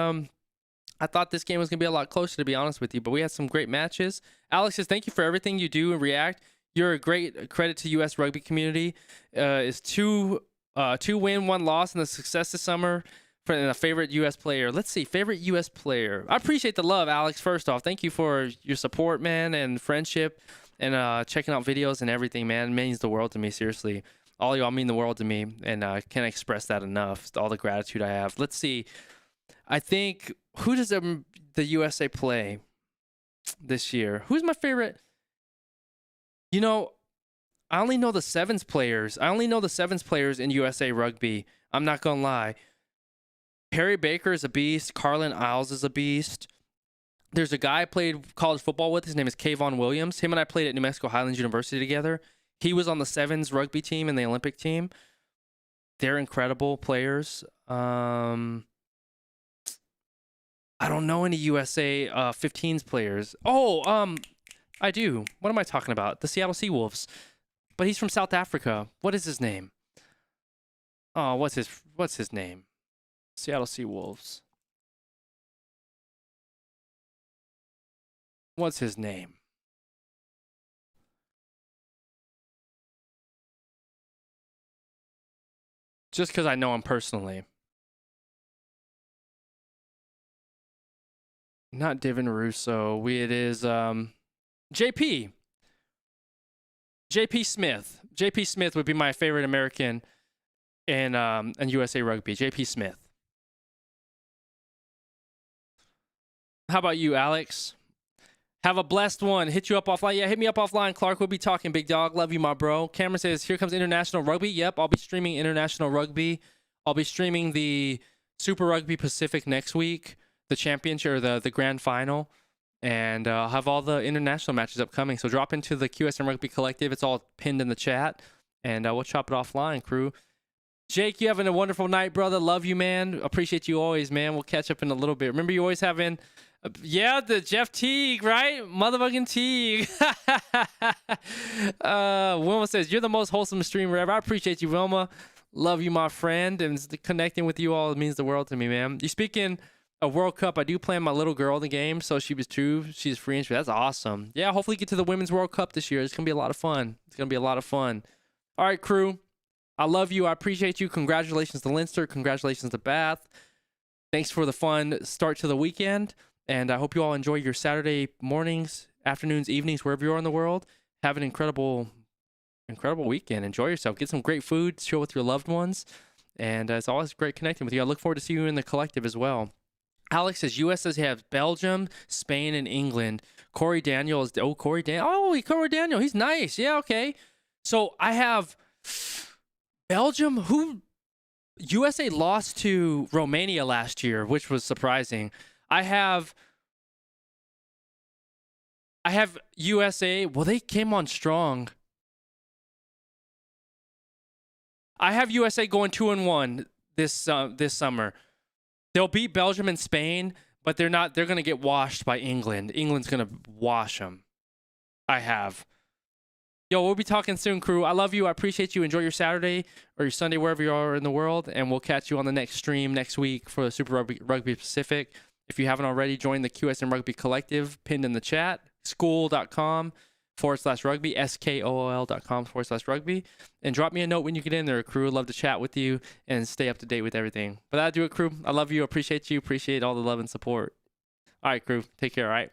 I thought this game was going to be a lot closer, to be honest with you, but we had some great matches. Alex says, thank you for everything you do and react. You're a great credit to U.S. rugby community. It's two win, 1 loss, and the success this summer For a favorite U.S. player. Let's see, favorite U.S. player. I appreciate the love, Alex. First off, thank you for your support, man, and friendship, and checking out videos and everything, man. It means the world to me, seriously. All y'all mean the world to me, and I can't express that enough. All the gratitude I have. Let's see. I think, who does the USA play this year? Who's my favorite? You know, I only know the sevens players. I only know the sevens players in USA Rugby. I'm not going to lie. Perry Baker is a beast. Carlin Isles is a beast. There's a guy I played college football with. His name is Kayvon Williams. Him and I played at New Mexico Highlands University together. He was on the sevens rugby team and the Olympic team. They're incredible players. I don't know any USA 15s players. Oh, I do. What am I talking about? The Seattle Seawolves. But he's from South Africa. What is his name? Oh, what's his name? Seattle Seawolves. What's his name? Just because I know him personally. Not Divin Russo. It is JP. JP Smith. JP Smith would be my favorite American in USA Rugby. JP Smith. How about you, Alex? Have a blessed one. Hit you up offline. Yeah, hit me up offline. Clark, we'll be talking, big dog. Love you, my bro. Cameron says, here comes International Rugby. Yep, I'll be streaming International Rugby. I'll be streaming the Super Rugby Pacific next week, the championship, or the grand final. And I'll have all the international matches upcoming. So drop into the QSM Rugby Collective. It's all pinned in the chat. And we'll chop it offline, crew. Jake, you having a wonderful night, brother. Love you, man. Appreciate you always, man. We'll catch up in a little bit. Remember, you always having... yeah, the Jeff Teague, right? Motherfucking Teague. Wilma says, you're the most wholesome streamer ever. I appreciate you, Wilma. Love you, my friend. And connecting with you all means the world to me, man. You speaking of World Cup, I do plan my little girl the game, so she was 2. She's free and free. That's awesome. Yeah, hopefully get to the Women's World Cup this year. It's going to be a lot of fun. It's going to be a lot of fun. All right, crew. I love you. I appreciate you. Congratulations to Leinster. Congratulations to Bath. Thanks for the fun start to the weekend. And I hope you all enjoy your Saturday mornings, afternoons, evenings, wherever you are in the world. Have an incredible weekend. Enjoy yourself. Get some great food. Chill with your loved ones. And it's always great connecting with you. I look forward to seeing you in the collective as well. Alex says, U.S. says he has Belgium, Spain, and England. Corey Daniel is... oh, Corey Daniel. Oh, Corey Daniel. He's nice. Yeah, okay. So I have Belgium, who... USA lost to Romania last year, which was surprising. I have USA. Well, they came on strong. I have USA going 2-1 this summer. They'll beat Belgium and Spain, but they're not. They're going to get washed by England. England's going to wash them. I have. Yo, we'll be talking soon, crew. I love you. I appreciate you. Enjoy your Saturday or your Sunday, wherever you are in the world, and we'll catch you on the next stream next week for the Super Rugby Pacific. If you haven't already, join the QSM Rugby Collective, pinned in the chat, skool.com/rugby, skool.com/rugby, and drop me a note when you get in there, crew. I'd love to chat with you and stay up to date with everything. But that'll do it, crew. I love you, appreciate all the love and support. All right, crew. Take care, all right?